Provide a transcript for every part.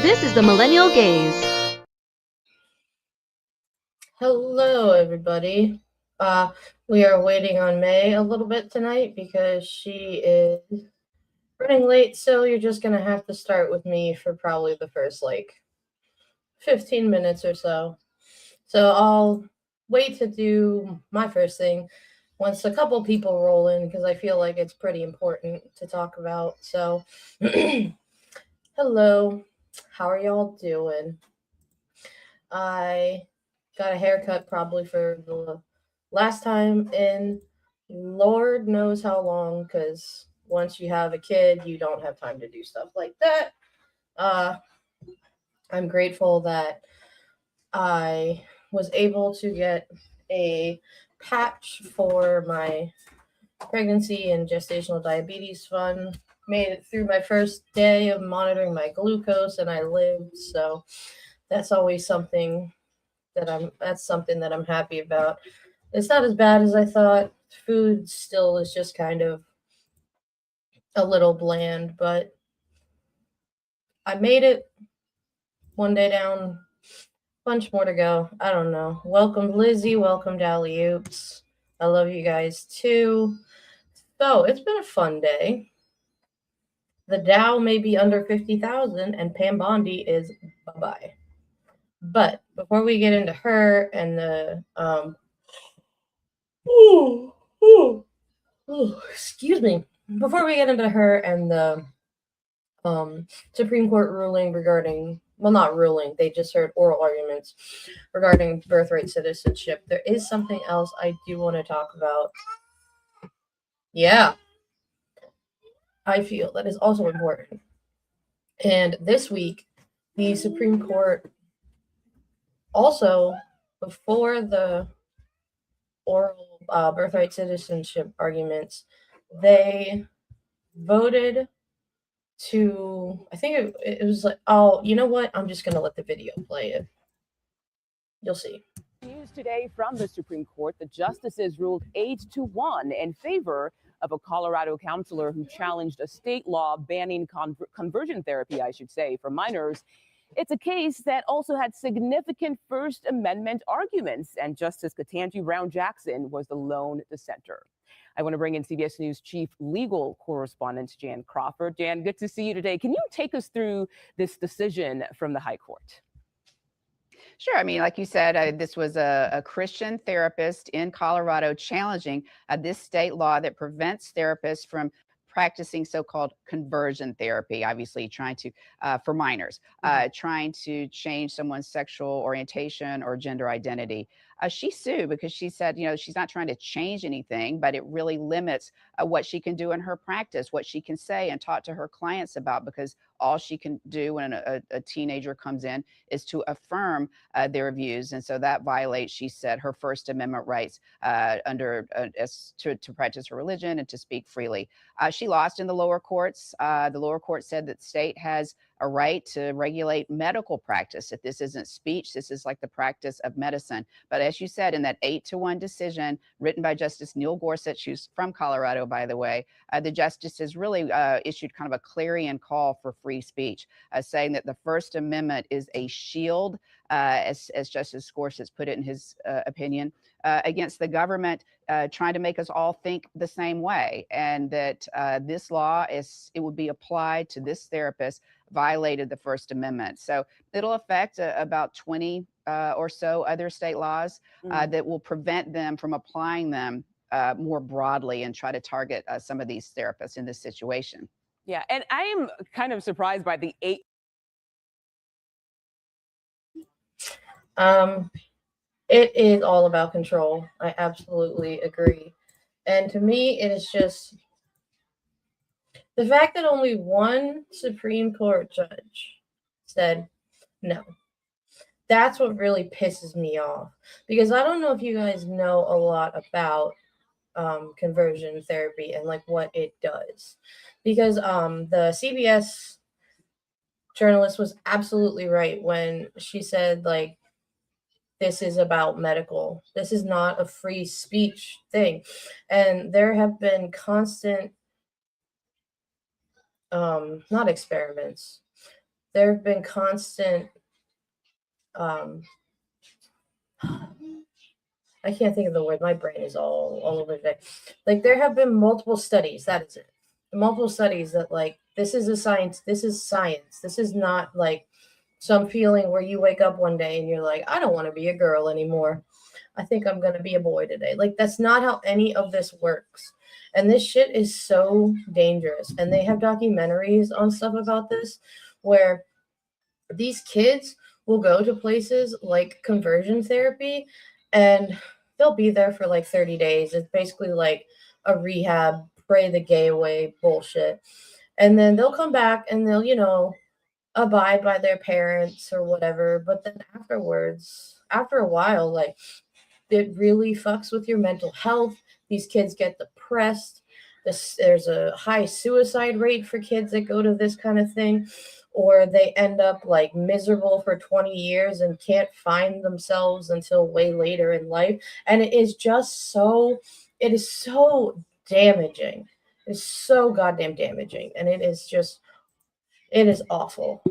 This is the Millennial Gaze. Hello, everybody. We are waiting on May a little bit tonight because she is running late, so you're just gonna have to start with me for probably the first 15 minutes or so. So I'll wait to do my first thing once a couple people roll in because I feel like it's pretty important to talk about. So, hello, how are y'all doing? I got a haircut probably for the last time in Lord knows how long because once you have a kid, you don't have time to do stuff like that. Uh, I'm grateful that I was able to get a patch for my pregnancy and gestational diabetes fund. Made it through my first day of monitoring my glucose and I lived, so that's always something that's something that I'm happy about. It's not as bad as I thought. Food still is just kind of a little bland, but I made it one day down, bunch more to go. I don't know. Welcome Lizzie, welcome Dally Oops. I love you guys too. So it's been a fun day. The Dow may be under 50,000 and Pam Bondi is bye bye. But before we get into her and the ooh, ooh, excuse me. Before we get into her and the Supreme Court ruling regarding, well, not ruling, they just heard oral arguments regarding birthright citizenship, there is something else I do want to talk about. Yeah, I feel that is also important. And this week, the Supreme Court also, before the oral birthright citizenship arguments, they voted to, I think it was like, oh, you know what? I'm just going to let the video play it. You'll see. News today from the Supreme Court. The justices ruled 8-1 in favor of a Colorado counselor who challenged a state law banning conversion therapy, I should say, for minors. It's a case that also had significant First Amendment arguments, and Justice Ketanji Brown Jackson was the lone dissenter. I want to bring in CBS News chief legal correspondent Jan Crawford. Jan, good to see you today. Can you take us through this decision from the High Court? Sure. I mean, like you said, this was a Christian therapist in Colorado challenging this state law that prevents therapists from practicing so-called conversion therapy, obviously trying to, for minors, trying to change someone's sexual orientation or gender identity. She sued because she said, she's not trying to change anything, but it really limits what she can do in her practice, what she can say and talk to her clients about, because all she can do when a teenager comes in is to affirm their views. And so that violates, she said, her First Amendment rights to practice her religion and to speak freely. She lost in the lower courts. The lower court said that the state has a right to regulate medical practice. If this isn't speech, this is like the practice of medicine. But as you said, in that 8-1 decision written by Justice Neil Gorsuch, who's from Colorado, by the way, the justices really issued kind of a clarion call for free speech, saying that the First Amendment is a shield, as Justice Gorsuch put it in his opinion, against the government trying to make us all think the same way, and that this law, it would be applied to this therapist, violated the First Amendment. So it'll affect about 20 or so other state laws that will prevent them from applying them more broadly and try to target some of these therapists in this situation. Yeah, and I am kind of surprised by the 8. It is all about control. I absolutely agree. And to me, it is just the fact that only one Supreme Court judge said no. That's what really pisses me off. Because I don't know if you guys know a lot about conversion therapy and like what it does. Because the CBS journalist was absolutely right when she said, like, this is about medical. This is not a free speech thing. And there have been constant, not experiments, there have been constant I can't think of the word. My brain is all over the day. Like there have been multiple studies. That is it. Multiple studies that like this is a science. This is science. This is not like some feeling where you wake up one day and you're like, I don't want to be a girl anymore. I think I'm gonna be a boy today. Like that's not how any of this works. And this shit is so dangerous. And they have documentaries on stuff about this where these kids will go to places like conversion therapy and they'll be there for like 30 days. It's basically like a rehab, pray the gay away bullshit. And then they'll come back and they'll, abide by their parents or whatever. But then afterwards, after a while, like it really fucks with your mental health. These kids get depressed. There's a high suicide rate for kids that go to this kind of thing, or they end up like miserable for 20 years and can't find themselves until way later in life. And it is so damaging. It's so goddamn damaging. And it is awful.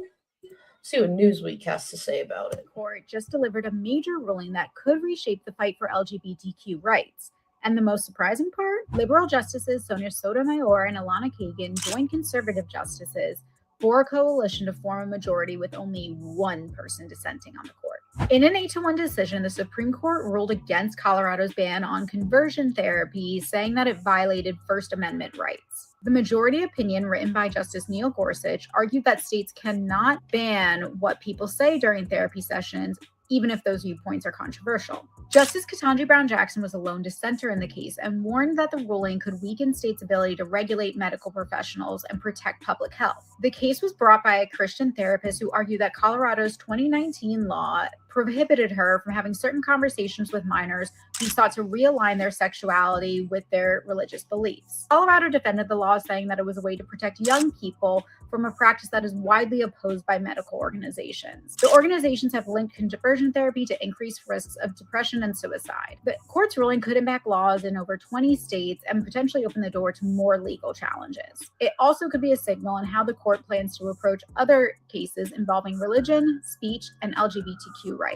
See what Newsweek has to say about it. Court just delivered a major ruling that could reshape the fight for LGBTQ rights. And the most surprising part, liberal justices Sonia Sotomayor and Ilana Kagan joined conservative justices for a coalition to form a majority with only one person dissenting on the court. In an 8-1 decision, the Supreme Court ruled against Colorado's ban on conversion therapy, saying that it violated First Amendment rights. The majority opinion, written by Justice Neil Gorsuch, argued that states cannot ban what people say during therapy sessions, even if those viewpoints are controversial. Justice Ketanji Brown Jackson was a lone dissenter in the case and warned that the ruling could weaken states' ability to regulate medical professionals and protect public health. The case was brought by a Christian therapist who argued that Colorado's 2019 law prohibited her from having certain conversations with minors who sought to realign their sexuality with their religious beliefs. Colorado defended the law, saying that it was a way to protect young people from a practice that is widely opposed by medical organizations. The organizations have linked conversion therapy to increased risks of depression and suicide. The court's ruling could impact laws in over 20 states and potentially open the door to more legal challenges. It also could be a signal on how the court plans to approach other cases involving religion, speech, and LGBTQ rights.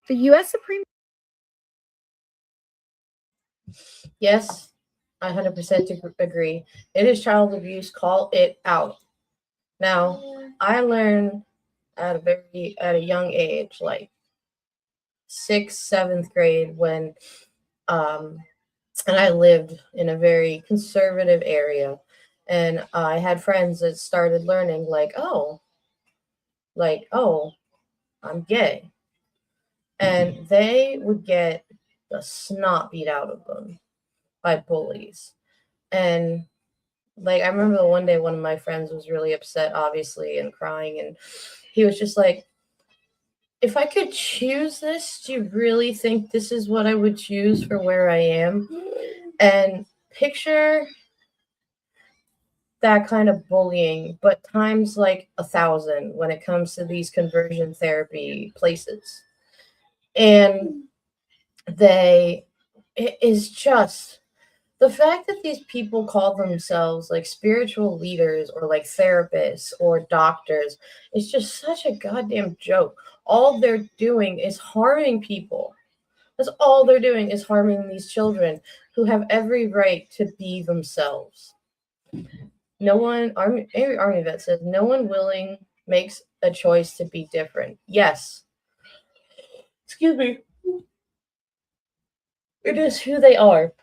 The U.S. Supreme Yes, I 100% agree. It is child abuse. Call it out. Now, I learned at a young age, like 6th, 7th grade, when and I lived in a very conservative area, and I had friends that started learning like, oh, I'm gay. And they would get the snot beat out of them by bullies. And like, I remember one day one of my friends was really upset, obviously, and crying. And he was just like, if I could choose this, do you really think this is what I would choose for where I am? And picture that kind of bullying, but times like 1,000 when it comes to these conversion therapy places. And it is just the fact that these people call themselves like spiritual leaders or like therapists or doctors is just such a goddamn joke. All they're doing is harming people. That's all they're doing, is harming these children who have every right to be themselves. Army vet says, no one willing makes a choice to be different. Yes. Excuse me. It is who they are.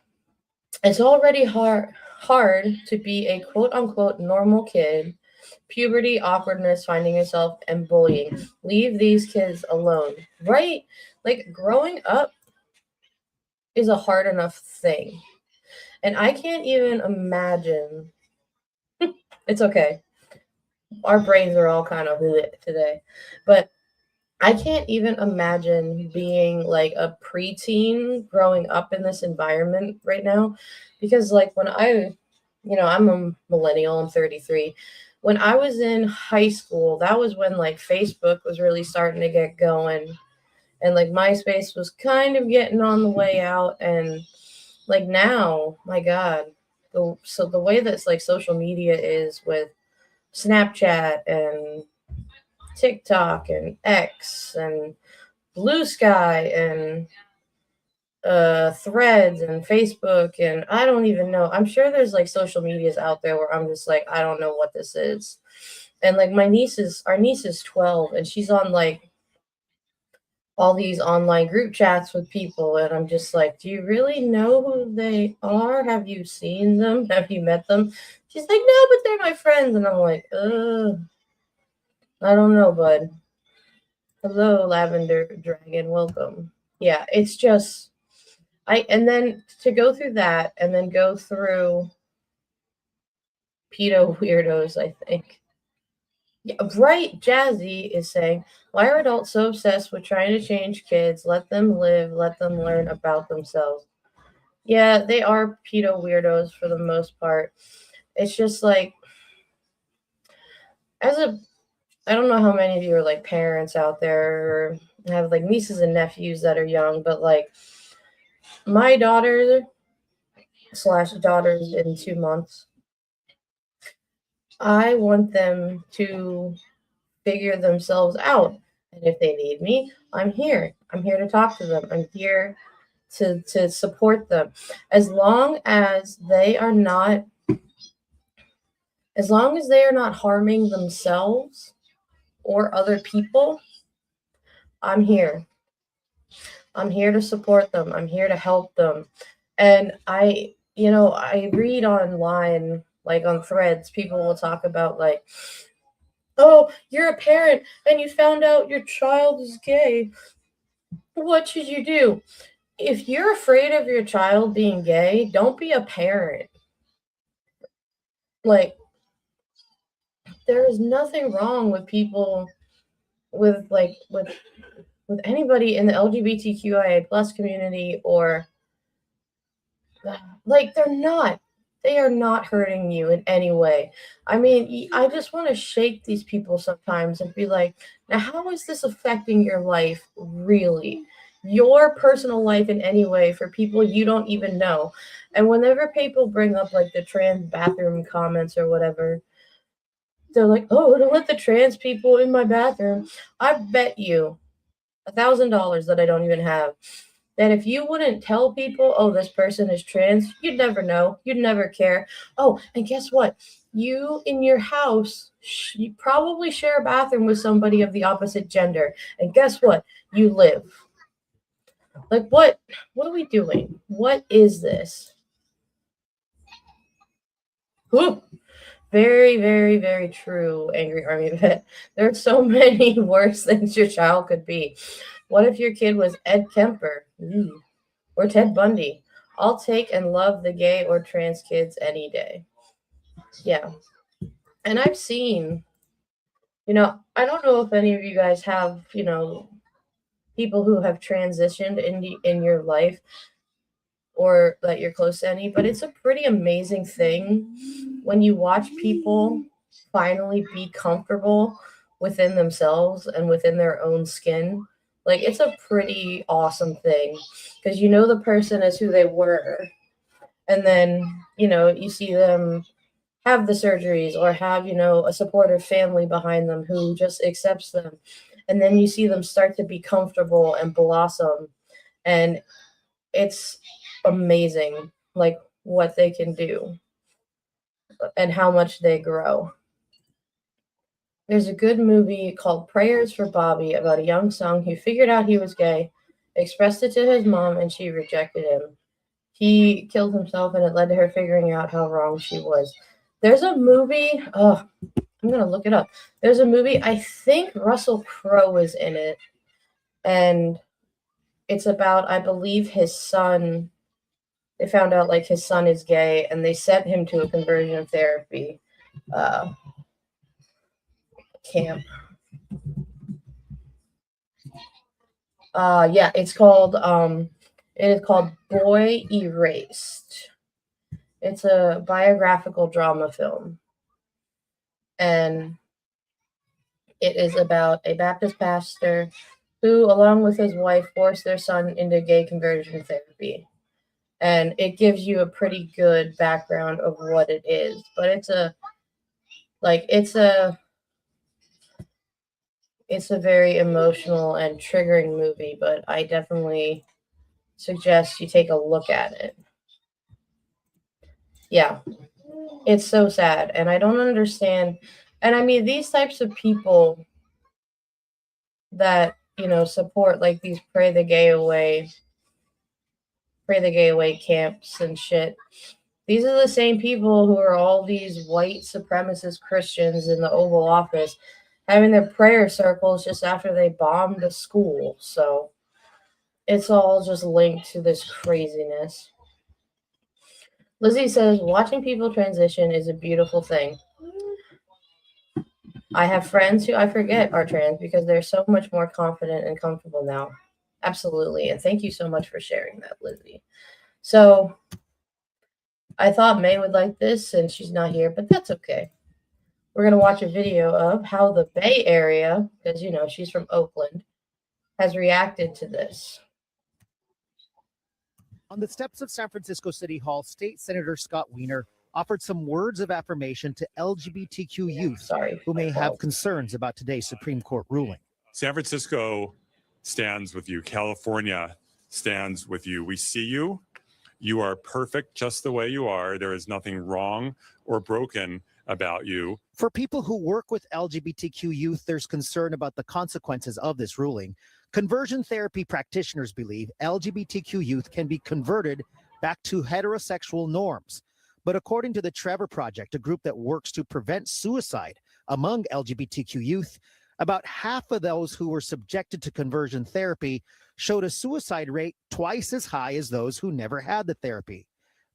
It's already hard to be a quote-unquote normal kid. Puberty, awkwardness, finding yourself, and bullying. Leave these kids alone. Right? Like, growing up is a hard enough thing. And I can't even imagine. It's okay. Our brains are all kind of lit today. But I can't even imagine being like a preteen growing up in this environment right now. Because like when I'm a millennial, I'm 33. When I was in high school, that was when like Facebook was really starting to get going. And like MySpace was kind of getting on the way out. And like now, my God, the way that's like social media is with Snapchat and TikTok and X and Blue Sky and Threads and Facebook, and I don't even know. I'm sure there's like social medias out there where I'm just like, I don't know what this is. And like our niece is 12, and she's on like all these online group chats with people, and I'm just like, do you really know who they are? Have you seen them? Have you met them? She's like, no, but they're my friends. And I'm like, I don't know, bud. Hello, Lavender Dragon, welcome. Yeah, it's just and then to go through that and then go through pedo weirdos, I think. Yeah, right, Jazzy is saying, why are adults so obsessed with trying to change kids? Let them live, let them learn about themselves. Yeah, they are pedo weirdos for the most part. It's just like, I don't know how many of you are like parents out there or have like nieces and nephews that are young, but like my daughter / daughters in 2 months, I want them to figure themselves out. And if they need me, I'm here. I'm here to talk to them. I'm here to support them. As long as they are not harming themselves or other people, I'm here. I'm here to support them. I'm here to help them. And I read online, like on Threads, people will talk about like, oh, you're a parent and you found out your child is gay. What should you do? If you're afraid of your child being gay, don't be a parent. Like, there is nothing wrong with people with anybody in the LGBTQIA plus community, or like they are not hurting you in any way. I mean, I just want to shake these people sometimes and be like, now how is this affecting your life, really? Your personal life in any way, for people you don't even know? And whenever people bring up like the trans bathroom comments or whatever, they're like, oh, don't let the trans people in my bathroom. I bet you $1,000 that I don't even have, that if you wouldn't tell people, oh, this person is trans, you'd never know. You'd never care. Oh, and guess what? You in your house, you probably share a bathroom with somebody of the opposite gender. And guess what? You live. Like, what are we doing? What is this? Whew. Very, very, very true, Angry Army Vet. There are so many worse things your child could be. What if your kid was Ed Kemper? Ooh. Or Ted Bundy? I'll take and love the gay or trans kids any day. Yeah. And I've seen, I don't know if any of you guys have, people who have transitioned in your life or that you're close to any, but it's a pretty amazing thing when you watch people finally be comfortable within themselves and within their own skin. Like, it's a pretty awesome thing because the person is who they were, and then you see them have the surgeries or have a supportive family behind them who just accepts them, and then you see them start to be comfortable and blossom, and it's amazing, like, what they can do and how much they grow. There's a good movie called Prayers for Bobby about a young son who figured out he was gay, expressed it to his mom, and she rejected him. He killed himself, and it led to her figuring out how wrong she was. There's a movie, I'm going to look it up. There's a movie, I think Russell Crowe is in it, and it's about, I believe, his son. They found out, like, his son is gay, and they sent him to a conversion therapy camp. Yeah, it is called Boy Erased. It's a biographical drama film, and it is about a Baptist pastor who, along with his wife, forced their son into gay conversion therapy. And it gives you a pretty good background of what it is. But it's a it's a very emotional and triggering movie, but I definitely suggest you take a look at it. Yeah, it's so sad, and I don't understand. And I mean, these types of people that, support like these pray the gay away camps and shit. These are the same people who are all these white supremacist Christians in the Oval Office having their prayer circles just after they bombed a school. So it's all just linked to this craziness. Lizzie says, watching people transition is a beautiful thing. I have friends who I forget are trans because they're so much more confident and comfortable now. Absolutely. And thank you so much for sharing that, Lizzie. So I thought May would like this and she's not here, but that's okay. We're going to watch a video of how the Bay Area, because, she's from Oakland, has reacted to this. On the steps of San Francisco City Hall, State Senator Scott Wiener offered some words of affirmation to LGBTQ youth who may have concerns about today's Supreme Court ruling. San Francisco stands with you. California stands with you. We see you. You are perfect just the way you are. There is nothing wrong or broken about you. For people who work with LGBTQ youth, there's concern about the consequences of this ruling. Conversion therapy practitioners believe LGBTQ youth can be converted back to heterosexual norms. But according to the Trevor Project, a group that works to prevent suicide among LGBTQ youth, about half of those who were subjected to conversion therapy showed a suicide rate twice as high as those who never had the therapy.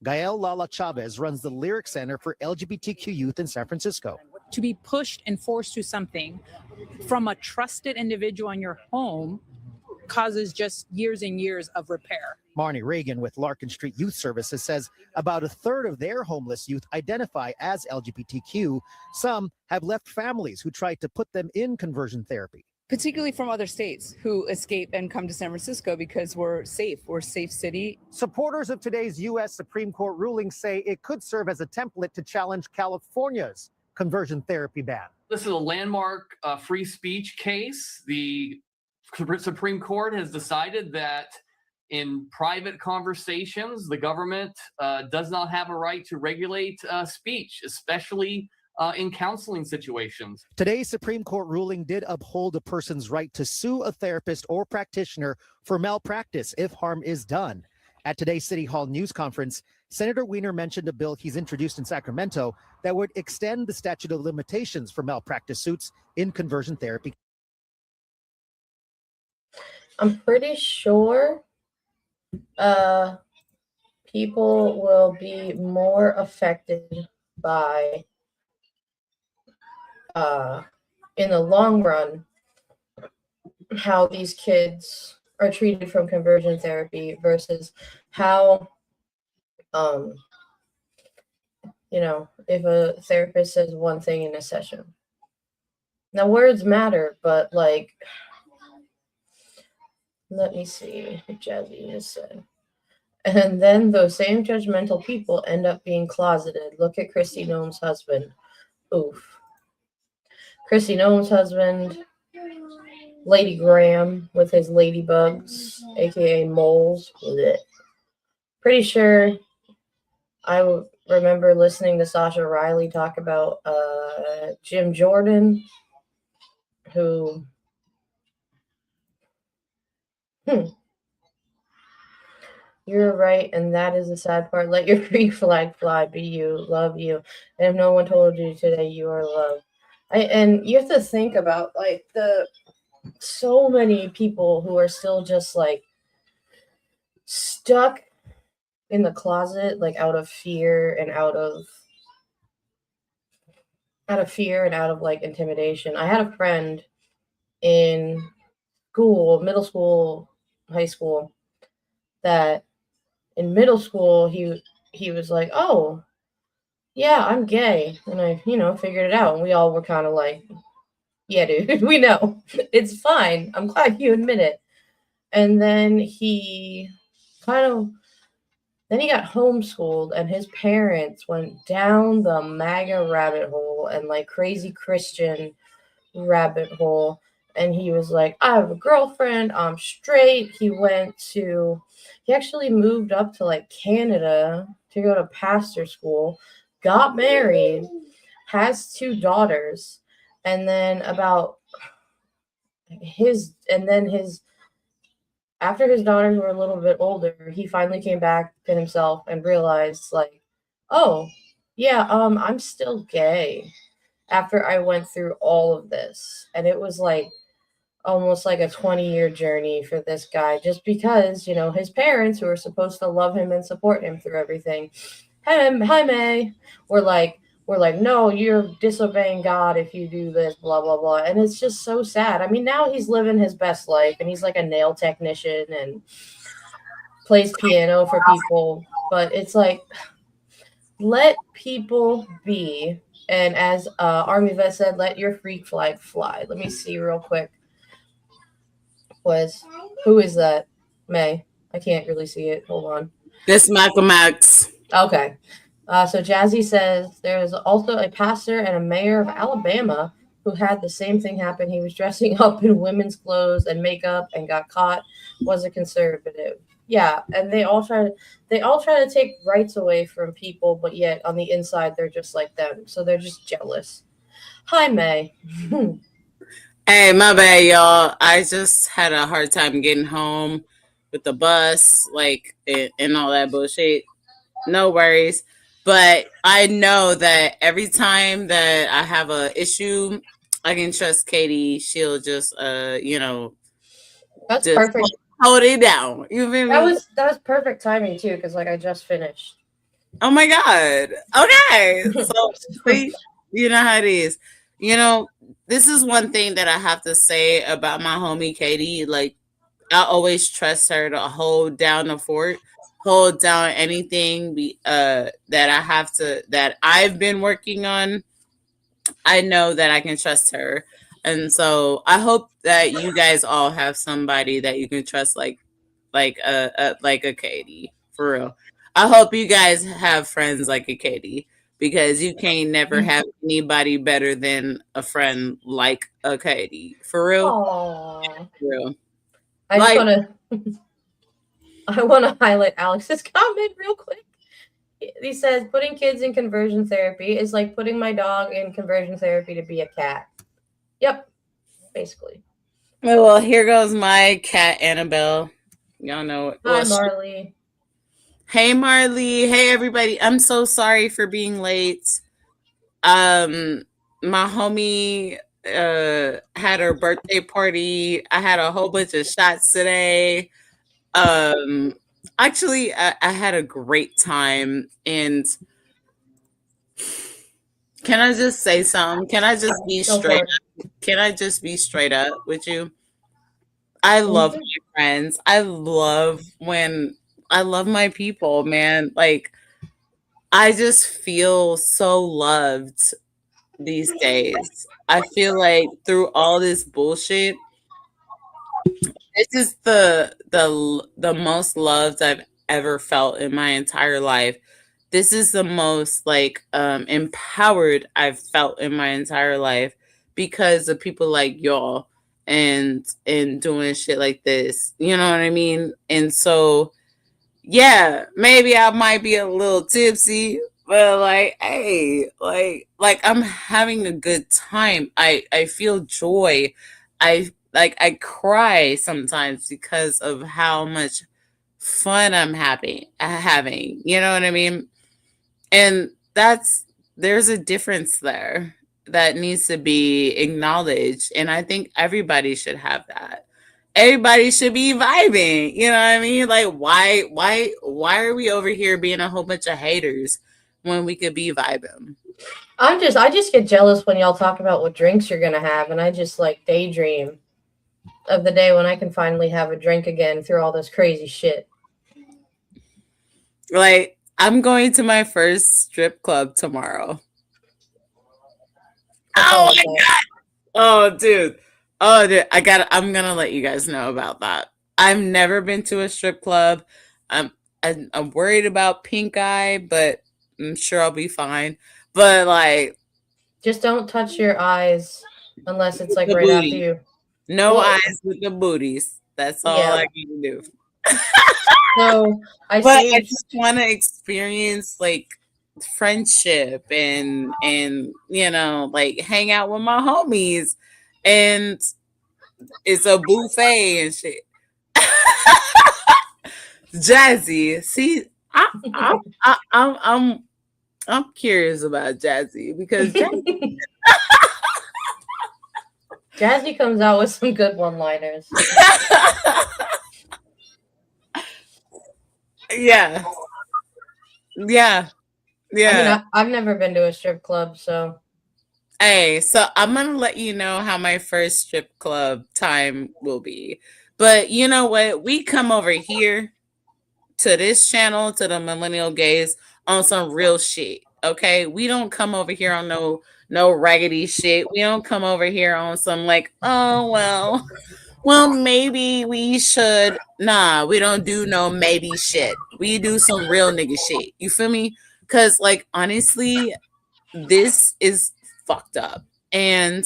Gael Lala Chavez runs the Lyric Center for LGBTQ youth in San Francisco. To be pushed and forced to something from a trusted individual in your home causes just years and years of repair. Marnie Reagan with Larkin Street Youth Services says about a third of their homeless youth identify as LGBTQ. Some have left families who tried to put them in conversion therapy. Particularly from other states who escape and come to San Francisco because we're safe. We're a safe city. Supporters of today's U.S. Supreme Court ruling say it could serve as a template to challenge California's conversion therapy ban. This is a landmark free speech case. The Supreme Court has decided that in private conversations, the government does not have a right to regulate speech, especially in counseling situations. Today's Supreme Court ruling did uphold a person's right to sue a therapist or practitioner for malpractice if harm is done. At today's City Hall news conference, Senator Wiener mentioned a bill he's introduced in Sacramento that would extend the statute of limitations for malpractice suits in conversion therapy. I'm pretty sure people will be more affected by, in the long run, how these kids are treated from conversion therapy versus how, if a therapist says one thing in a session. Now, words matter, but let me see what Jazzy just said. And then those same judgmental people end up being closeted. Look at Kristi Noem's husband. Oof. Kristi Noem's husband, Lady Graham with his ladybugs, aka moles. Blech. Pretty sure I remember listening to Sasha Riley talk about Jim Jordan, who You're right, and that is the sad part. Let your Greek flag fly, be you, love you. And if no one told you today, you are loved. And you have to think about the so many people who are still just stuck in the closet, out of fear and out of intimidation. I had a friend in school, middle school, high school, that in middle school he was like, oh yeah, I'm gay, and I figured it out, and we all were kind of like, yeah dude, we know, it's fine, I'm glad you admit it. And then he got homeschooled, and his parents went down the MAGA rabbit hole and crazy Christian rabbit hole, and he was like, I have a girlfriend, I'm straight. He actually moved up to like Canada to go to pastor school, got married, has 2 daughters, and then after his daughters were a little bit older, he finally came back to himself and realized, like, oh, yeah, I'm still gay after I went through all of this. And it was like almost like a 20-year journey for this guy, just because, his parents, who were supposed to love him and support him through everything, hi May, we're like, no, you're disobeying God if you do this, blah blah blah. And it's just so sad. I mean, now he's living his best life, and he's like a nail technician and plays piano for people. But it's like, let people be. And as Army Vet said, let your freak flag fly. Let me see real quick. Who is that? May. I can't really see it. Hold on. This Malcolm X. Okay. So Jazzy says there's also a pastor and a mayor of Alabama who had the same thing happen. He was dressing up in women's clothes and makeup and got caught, was a conservative. Yeah, and they all try to take rights away from people, but yet on the inside they're just like them. So they're just jealous. Hi, May. Hey, my bad, y'all. I just had a hard time getting home with the bus, and all that bullshit. No worries. But I know that every time that I have a issue, I can trust Katie. She'll just, That's just perfect. hold it down. You feel me? That was perfect timing too, because I just finished. Oh my God. Okay. So see, you know how it is. This is one thing that I have to say about my homie Katie. Like, I always trust her to hold down the fort, hold down anything that I've been working on. I know that I can trust her. And so I hope that you guys all have somebody that you can trust, like a Katie, for real. I hope you guys have friends like a Katie, because you can't never have anybody better than a friend like a Katie, for real. Aww. For real. I want to highlight Alex's comment real quick. He says, putting kids in conversion therapy is like putting my dog in conversion therapy to be a cat. Yep, basically. Well, here goes my cat, Annabelle. Y'all know it. Hi, Marley. Hey, Marley. Hey, everybody. I'm so sorry for being late. My homie had her birthday party. I had a whole bunch of shots today. Actually, I had a great time. And can I just say something? Can I just be straight up? Can I just be straight up with you? I love my friends. I love my people, man. Like, I just feel so loved these days. I feel like through all this bullshit, this is the most loved I've ever felt in my entire life. This is the most empowered I've felt in my entire life, because of people like y'all and doing shit like this. You know what I mean? And so, yeah, maybe I might be a little tipsy, but hey, I'm having a good time. I feel joy. I cry sometimes because of how much fun I'm having. You know what I mean? And there's a difference there that needs to be acknowledged. And I think everybody should have that. Everybody should be vibing. You know what I mean? Like, why are we over here being a whole bunch of haters when we could be vibing? I just get jealous when y'all talk about what drinks you're gonna have, and I just daydream of the day when I can finally have a drink again through all this crazy shit. Like, I'm going to my first strip club tomorrow. Oh my God. Oh, dude. I'm gonna let you guys know about that. I've never been to a strip club. I'm worried about pink eye, but I'm sure I'll be fine. But just don't touch your eyes unless it's right booty. after you. No Well, eyes with the booties. That's all yeah. I can do. So I But I saved. just want to experience like friendship and like hang out with my homies, and it's a buffet and shit. Jazzy, see, I'm curious about Jazzy because Jazzy comes out with some good one-liners. yeah, yeah, I mean, yeah. I've never been to a strip club, so Hey, so I'm gonna let you know how my first strip club time will be. But you know what? We come over here to this channel, to the Millennial Gays, on some real shit. Okay, we don't come over here on no raggedy shit. We don't come over here on some like, oh well maybe we should. Nah, we don't do no maybe shit. We do some real nigga shit. You feel me? Cause like honestly, this is fucked up, and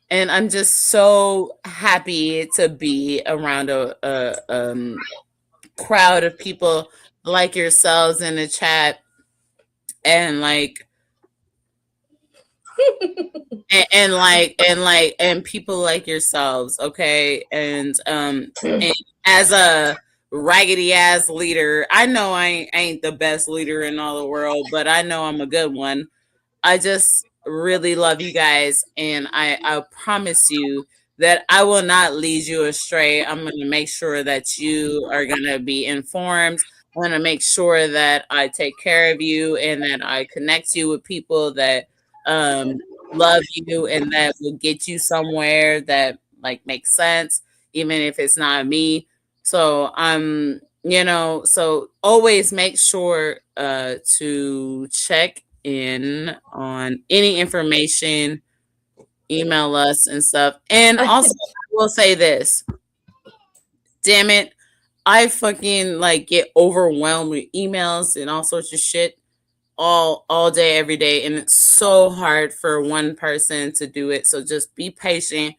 I'm just so happy to be around a crowd of people like yourselves in the chat, and like and people like yourselves, okay? And as a raggedy ass leader, I know I ain't the best leader in all the world, but I know I'm a good one. I just really love you guys, and I promise you that I will not lead you astray. I'm going to make sure that you are going to be informed. I'm going to make sure that I take care of you and that I connect you with people that love you and that will get you somewhere that like makes sense, even if it's not me. So so always make sure to check in on any information, email us and stuff. And also I will say this, damn it, I fucking like get overwhelmed with emails and all sorts of shit all day every day, and it's so hard for one person to do it. So just be patient,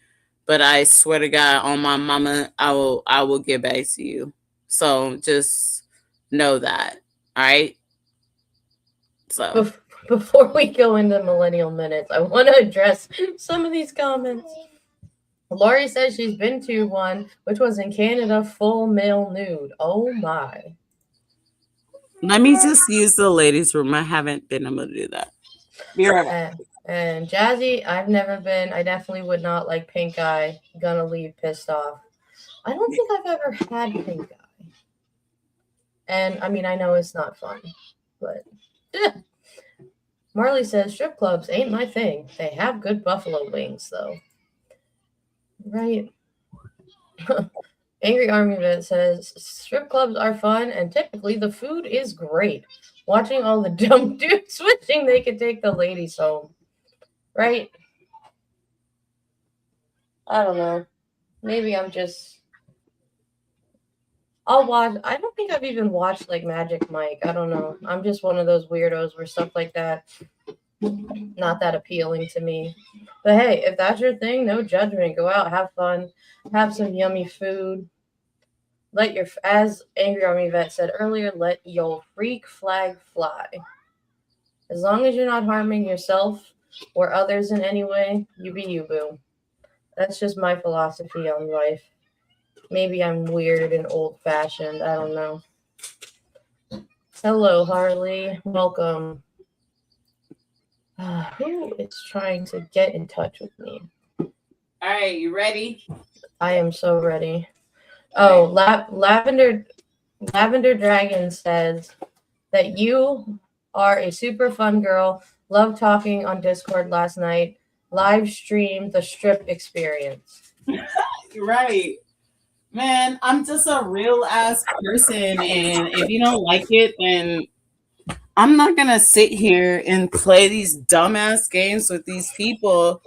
but I swear to God, on my mama, I will get back to you. So just know that. All right. So before we go into Millennial Minutes, I want to address some of these comments. Lori says she's been to one, which was in Canada, full male nude. Oh my. let me just use the ladies' room. I haven't been able to do that. Be right back. And Jazzy, I've never been. I definitely would not like pink eye. Gonna leave pissed off. I don't think I've ever had pink eye. And I mean, I know it's not fun, but yeah. Marley says strip clubs ain't my thing. They have good buffalo wings, though. Right. Angry Army Vet says strip clubs are fun and typically the food is great. Watching all the dumb dudes wishing they could take the ladies home. Right? I don't know. Maybe I'm just. I'll watch. I don't think I've even watched like Magic Mike. I don't know. I'm just one of those weirdos where stuff like that not that appealing to me. But hey, if that's your thing, no judgment. Go out, have fun, have some yummy food. Let your, as Angry Army Vet said earlier, let your freak flag fly. As long as you're not harming yourself or others in any way, you be you, boo. That's just my philosophy on life. Maybe I'm weird and old-fashioned. I don't know. Hello, Harley. Welcome. Who is trying to get in touch with me? All right, you ready? I am so ready. Oh, Lavender Dragon says that you are a super fun girl. Love talking on Discord last night. Live streamed the strip experience. Right. Man, I'm just a real ass person, and if you don't like it, then I'm not gonna sit here and play these dumbass games with these people.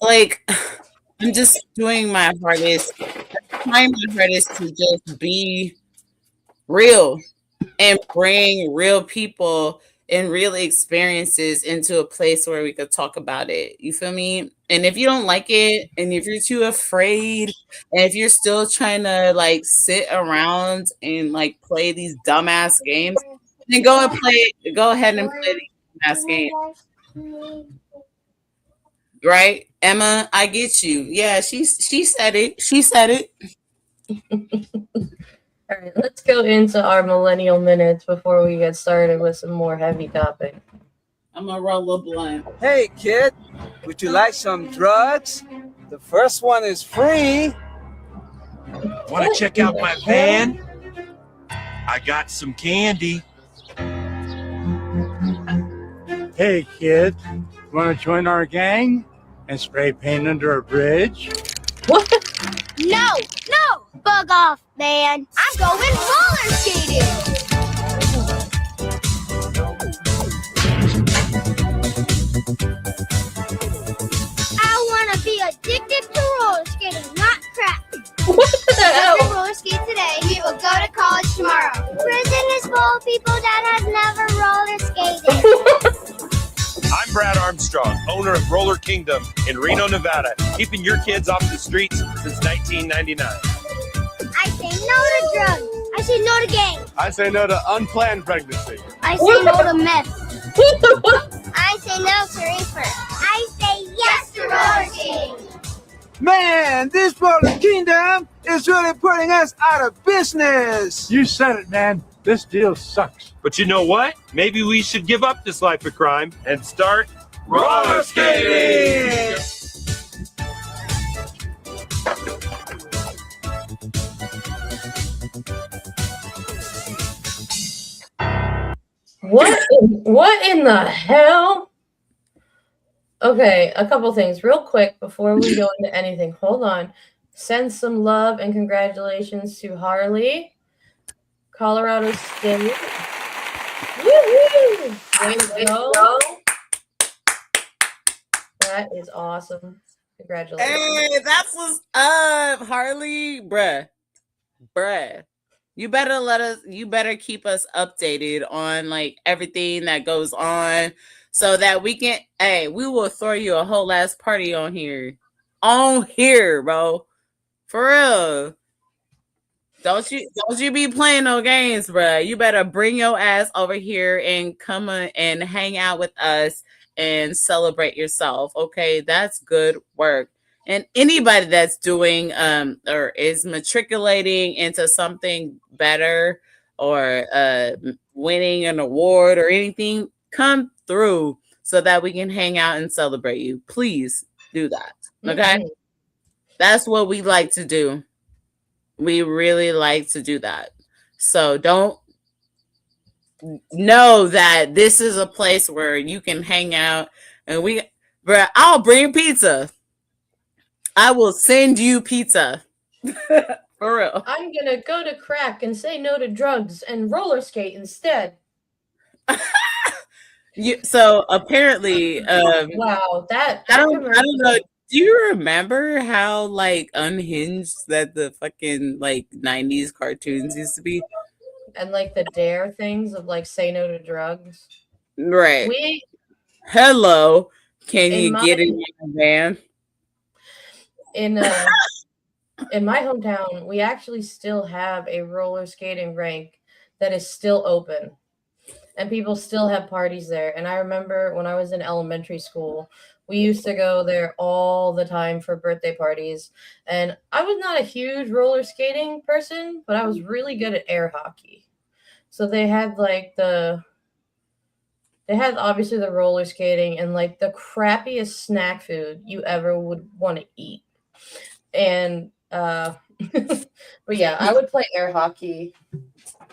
Like, I'm just doing my hardest, trying my hardest to just be real and bring real people and real experiences into a place where we could talk about it. You feel me? And if you don't like it, and if you're too afraid, and if you're still trying to like sit around and like play these dumbass games, then go ahead and play these dumbass games. Right, Emma? I get you. Yeah, she said it. She said it. All right, let's go into our millennial minutes before we get started with some more heavy topics. I'm gonna roll a blunt. Hey kid, would you like some drugs? The first one is free. Want to check out my van? I got some candy. Hey kid, want to join our gang and spray paint under a bridge? What? No, bug off, man. I'm going roller skating. I want to be addicted to roller skating, not crack. What the hell? If we roller skate today, we will go to college tomorrow. Prison is full of people that have never roller skated. I'm Brad Armstrong, owner of Roller Kingdom in Reno, Nevada, keeping your kids off the streets since 1999. I say no to drugs. I say no to gangs. I say no to unplanned pregnancy. I say no to meth. I say no to reefer. I say yes to roller skating. Man, this Roller Kingdom is really putting us out of business. You said it, man. This deal sucks. But you know what? Maybe we should give up this life of crime and start roller skating! What in the hell? Okay, a couple things real quick before we go into anything. Hold on. Send some love and congratulations to Harley, Colorado State. Woo-hoo! Way to go. That is awesome. Congratulations. Hey, that's what's up, Harley. Bruh. You better keep us updated on like everything that goes on so that we can, we will throw you a whole ass party on here. On here, bro. For real. Don't you be playing no games, bruh. You better bring your ass over here and come and hang out with us and celebrate yourself. Okay, that's good work. And anybody that's doing or is matriculating into something better or winning an award or anything, come through so that we can hang out and celebrate you. Please do that. Okay? Mm-hmm. That's what we like to do. We really like to do that. So don't know that this is a place where you can hang out and I'll bring pizza. I will send you pizza. For real. I'm going to go to crack and say no to drugs and roller skate instead. So apparently, wow, I don't know. Do you remember how like unhinged that the fucking like 90s cartoons used to be? And like the dare things of like say no to drugs. Right. Hello. Can you get in your van? In my hometown, we actually still have a roller skating rink that is still open. And people still have parties there. And I remember when I was in elementary school, we used to go there all the time for birthday parties. And I was not a huge roller skating person, but I was really good at air hockey. So they had like obviously the roller skating and like the crappiest snack food you ever would want to eat. And but yeah, I would play air hockey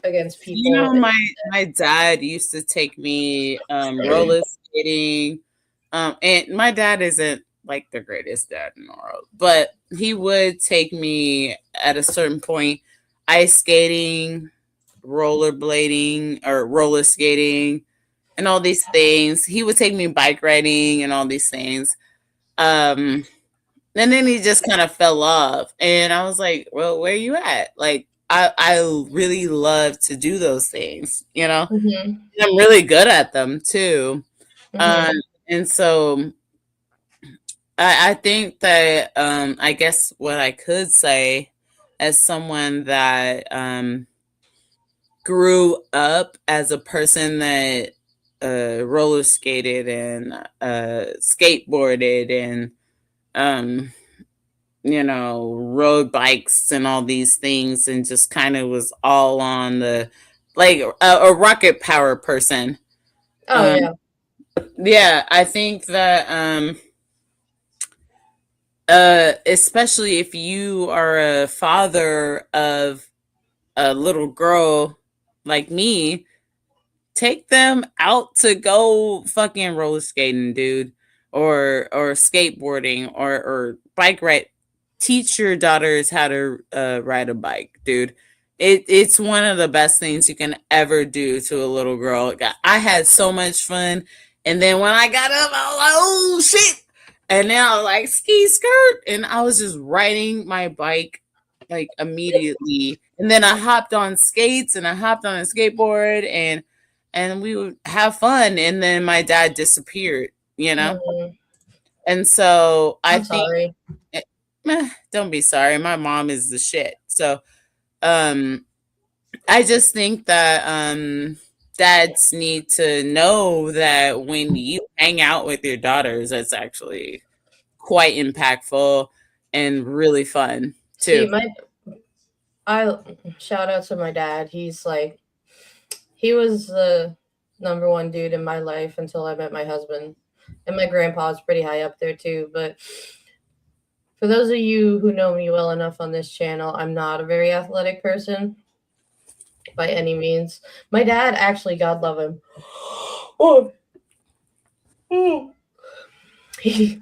against people. You know, my dad used to take me roller skating. And my dad isn't like the greatest dad in the world, but he would take me at a certain point ice skating, rollerblading, or roller skating, and all these things. He would take me bike riding and all these things. And then he just kind of fell off. And I was like, well, where you at? Like, I really love to do those things, you know. Mm-hmm. I'm really good at them too. Mm-hmm. And so I think that I guess what I could say as someone that grew up as a person that roller skated and skateboarded and rode bikes and all these things and just kind of was all on the like a rocket power person. Oh yeah. Yeah, I think that especially if you are a father of a little girl like me, take them out to go fucking roller skating, dude, or skateboarding or bike ride. Teach your daughters how to ride a bike, dude. It's one of the best things you can ever do to a little girl. I had so much fun, and then when I got up, I was like, "Oh shit!" And then I was like, "Ski skirt," and I was just riding my bike like immediately. And then I hopped on skates and I hopped on a skateboard and we would have fun. And then my dad disappeared, you know? Mm-hmm. And so I I'm think sorry. don't be sorry. My mom is the shit. So I just think that dads need to know that when you hang out with your daughters, it's actually quite impactful and really fun too. See, I shout out to my dad. He was the number one dude in my life until I met my husband. And my grandpa's pretty high up there too. But for those of you who know me well enough on this channel, I'm not a very athletic person by any means. My dad, actually, God love him.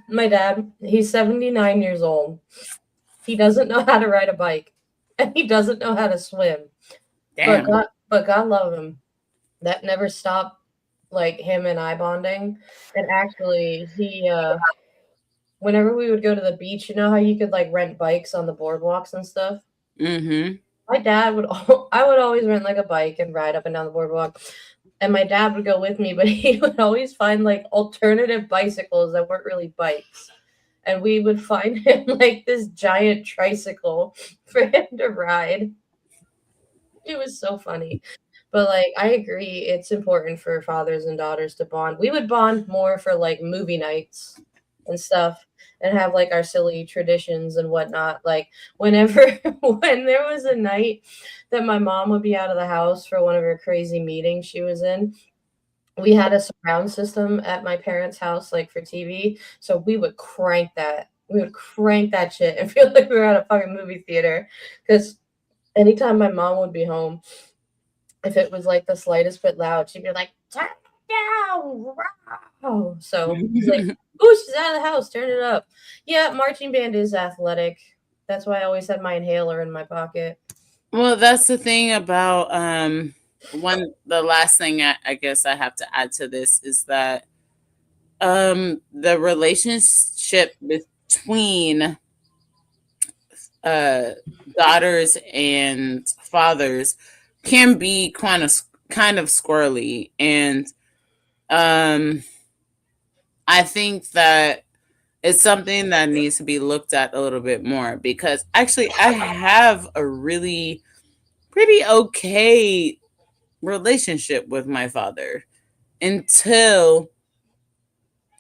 My dad, he's 79 years old. He doesn't know how to ride a bike. And he doesn't know how to swim. Damn. But God love him. That never stopped like him and I bonding. And actually he whenever we would go to the beach, you know how you could like rent bikes on the boardwalks and stuff? Mm-hmm. My dad I would always rent like a bike and ride up and down the boardwalk. And my dad would go with me, but he would always find like alternative bicycles that weren't really bikes. And we would find him like this giant tricycle for him to ride. It was so funny. But like I agree, it's important for fathers and daughters to bond. We would bond more for like movie nights and stuff and have like our silly traditions and whatnot. Like when there was a night that my mom would be out of the house for one of her crazy meetings she was in, we had a surround system at my parents' house, like for TV. So we would crank that. We would crank that shit and feel like we were at a fucking movie theater. Because anytime my mom would be home, if it was like the slightest bit loud, she'd be like, "Turn it down." Wow. So he's like, "Ooh, she's out of the house. Turn it up." Yeah, marching band is athletic. That's why I always had my inhaler in my pocket. Well, that's the thing about the last thing I guess I have to add to this is that the relationship between daughters and fathers can be kind of squirrely, and I think that it's something that needs to be looked at a little bit more, because actually I have a really pretty okay relationship with my father until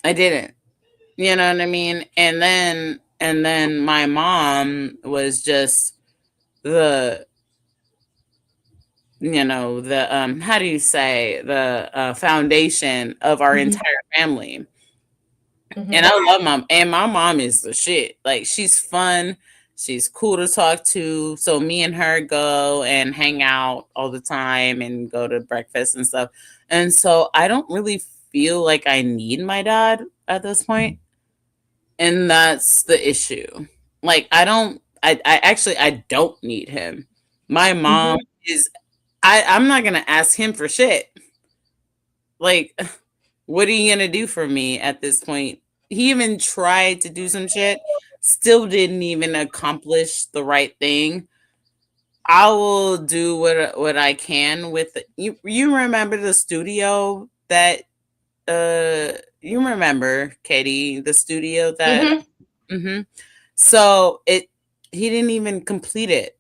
I didn't. You know what I mean? And then my mom was just the how do you say, the foundation of our entire family. And I love mom, and my mom is the shit. Like, she's fun, she's cool to talk to. So me and her go and hang out all the time and go to breakfast and stuff. And so I don't really feel like I need my dad at this point. And that's the issue. Like, I don't need him. My mom is, I'm not gonna ask him for shit. Like, what are you gonna do for me at this point? He even tried to do some shit, still didn't even accomplish the right thing. I will do what I can with it. You remember the studio that you remember, Katie, the studio that so he didn't even complete it.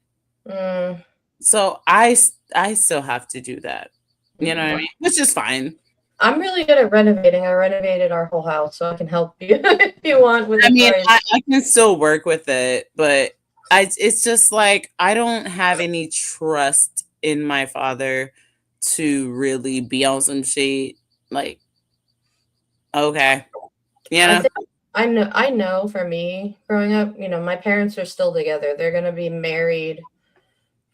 So I still have to do that. You know what I mean? Which is fine. I'm really good at renovating. I renovated our whole house, so I can help you if you want with I mean, advice. I can still work with it, but it's just like I don't have any trust in my father to really be on some shit. Like, okay, you know. I know for me growing up, my parents are still together. They're going to be married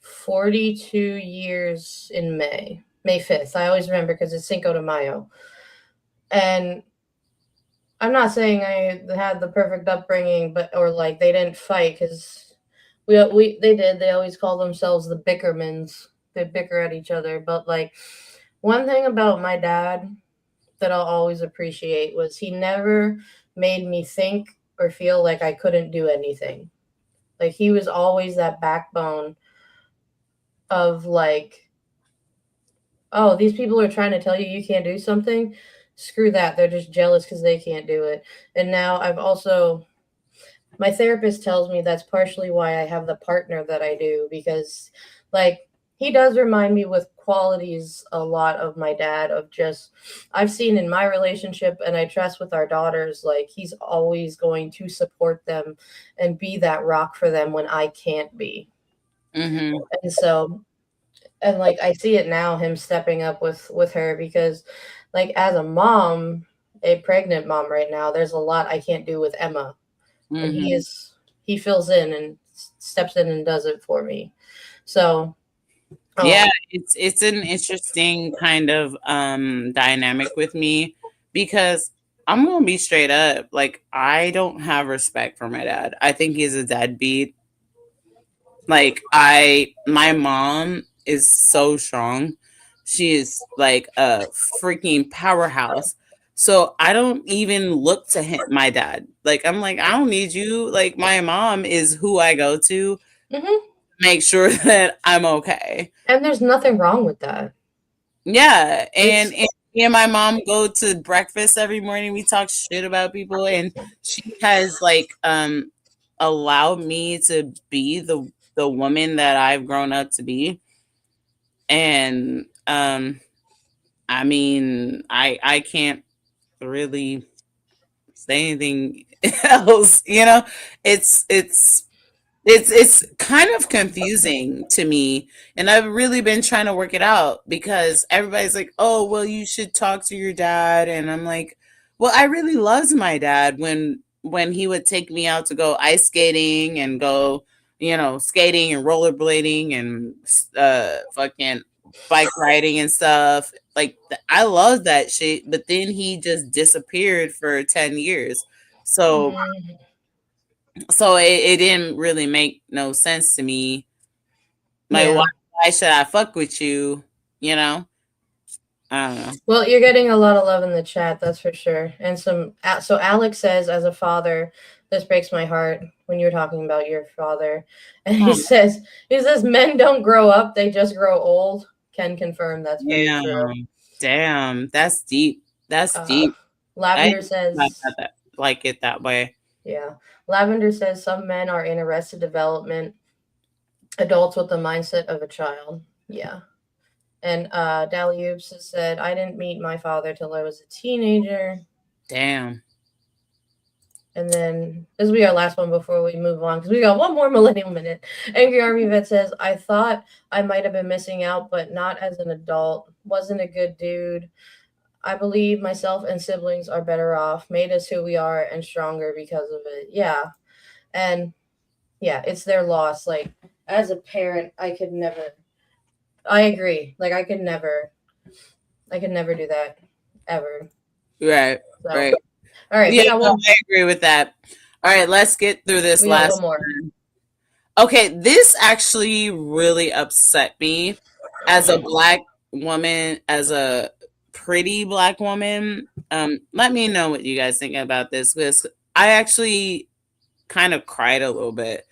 42 years in May 5th. I always remember because it's Cinco de Mayo. And I'm not saying I had the perfect upbringing, or like they didn't fight, because they did. They always call themselves the Bickermans. They bicker at each other. But like one thing about my dad that I'll always appreciate was he never made me think or feel like I couldn't do anything. Like he was always that backbone of like, oh, these people are trying to tell you can't do something. Screw that. They're just jealous because they can't do it. And now my therapist tells me that's partially why I have the partner that I do, because like he does remind me with qualities a lot of my dad, of just I've seen in my relationship, and I trust with our daughters, like he's always going to support them and be that rock for them when I can't be. And so, and like I see it now, him stepping up with her, because like as a mom, a pregnant mom right now, there's a lot I can't do with Emma. And he fills in and steps in and does it for me. So yeah, it's an interesting kind of dynamic with me, because I'm gonna be straight up. Like, I don't have respect for my dad. I think he's a deadbeat. Like, my mom is so strong. She is like a freaking powerhouse. So I don't even look to him, my dad. Like, I'm like, I don't need you. Like, my mom is who I go to. Make sure that I'm okay. And there's nothing wrong with that. Yeah. And me and my mom go to breakfast every morning. We talk shit about people, and she has like allowed me to be the woman that I've grown up to be. And I mean, I can't really say anything else, it's kind of confusing to me, and I've really been trying to work it out, because everybody's like, oh, well, you should talk to your dad. And I'm like, well, I really loved my dad when he would take me out to go ice skating and go, skating and rollerblading and fucking bike riding and stuff. Like, I love that shit, but then he just disappeared for 10 years. So it didn't really make no sense to me. Like, why should I fuck with you? I don't know. Well, you're getting a lot of love in the chat, that's for sure. And so Alex says, as a father, this breaks my heart when you were talking about your father. And he says, men don't grow up, they just grow old. Can confirm that's very true. Damn, that's deep. That's deep. Lavender says, like it that way. Yeah. Lavender says some men are in arrested development, adults with the mindset of a child. Yeah. And Daliubs has said, I didn't meet my father till I was a teenager. Damn. And then this will be our last one before we move on, because we got one more millennial minute. Angry Army Vet says, I thought I might have been missing out, but not as an adult. Wasn't a good dude. I believe myself and siblings are better off, made us who we are and stronger because of it. Yeah. And yeah, it's their loss. Like, as a parent, I agree. Like, I could never do that ever. Right. So, right. All right. Yeah, I agree with that. All right, let's get through this last one more. Okay, this actually really upset me as a Black woman, as a pretty Black woman. Let me know what you guys think about this, because I actually kind of cried a little bit.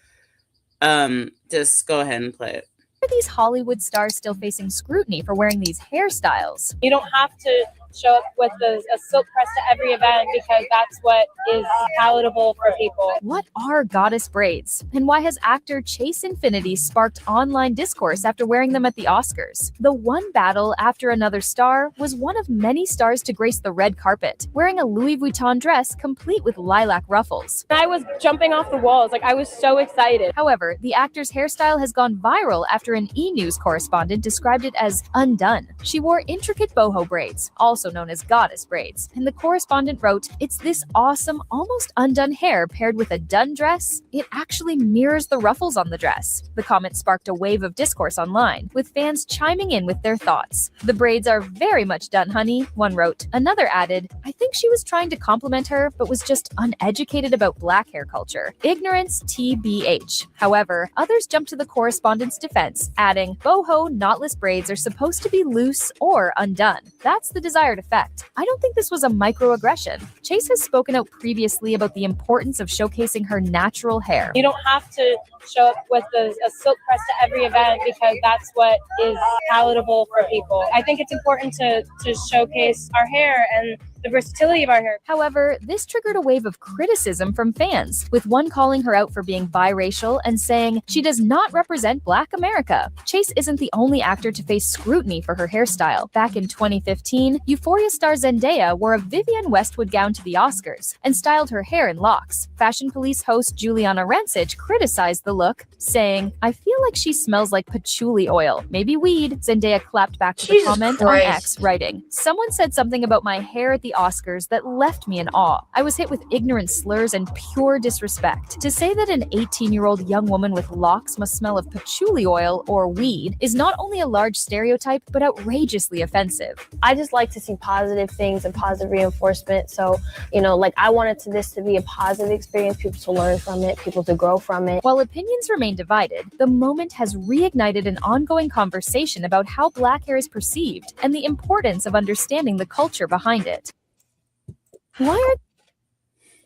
Just go ahead and play it. Are these Hollywood stars still facing scrutiny for wearing these hairstyles? You don't have to show up with a silk press to every event because that's what is palatable for people. What are goddess braids? And why has actor Chase Infinity sparked online discourse after wearing them at the Oscars? The one battle after another star was one of many stars to grace the red carpet, wearing a Louis Vuitton dress complete with lilac ruffles. I was jumping off the walls. I was so excited. However, the actor's hairstyle has gone viral after an E! News correspondent described it as undone. She wore intricate boho braids, also known as goddess braids, and the correspondent wrote, "It's this awesome, almost undone hair paired with a done dress. It actually mirrors the ruffles on the dress." The comment sparked a wave of discourse online, with fans chiming in with their thoughts. "The braids are very much done, honey," one wrote. Another added, "I think she was trying to compliment her, but was just uneducated about black hair culture. Ignorance TBH." However, others jumped to the correspondent's defense, adding, "Boho knotless braids are supposed to be loose or undone. That's the desired effect. I don't think this was a microaggression." Chase has spoken out previously about the importance of showcasing her natural hair. You don't have to show up with a silk press to every event because that's what is palatable for people. I think it's important to showcase our hair and the versatility of our hair. However, this triggered a wave of criticism from fans, with one calling her out for being biracial and saying she does not represent Black America. Chase isn't the only actor to face scrutiny for her hairstyle. Back in 2015, Euphoria star Zendaya wore a Vivienne Westwood gown to the Oscars and styled her hair in locks. Fashion Police host Juliana Rancic criticized the look, saying, "I feel like she smells like patchouli oil, maybe weed." Zendaya clapped back to the comment on X, writing, "Someone said something about my hair at the Oscars that left me in awe. I was hit with ignorant slurs and pure disrespect. To say that an 18-year-old young woman with locks must smell of patchouli oil or weed is not only a large stereotype, but outrageously offensive." I just like to see positive things and positive reinforcement. So, I wanted this to be a positive experience, people to learn from it, people to grow from it. While opinions remain divided, the moment has reignited an ongoing conversation about how Black hair is perceived and the importance of understanding the culture behind it.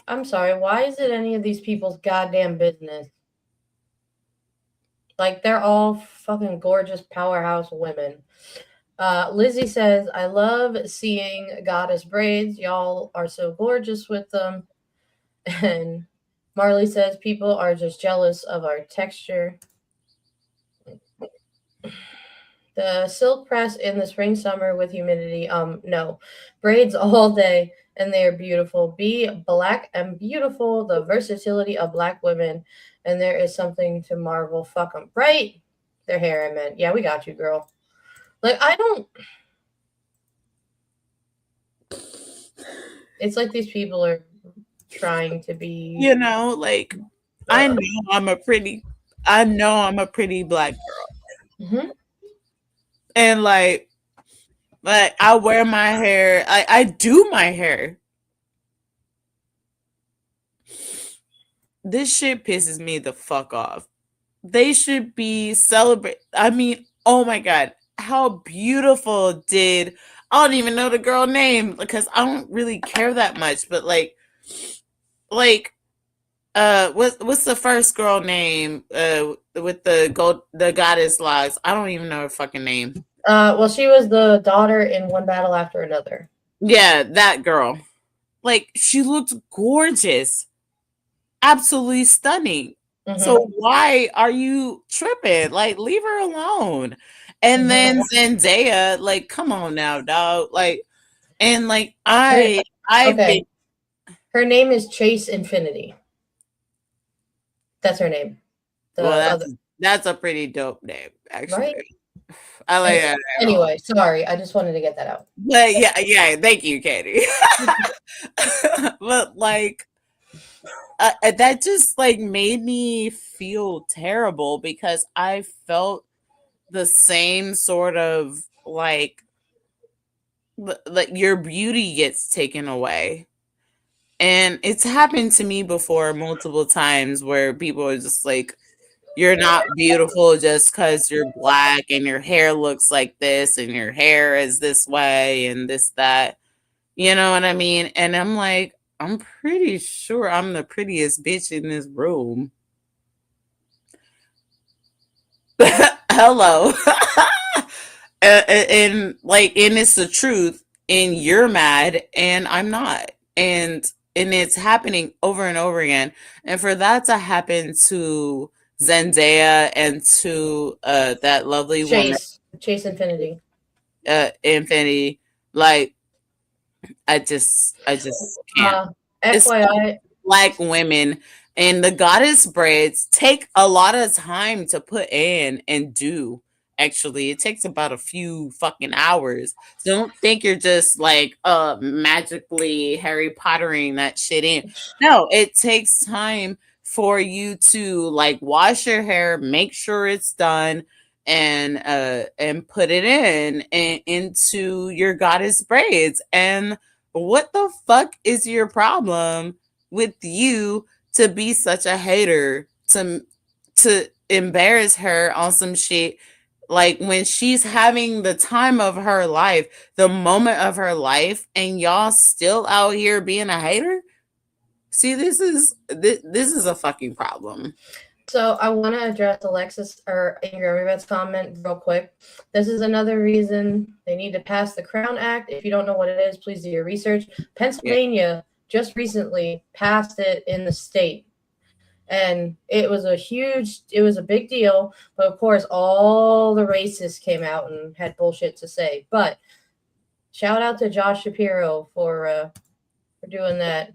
I'm sorry, why is it any of these people's goddamn business? Like, they're all fucking gorgeous powerhouse women. Lizzie says, "I love seeing goddess braids. Y'all are so gorgeous with them." And Marley says, "People are just jealous of our texture." The silk press in the spring, summer with humidity. No. Braids all day, and they are beautiful. Be Black and beautiful. The versatility of Black women, and there is something to marvel. Fuck them. Right? Their hair, I meant. Yeah, we got you, girl. Like, I don't... It's like these people are trying to be... I know I'm a pretty Black girl. Mm-hmm. And like I wear my hair, I do my hair. This shit pisses me the fuck off. They should be celebrate. I mean, oh my God, how beautiful I don't even know the girl name because I don't really care that much, but what's the first girl name with the goddess locks? I don't even know her fucking name. Well, she was the daughter in One Battle After Another. Yeah, that girl. Like, she looked gorgeous. Absolutely stunning. Mm-hmm. So why are you tripping? Like, leave her alone. And then Zendaya, like, come on now, dog. Like, and like her name is Chase Infinity. That's her name. That's a pretty dope name, actually. Right? I like that. Anyway, sorry. I just wanted to get that out. But yeah. Thank you, Katie. But like, that just like made me feel terrible because I felt the same sort of like your beauty gets taken away. And it's happened to me before multiple times where people are just like, you're not beautiful just because you're Black and your hair looks like this and your hair is this way and this, that. You know what I mean? And I'm like, I'm pretty sure I'm the prettiest bitch in this room. Hello. And it's the truth, and you're mad and I'm not. And it's happening over and over again. And for that to happen to Zendaya and to that lovely woman, Chase Infinity. Infinity, like I just can't. FYI, Black women and the goddess braids take a lot of time to put in and do. Actually, it takes about a few fucking hours. So don't think you're just like magically Harry Pottering that shit in. No, it takes time for you to like wash your hair, make sure it's done, and put it in and into your goddess braids. And what the fuck is your problem with you to be such a hater, to embarrass her on some shit, like when she's having the time of her life, the moment of her life, and y'all still out here being a hater? See, this is a fucking problem. So I want to address Alexis or Angry Everybody's comment real quick. This is another reason they need to pass the Crown Act. If you don't know what it is, please do your research. Pennsylvania just recently passed it in the state. And it was a big deal. But of course, all the racists came out and had bullshit to say. But shout out to Josh Shapiro for doing that.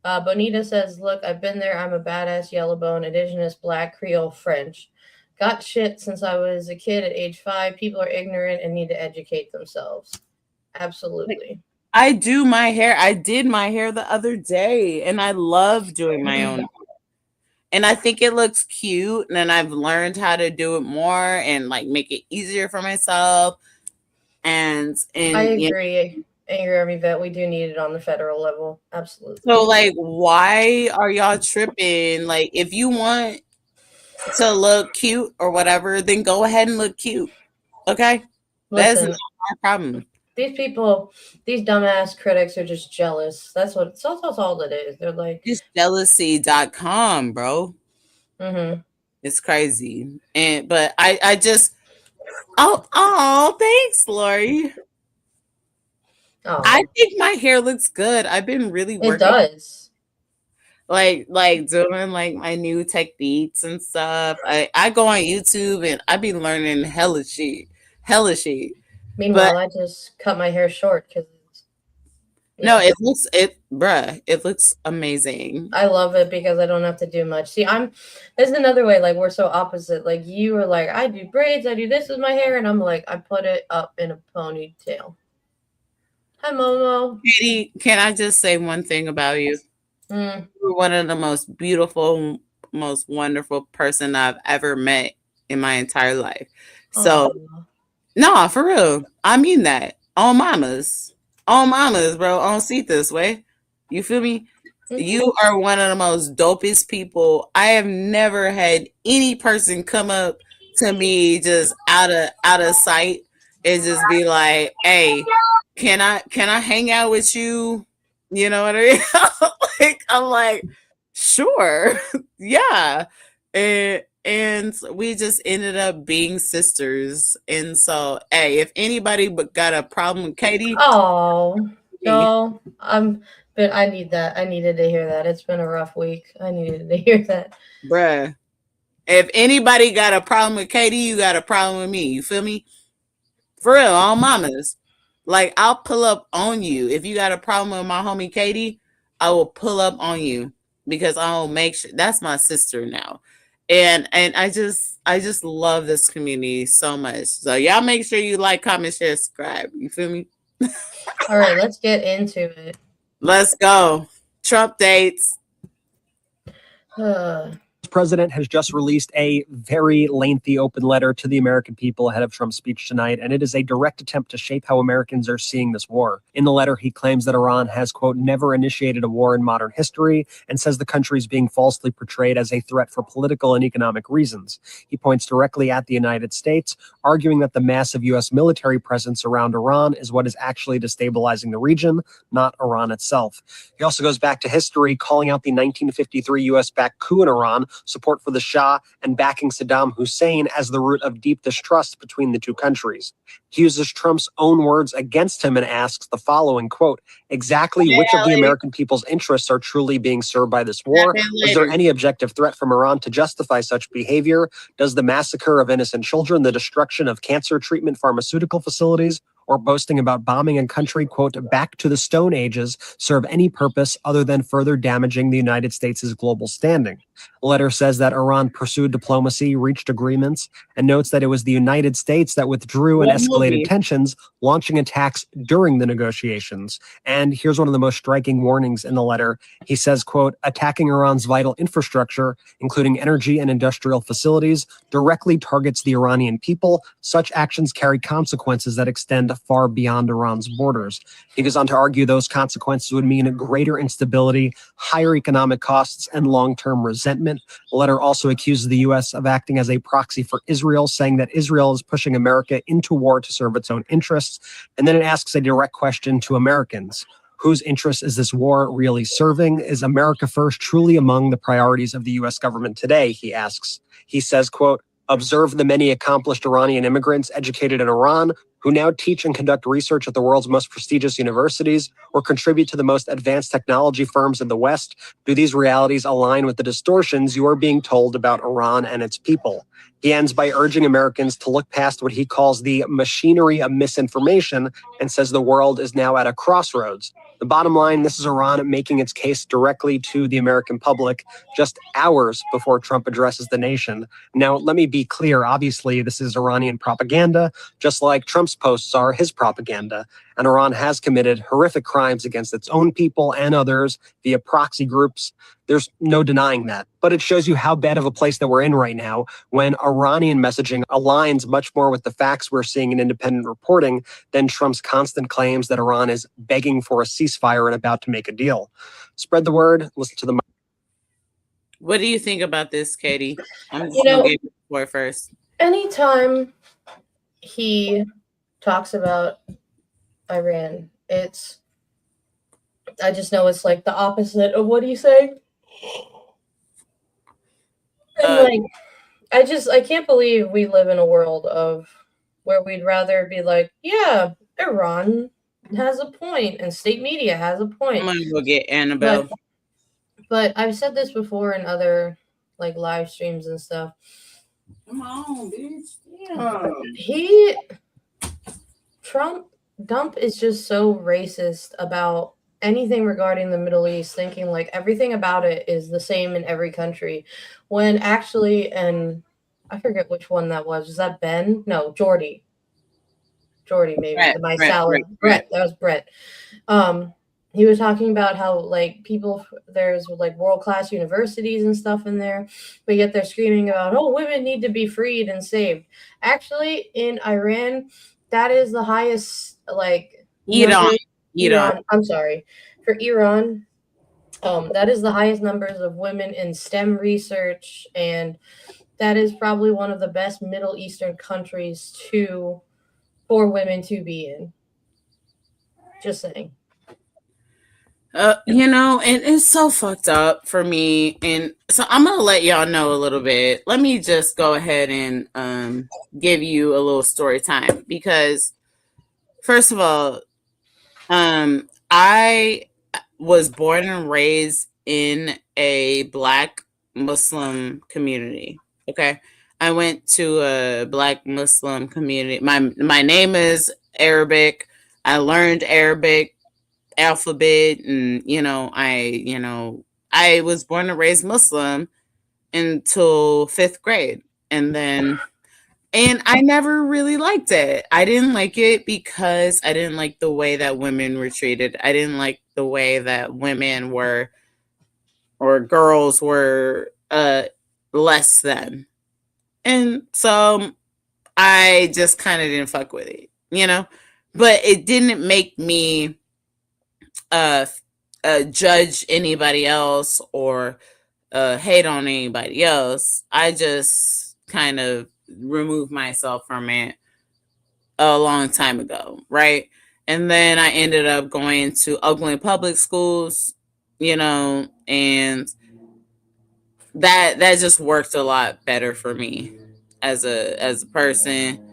Bonita says, look, I've been there. I'm a badass yellowbone, indigenous, black, Creole, French. Got shit since I was a kid at age 5. People are ignorant and need to educate themselves. Absolutely. I do my hair. I did my hair the other day, and I love doing my own. And I think it looks cute, and I've learned how to do it more and like make it easier for myself. And I agree. Angry Army Vet, we do need it on the federal level. Absolutely. So like, why are y'all tripping? Like, if you want to look cute or whatever, then go ahead and look cute. Okay? That's not our problem. These people, these dumbass critics are just jealous. That's all it is. They're like, it's jealousy.com, bro. Mm-hmm. It's crazy. But I just thanks, Lori. Oh. I think my hair looks good. I've been really working. It does. Like doing like my new techniques and stuff. I go on YouTube and I be learning hella shit. Meanwhile, I just cut my hair short because it looks amazing. I love it because I don't have to do much. See, there's another way, like we're so opposite. Like you were like, I do braids, I do this with my hair, and I'm like, I put it up in a ponytail. Hi, Momo. Katie, can I just say one thing about you? You're one of the most beautiful, most wonderful person I've ever met in my entire life. So, no, for real. I mean that. On mamas, bro. On see this way. You feel me? You are one of the most dopest people. I have never had any person come up to me just out of sight and just be like, hey, can I hang out with you? You know what I mean? Like, I'm like, sure. Yeah. And we just ended up being sisters. And so, hey, if anybody but got a problem with Katie. Oh, no. But I need that. I needed to hear that. It's been a rough week. I needed to hear that. Bruh. If anybody got a problem with Katie, you got a problem with me. You feel me? For real, all mamas. Like, I'll pull up on you. If you got a problem with my homie Katie, I will pull up on you because I'll make sure that's my sister now. And I just love this community so much. So y'all make sure you like, comment, share, subscribe. You feel me? All right, let's get into it. Let's go. Trump dates. President has just released a very lengthy open letter to the American people ahead of Trump's speech tonight, and it is a direct attempt to shape how Americans are seeing this war. In the letter, he claims that Iran has, quote, never initiated a war in modern history, and says the country is being falsely portrayed as a threat for political and economic reasons. He points directly at the United States, arguing that the massive U.S. military presence around Iran is what is actually destabilizing the region, not Iran itself. He also goes back to history, calling out the 1953 U.S.-backed coup in Iran, support for the Shah, and backing Saddam Hussein as the root of deep distrust between the two countries. He uses Trump's own words against him and asks the following, quote, exactly which of the American people's interests are truly being served by this war? Is there any objective threat from Iran to justify such behavior? Does the massacre of innocent children, the destruction of cancer treatment pharmaceutical facilities, or boasting about bombing a country, quote, back to the Stone Ages serve any purpose other than further damaging the United States' global standing? The letter says that Iran pursued diplomacy, reached agreements, and notes that it was the United States that withdrew and escalated tensions, launching attacks during the negotiations. And here's one of the most striking warnings in the letter. He says, quote, attacking Iran's vital infrastructure, including energy and industrial facilities, directly targets the Iranian people. Such actions carry consequences that extend far beyond Iran's borders. He goes on to argue those consequences would mean greater instability, higher economic costs, and long-term resentment. The letter also accuses the U.S. of acting as a proxy for Israel, saying that Israel is pushing America into war to serve its own interests. And then it asks a direct question to Americans. Whose interest is this war really serving? Is America first truly among the priorities of the U.S. government today? He asks. He says, quote, observe the many accomplished Iranian immigrants educated in Iran who now teach and conduct research at the world's most prestigious universities or contribute to the most advanced technology firms in the West. Do these realities align with the distortions you are being told about Iran and its people? He ends by urging Americans to look past what he calls the machinery of misinformation and says the world is now at a crossroads. The bottom line, this is Iran making its case directly to the American public just hours before Trump addresses the nation. Now, let me be clear. Obviously, this is Iranian propaganda, just like Trump's posts are his propaganda. And Iran has committed horrific crimes against its own people and others via proxy groups. There's no denying that. But it shows you how bad of a place that we're in right now when Iranian messaging aligns much more with the facts we're seeing in independent reporting than Trump's constant claims that Iran is begging for a ceasefire and about to make a deal. Spread the word. Listen to the. What do you think about this, Katie? I'm just going to give you the floor first. Anytime he talks about Iran, I just know it's like the opposite of what he's saying. And I can't believe we live in a world where we'd rather be like, yeah, Iran has a point and state media has a point. I'm going to go get Annabelle. But I've said this before in other like live streams and stuff. Come on, bitch. Yeah. Trump is just so racist about anything regarding the Middle East, thinking like everything about it is the same in every country. When actually, and I forget which one that was. Was that Ben? No, Jordy, maybe. Brett. That was Brett. He was talking about how like there's like world-class universities and stuff in there, but yet they're screaming about, oh, women need to be freed and saved. Actually, in Iran, that is the highest Iran. I'm sorry. For Iran, that is the highest numbers of women in STEM research, and that is probably one of the best Middle Eastern countries for women to be in. Just saying. And it's so fucked up for me. And so I'm going to let y'all know a little bit. Let me just go ahead and give you a little story time because, first of all, I was born and raised in a Black Muslim community. Okay. I went to a Black Muslim community. My name is Arabic. I learned Arabic alphabet and I was born and raised Muslim until 5th grade. And I never really liked it. I didn't like it because I didn't like the way that women were treated. I didn't like the way that women were or girls were less than. And so I just kind of didn't fuck with it, but it didn't make me judge anybody else or hate on anybody else. I just kind of removed myself from it a long time ago, right? And then I ended up going to Oakland public schools, and that just worked a lot better for me as a person.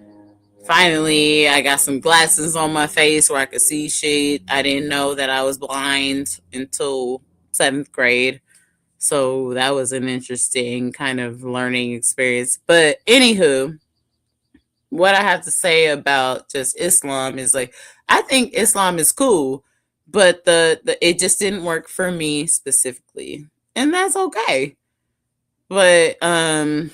Finally, I got some glasses on my face where I could see shit. I didn't know that I was blind until 7th grade. So that was an interesting kind of learning experience. But anywho, what I have to say about just Islam is like, I think Islam is cool, but the it just didn't work for me specifically. And that's okay. But and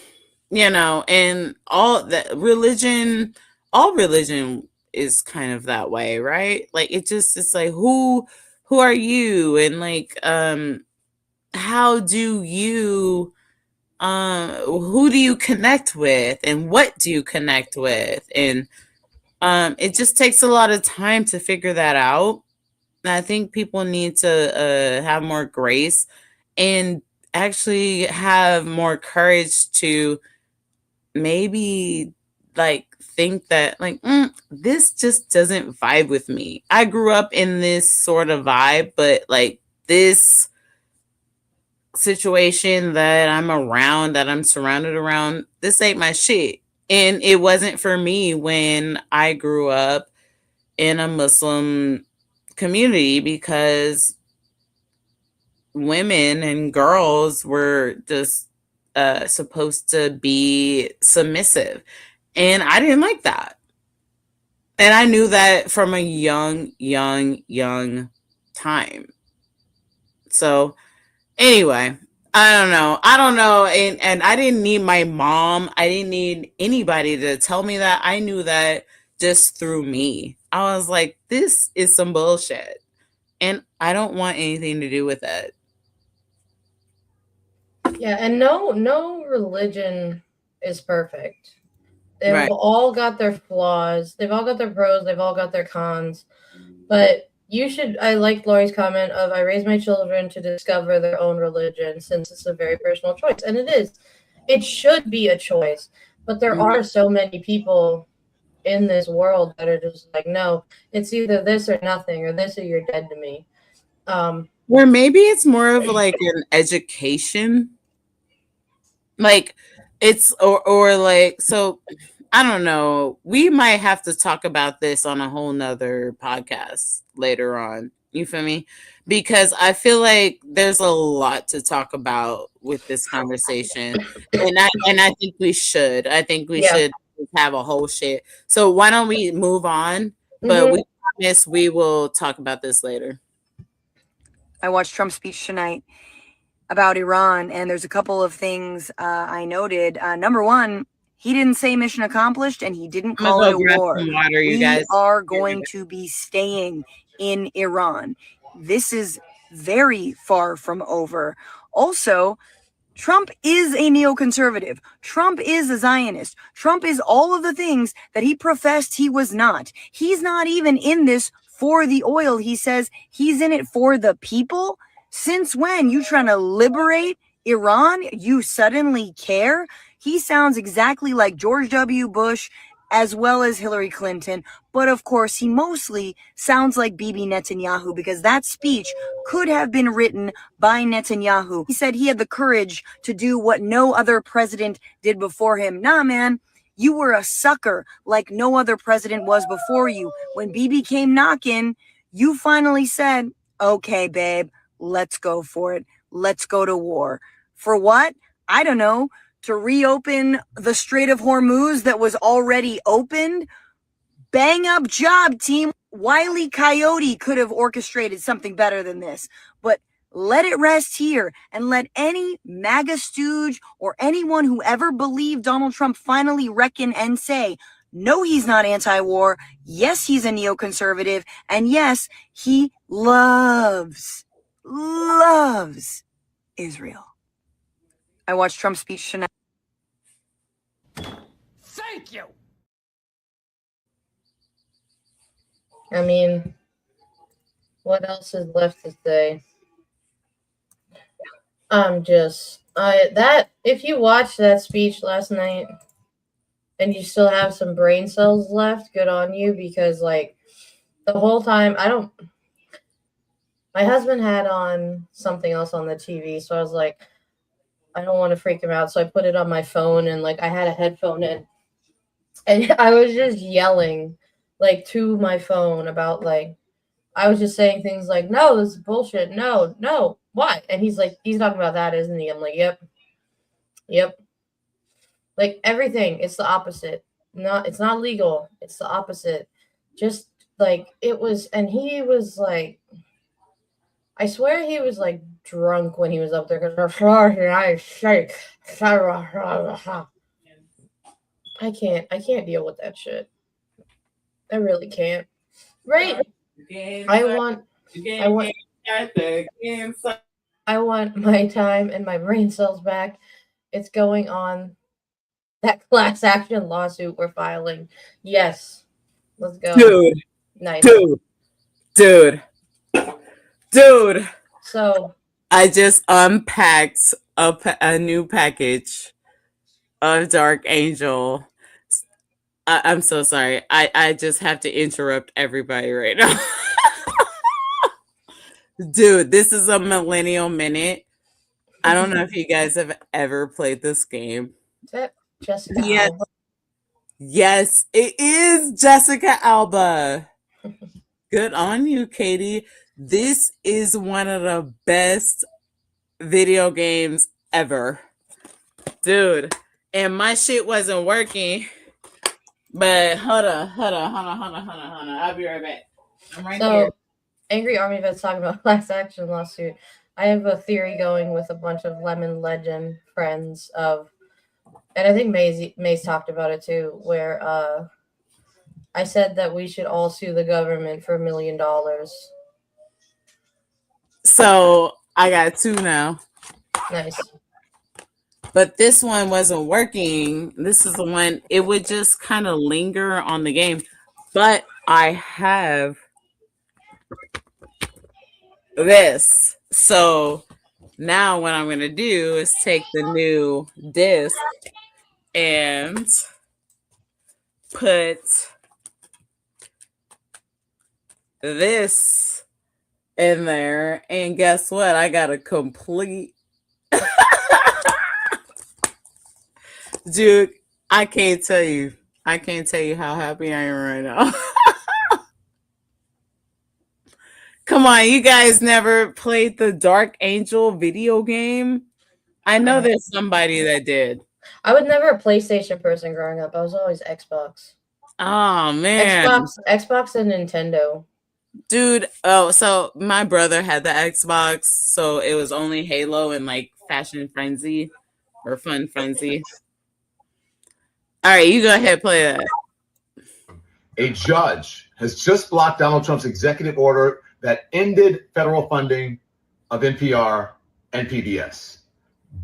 all that religion, all religion is kind of that way, right? Like it's like who are you, and like how do you who do you connect with, and what do you connect with, and it just takes a lot of time to figure that out. And I think people need to have more grace and actually have more courage to maybe like think that like this just doesn't vibe with me. I grew up in this sort of vibe, but like this situation that I'm around, that I'm surrounded around, this ain't my shit. And it wasn't for me when I grew up in a Muslim community, because women and girls were just supposed to be submissive. And I didn't like that. And I knew that from a young time. So anyway, I don't know. And I didn't need my mom. I didn't need anybody to tell me that. I knew that just through me. I was like, this is some bullshit. And I don't want anything to do with it. Yeah, and no religion is perfect. They've Right. all got their flaws. They've all got their pros. They've all got their cons. But I like Lori's comment of, I raise my children to discover their own religion, since it's a very personal choice. And it is. It should be a choice. But there are so many people in this world that are just like, no, it's either this or nothing, or this or you're dead to me. Or maybe it's more of like an education. Like it's or like, so I don't know. We might have to talk about this on a whole nother podcast later on. You feel me? Because I feel like there's a lot to talk about with this conversation. And I think we should. I think we should have a whole shit. So why don't we move on? But we promise we will talk about this later. I watched Trump's speech tonight about Iran, and there's a couple of things I noted. Number one, he didn't say mission accomplished, and he didn't call it a war. We are going to be staying in Iran. This is very far from over. Also, Trump is a neoconservative. Trump is a Zionist. Trump is all of the things that he professed he was not. He's not even in this for the oil. He says he's in it for the people. Since when? You trying to liberate Iran? You suddenly care? He sounds exactly like George W. Bush as well as Hillary Clinton. But of course, he mostly sounds like Bibi Netanyahu, because that speech could have been written by Netanyahu. He said he had the courage to do what no other president did before him. Nah, man. You were a sucker like no other president was before you. When Bibi came knocking, you finally said, okay, babe, let's go for it. Let's go to war. For what? I don't know. To reopen the Strait of Hormuz that was already opened? Bang up job, team. Wile E. Coyote could have orchestrated something better than this. But let it rest here, and let any MAGA stooge or anyone who ever believed Donald Trump finally reckon and say, no, he's not anti-war. Yes, he's a neoconservative. And yes, he loves Israel. I watched Trump's speech tonight. Thank you. I mean, what else is left to say? If you watched that speech last night and you still have some brain cells left, good on you, because like the whole time my husband had on something else on the TV, so I was like, I don't want to freak him out, so I put it on my phone, and like I had a headphone in, and I was just yelling like to my phone about like I was just saying things like, "No, this is bullshit. No, no, what?" And he's like, "He's talking about that, isn't he?" I'm like, "Yep, yep." Like everything, it's the opposite. It's not legal. It's the opposite. Just like it was, and he was like, I swear he was like drunk when he was up there because I can't deal with that shit. I really can't. Right? I want my time and my brain cells back. It's going on that class action lawsuit we're filing. Yes. Let's go. Dude. Nice. Dude. So I just unpacked a new package of Dark Angel. I'm so sorry. I just have to interrupt everybody right now. Dude, this is a Millennial Minute. I don't know if you guys have ever played this game. Is that Jessica Yes. Alba? Yes, it is Jessica Alba. Good on you, Katie. This is one of the best video games ever. Dude, and my shit wasn't working. But hold on. I'll be right back. I'm right here. Angry Army Vet's talking about class action lawsuit. I have a theory going with a bunch of Lemon Legend friends of, and I think Maze talked about it too, where I said that we should all sue the government for $1 million. So I got 2 now. Nice. But this one wasn't working. This is the one, it would just kind of linger on the game. But I have this. So now what I'm going to do is take the new disc and put this in there. And guess what? I got a complete... Dude, I can't tell you how happy I am right now. Come on, you guys never played the Dark Angel video game? I know there's somebody that did. I was never a PlayStation person growing up. I was always Xbox. Oh man. Xbox and Nintendo. Dude, so my brother had the Xbox, so it was only Halo and like Fashion Frenzy or Fun Frenzy. All right, you go ahead, play that. A judge has just blocked Donald Trump's executive order that ended federal funding of NPR and PBS.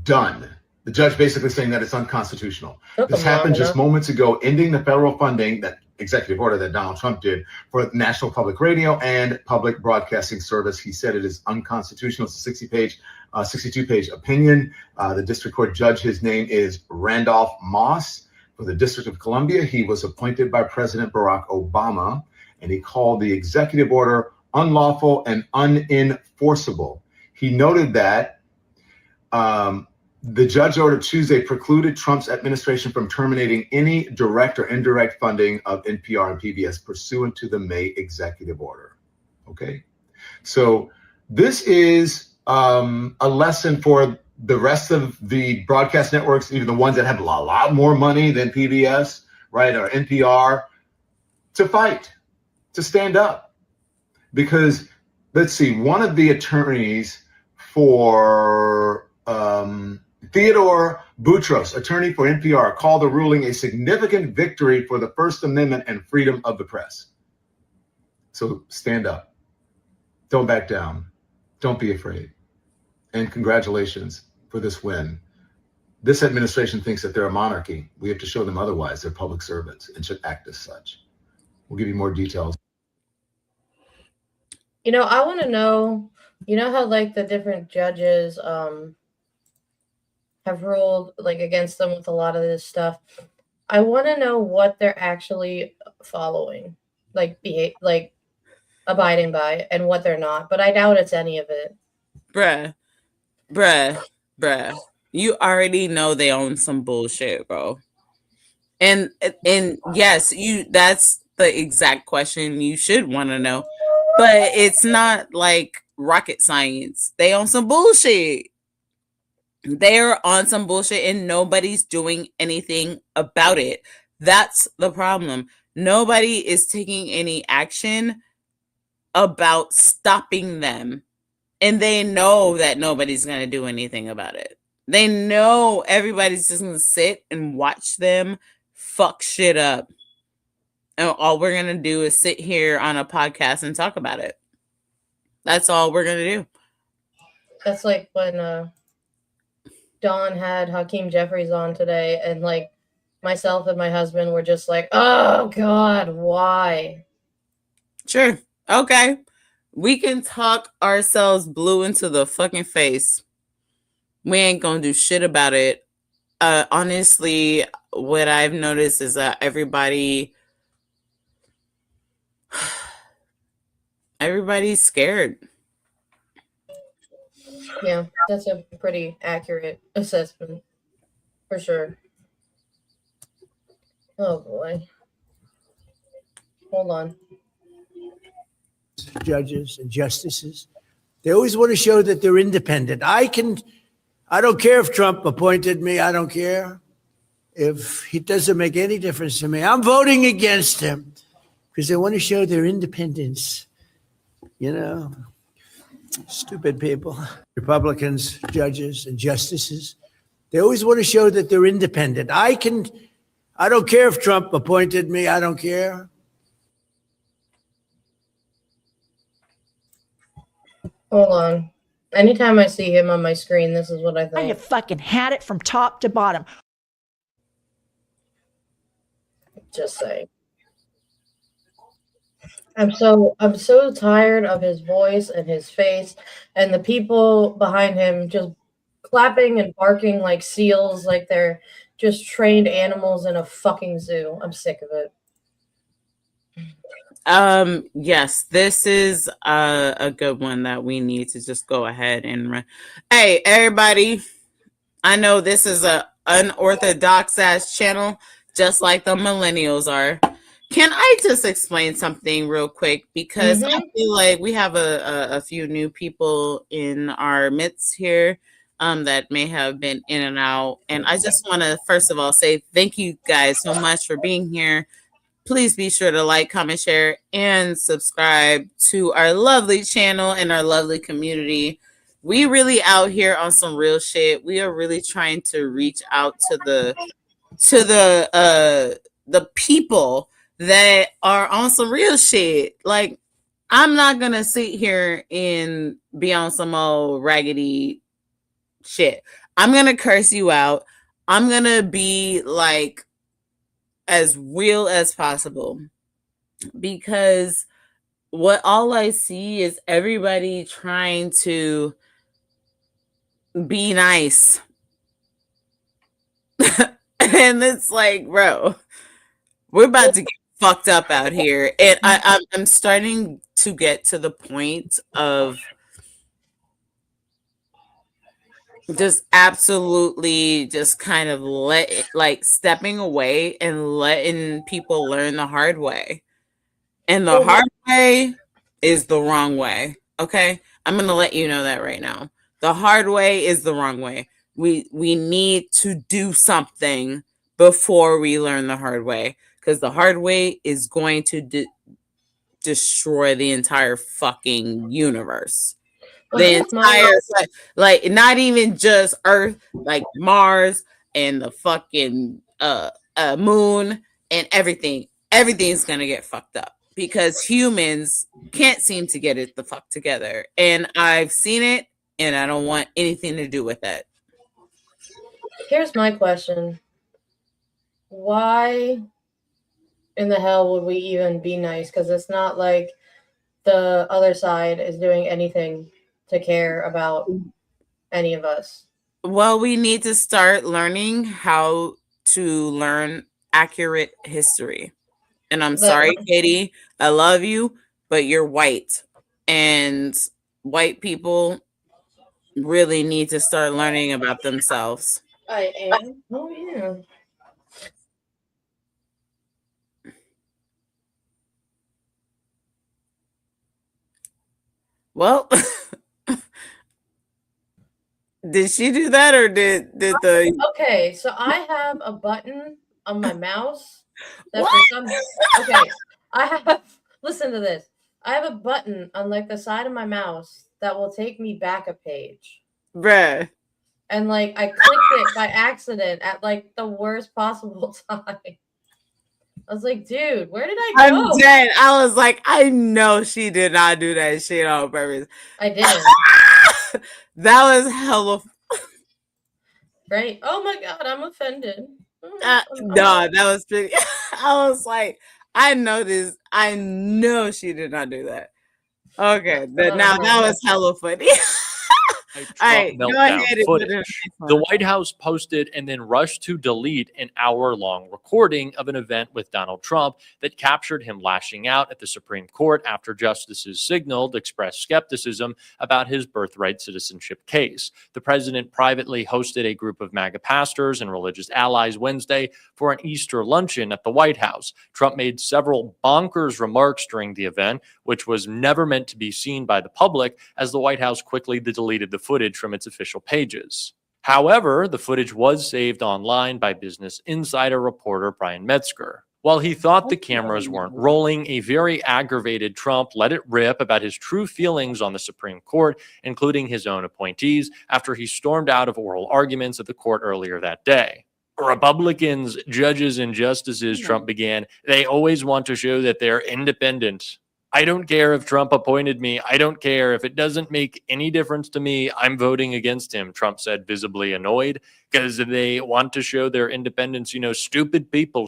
Done. The judge basically saying that it's unconstitutional. This happened just moments ago, ending the federal funding, that executive order that Donald Trump did for National Public Radio and Public Broadcasting Service. He said it is unconstitutional. It's a 62-page opinion. The district court judge, his name is Randolph Moss. For the District of Columbia, he was appointed by President Barack Obama, and he called the executive order unlawful and unenforceable. He noted that the judge order Tuesday precluded Trump's administration from terminating any direct or indirect funding of NPR and PBS pursuant to the May executive order. Okay, so this is a lesson for the rest of the broadcast networks, even the ones that have a lot more money than PBS, right, or NPR, to fight, to stand up. Because, let's see, one of the attorneys for Theodore Boutros, attorney for NPR, called the ruling a significant victory for the First Amendment and freedom of the press. So stand up. Don't back down. Don't be afraid. And congratulations for this win. This administration thinks that they're a monarchy. We have to show them otherwise. They're public servants and should act as such. We'll give you more details. You know, I want to know, you know how like the different judges have ruled like against them with a lot of this stuff. I want to know what they're actually following, like abiding by, and what they're not. But I doubt it's any of it. Bruh. You already know they own some bullshit, bro. And yes, that's the exact question you should want to know. But it's not like rocket science. They own some bullshit. They're on some bullshit and nobody's doing anything about it. That's the problem. Nobody is taking any action about stopping them. And they know that nobody's going to do anything about it. They know everybody's just going to sit and watch them fuck shit up. And all we're going to do is sit here on a podcast and talk about it. That's all we're going to do. That's like when Dawn had Hakeem Jeffries on today, and like myself and my husband were just like, oh God, why? Sure. Okay. We can talk ourselves blue into the fucking face. We ain't gonna do shit about it. Honestly, what I've noticed is that everybody's scared. Yeah, that's a pretty accurate assessment, for sure. Oh boy. Hold on. Judges and justices, they always want to show that they're independent. I don't care if Trump appointed me. I don't care if he doesn't make any difference to me. I'm voting against him because they want to show their independence. You know, stupid people. Republicans, judges, and justices, they always want to show that they're independent. I don't care if Trump appointed me. I don't care. Hold on. Anytime I see him on my screen, this is what I think. I have fucking had it from top to bottom. Just saying. I'm so tired of his voice and his face and the people behind him just clapping and barking like seals, like they're just trained animals in a fucking zoo. I'm sick of it. Yes, this is a good one that we need to just go ahead and run. Hey, everybody, I know this is a unorthodox ass channel, just like the millennials are. Can I just explain something real quick? Because I feel like we have a few new people in our midst here that may have been in and out. And I just want to, first of all, say thank you guys so much for being here. Please be sure to like, comment, share, and subscribe to our lovely channel and our lovely community. We really out here on some real shit. We are really trying to reach out to the people that are on some real shit. Like, I'm not gonna sit here and be on some old raggedy shit. I'm gonna curse you out. I'm gonna be like as real as possible, because what all I see is everybody trying to be nice. And it's like, bro, we're about to get fucked up out here. And I'm starting to get to the point of just absolutely just kind of stepping away and letting people learn the hard way. And the hard way is the wrong way. Okay? I'm going to let you know that right now. The hard way is the wrong way. We need to do something before we learn the hard way, because the hard way is going to destroy the entire fucking universe. The entire, like not even just Earth, like Mars and the fucking moon and everything. Everything's gonna get fucked up because humans can't seem to get it the fuck together. And I've seen it, and I don't want anything to do with it. Here's my question. Why in the hell would we even be nice? Because it's not like the other side is doing anything to care about any of us. Well, we need to start learning how to learn accurate history. And I'm sorry, Katie, I love you, but you're white. And white people really need to start learning about themselves. I am. Oh yeah. Well, did she do that or did the Okay, so I have a button on my mouse that What? for some okay, I have listen to this. I have a button on like the side of my mouse that will take me back a page. bruh? And like I clicked it by accident at like the worst possible time. I was like, dude, where did I go? I'm dead. I was like, I know she did not do that shit on purpose. I didn't. That was hella. Right? Oh my god, I'm offended. No, that was pretty. I was like, I know this. I know she did not do that. Okay, now that was hella funny. a Trump All right, go meltdown ahead and put it on footage. this The one. White House posted and then rushed to delete an hour-long recording of an event with Donald Trump that captured him lashing out at the Supreme Court after justices expressed skepticism about his birthright citizenship case. The president privately hosted a group of MAGA pastors and religious allies Wednesday for an Easter luncheon at the White House. Trump made several bonkers remarks during the event, which was never meant to be seen by the public, as the White House quickly deleted the footage from its official pages. However, the footage was saved online by Business Insider reporter Brian Metzger. While he thought the cameras weren't rolling, a very aggravated Trump let it rip about his true feelings on the Supreme Court, including his own appointees, after he stormed out of oral arguments at the court earlier that day. Republicans, judges, and justices, Trump began, they always want to show that they're independent. I don't care if Trump appointed me. I don't care. If it doesn't make any difference to me, I'm voting against him, Trump said, visibly annoyed, because they want to show their independence. You know, stupid people,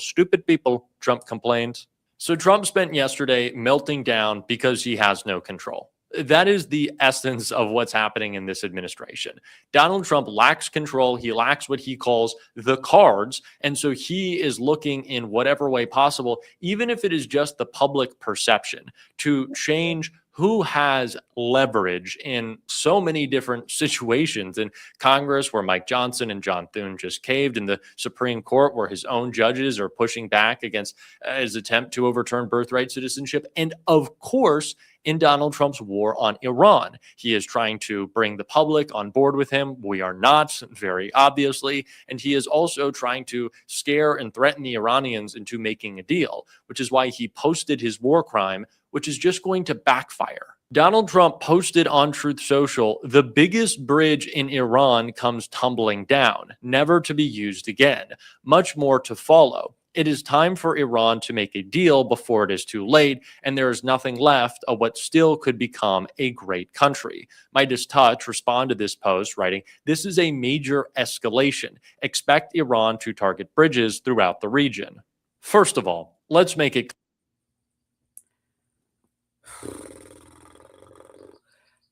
Trump complained. So Trump spent yesterday melting down because he has no control. That is the essence of what's happening in this administration. Donald Trump lacks control. He lacks what he calls the cards. And so he is looking in whatever way possible, even if it is just the public perception, to change who has leverage in so many different situations. In Congress, where Mike Johnson and John Thune just caved, in the Supreme Court, where his own judges are pushing back against his attempt to overturn birthright citizenship, and of course, in Donald Trump's war on Iran. He is trying to bring the public on board with him. We are not, very obviously. And he is also trying to scare and threaten the Iranians into making a deal, which is why he posted his war crime, which is just going to backfire. Donald Trump posted on Truth Social, the biggest bridge in Iran comes tumbling down, never to be used again, much more to follow. It is time for Iran to make a deal before it is too late, and there is nothing left of what still could become a great country. Midas Touch responded to this post, writing, "This is a major escalation. Expect Iran to target bridges throughout the region." First of all, let's make it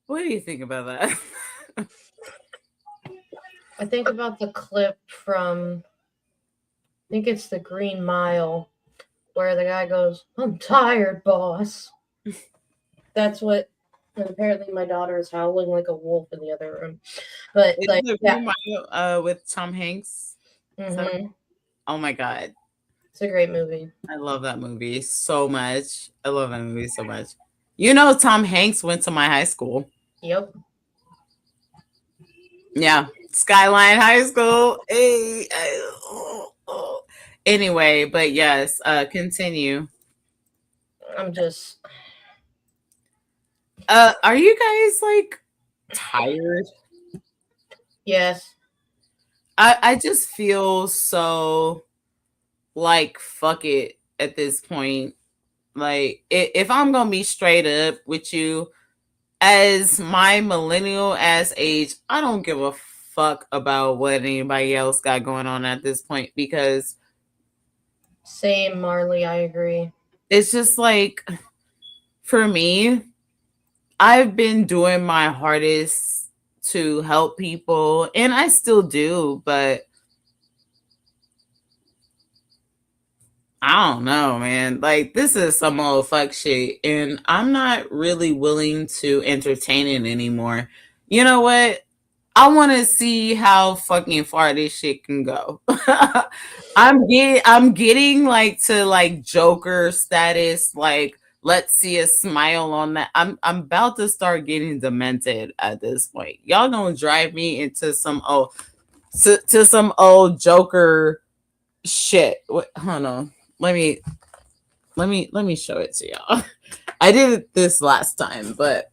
What do you think about that? I think about the clip from, I think it's the Green Mile, where the guy goes, "I'm tired, boss." That's what, and apparently my daughter is howling like a wolf in the other room. But Is like, the yeah. Green Mile, with Tom Hanks? Mhm. Oh my God. It's a great movie. I love that movie so much. I love that movie so much. You know, Tom Hanks went to my high school. Yep. Yeah. Skyline High School. Hey. Anyway, but yes, continue. I'm just. Are you guys like tired? Yes. I just feel so like fuck it at this point. Like if I'm gonna be straight up with you, as my millennial ass age, I don't give a fuck about what anybody else got going on at this point, because Same, Marley. I agree. it's just like, for me, I've been doing my hardest to help people, and I still do, but I don't know, man. Like, this is some old fuck shit, and I'm not really willing to entertain it anymore. You know what? I want to see how fucking far this shit can go. I'm getting like to like Joker status. Like, let's see a smile on that. I'm about to start getting demented at this point. Y'all gonna drive me into some to some old Joker shit. Hold on. Let me show it to y'all. I did it this last time, but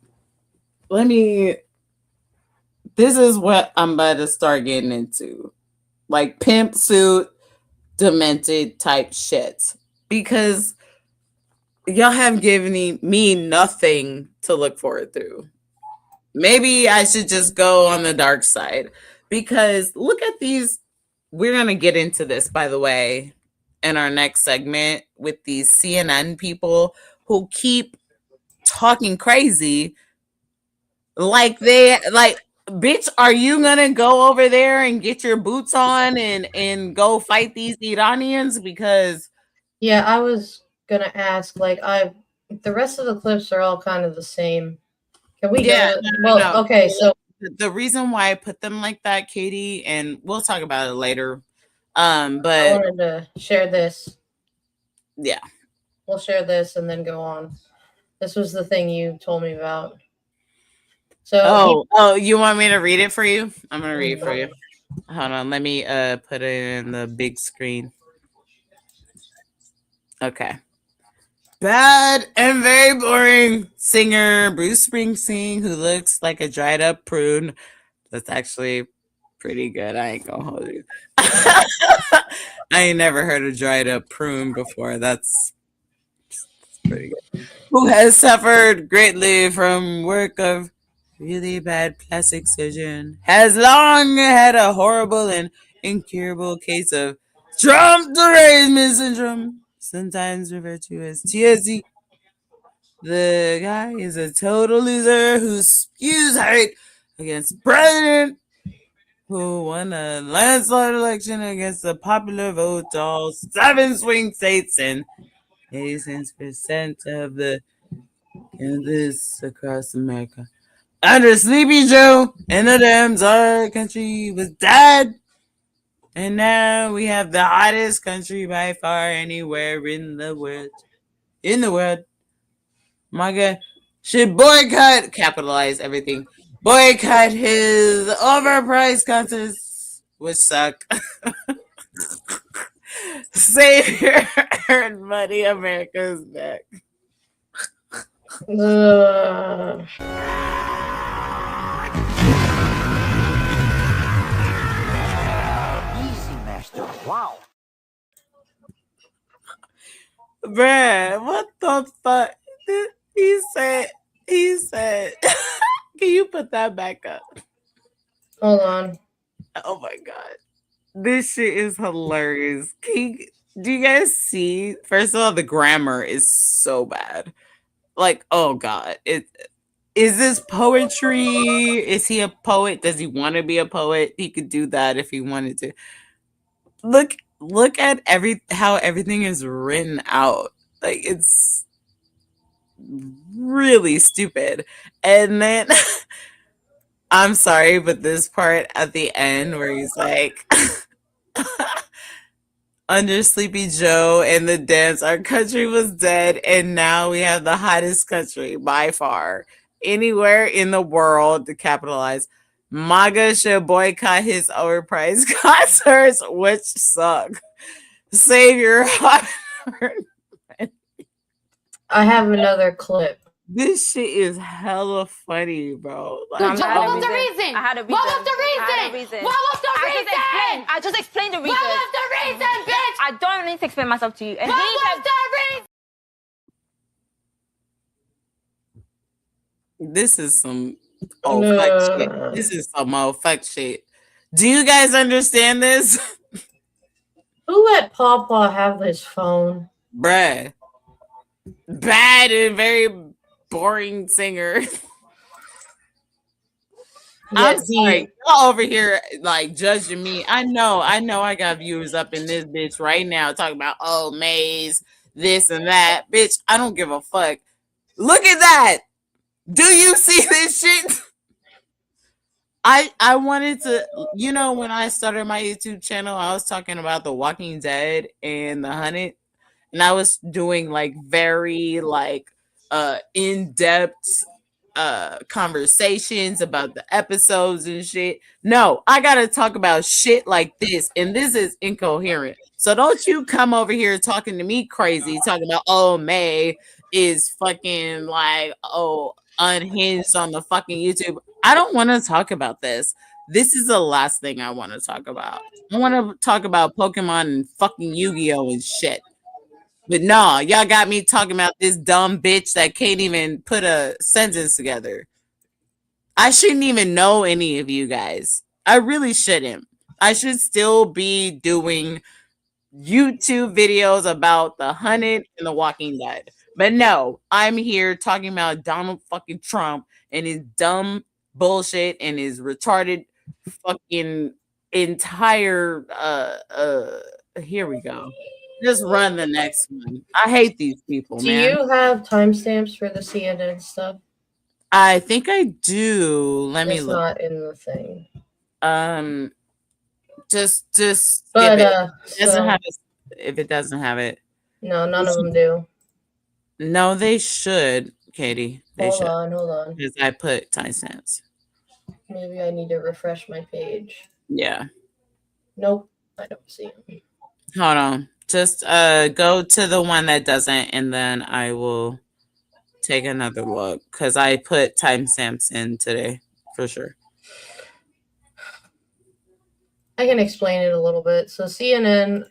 this is what I'm about to start getting into. Like pimp suit, demented type shit. Because y'all have given me nothing to look forward to. Maybe I should just go on the dark side. Because look at these. We're going to get into this, by the way, in our next segment with these CNN people who keep talking crazy. Like bitch, are you gonna go over there and get your boots on and go fight these Iranians? Because yeah, I was gonna ask, like, the rest of the clips are all kind of the same. Can we go to, no. okay, so the reason why I put them like that, Katie, and we'll talk about it later. But I wanted to share this. Yeah. We'll share this and then go on. This was the thing you told me about. So you want me to read it for you? I'm gonna read it for you. Hold on, let me put it in the big screen. Okay. Bad and very boring singer Bruce Springsteen, who looks like a dried up prune. That's actually pretty good. I ain't gonna hold you. I ain't never heard a dried up prune before. That's pretty good. Who has suffered greatly from work of really bad plastic surgeon, has long had a horrible and incurable case of Trump derangement syndrome, sometimes referred to as TSD. The guy is a total loser who spews hate against president who won a landslide election against the popular vote, all 7 swing states and 86% of the candidates across America. Under Sleepy Joe and the Dems, our country was dead. And now we have the hottest country by far anywhere in the world. My God. Should boycott, capitalize everything, boycott his overpriced concerts, which suck. Save your earned money, America's back. Wow. Bruh, what the fuck? He said, can you put that back up? Hold on. Oh my God. This shit is hilarious. Do you guys see? First of all, the grammar is so bad. Like, oh God. Is this poetry? Is he a poet? Does he want to be a poet? He could do that if he wanted to. Look at how everything is written out. Like, it's really stupid. And then I'm sorry, but this part at the end where he's like under Sleepy Joe and the dance, our country was dead, and now we have the hottest country by far anywhere in the world to capitalize. MAGA should boycott his overpriced concerts, which suck. Save your heart. I have another clip. This shit is hella funny, bro. Like, What was the reason? I had a reason. What was the reason? What was the reason? I just explained the reason. What was the reason, bitch? I don't need to explain myself to you. And what was the reason? this is some old fuck shit. This is some old fuck shit. Do you guys understand this? Who let Pawpaw have this phone? Bruh. Bad and very boring singer. I'm sorry. Y'all over here like judging me. I know I got viewers up in this bitch right now talking about, oh, Maze, this and that. Bitch, I don't give a fuck. Look at that. Do you see this shit? I wanted to, when I started my YouTube channel, I was talking about The Walking Dead and The Hunted, and I was doing like very like in-depth conversations about the episodes and shit. No, I gotta talk about shit like this, and this is incoherent. So don't you come over here talking to me crazy, talking about May is fucking like unhinged on the fucking YouTube. I don't want to talk about this. This is the last thing I want to talk about. I want to talk about Pokemon and fucking Yu-Gi-Oh and shit. But no, y'all got me talking about this dumb bitch that can't even put a sentence together. I shouldn't even know any of you guys. I really shouldn't. I should still be doing YouTube videos about The Hunted and The Walking Dead. But no, I'm here talking about Donald fucking Trump and his dumb bullshit and his retarded fucking entire here we go. Just run the next one. I hate these people, Do man. you have timestamps for the CNN stuff? I think I do. Let me It's look. not in the thing. Just But, skip it. so- If it doesn't have it. No, none of them do. No, they should, Katie. They Hold should. on. Because I put timestamps. Maybe I need to refresh my page. Yeah. Nope, I don't see them. Hold on. Just go to the one that doesn't, and then I will take another look. Because I put timestamps in today, for sure. I can explain it a little bit. So CNN,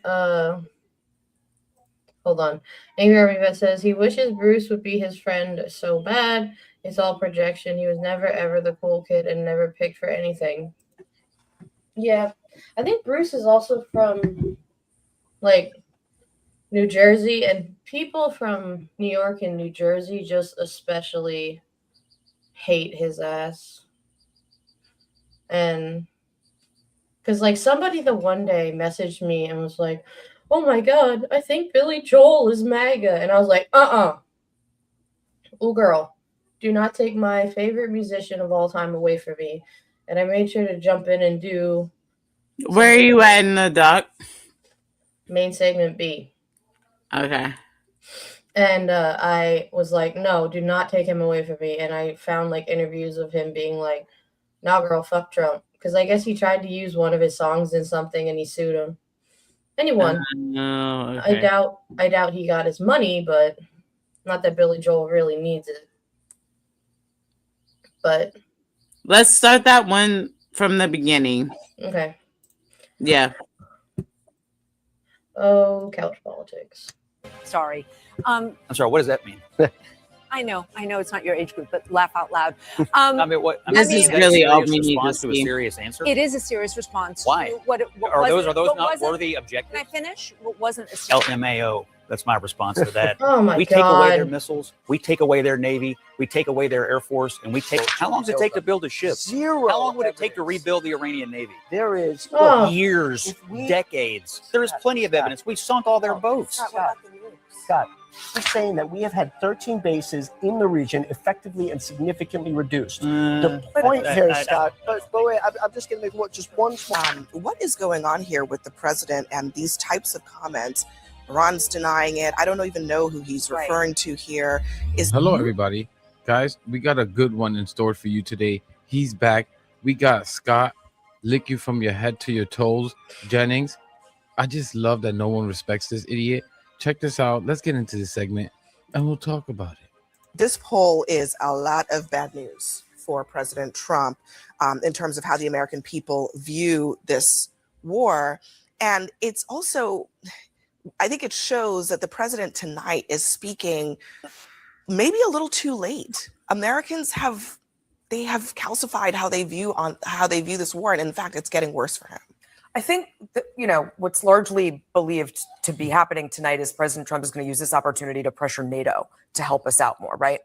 hold on. Angry Army Vet says he wishes Bruce would be his friend so bad. It's all projection. He was never ever the cool kid and never picked for anything. Yeah, I think Bruce is also from like New Jersey, and people from New York and New Jersey just especially hate his ass. And because like somebody the one day messaged me and was like, "Oh my God, I think Billy Joel is MAGA," and I was like, "Oh girl, do not take my favorite musician of all time away from me." And I made sure to jump in and do. Where are you at in the doc? Main segment B. Okay. And I was like, no, do not take him away from me. And I found like interviews of him being like, "Nah, girl, fuck Trump." Because I guess he tried to use one of his songs in something and he sued him. And he won. No, okay. I doubt he got his money, but not that Billy Joel really needs it. But let's start that one from the beginning. Okay. Yeah. Oh, couch politics. Sorry. I'm sorry, what does that mean? I know it's not your age group, but laugh out loud. I mean, what? This is really all we need to response to a see. serious answer. It is a serious response. Why? To what Are those what not wasn't- worthy objectives? Can I finish? What wasn't a serious LMAO. That's my response to that. Oh my we take away their God. missiles. We take away their Navy. We take away their Air Force. And we take. How long does it take to build a ship? Zero. How long would it take to rebuild the Iranian Navy? There is Oh. Years, decades. There is plenty of evidence. We sunk all their boats. Scott, we're saying that we have had 13 bases in the region effectively and significantly reduced. The point here, Scott, but wait, I'm just going to make just one small. What is going on here with the president and these types of comments? Ron's denying it. I don't even know who he's referring to here. Hello, everybody. Guys, we got a good one in store for you today. He's back. We got Scott, lick you from your head to your toes, Jennings. I just love that no one respects this idiot. Check this out. Let's get into this segment and we'll talk about it. This poll is a lot of bad news for President Trump in terms of how the American people view this war. And it's also, I think it shows that the president tonight is speaking maybe a little too late. Americans have calcified how they view this war, and in fact, it's getting worse for him. I think that, what's largely believed to be happening tonight is President Trump is going to use this opportunity to pressure NATO to help us out more, right?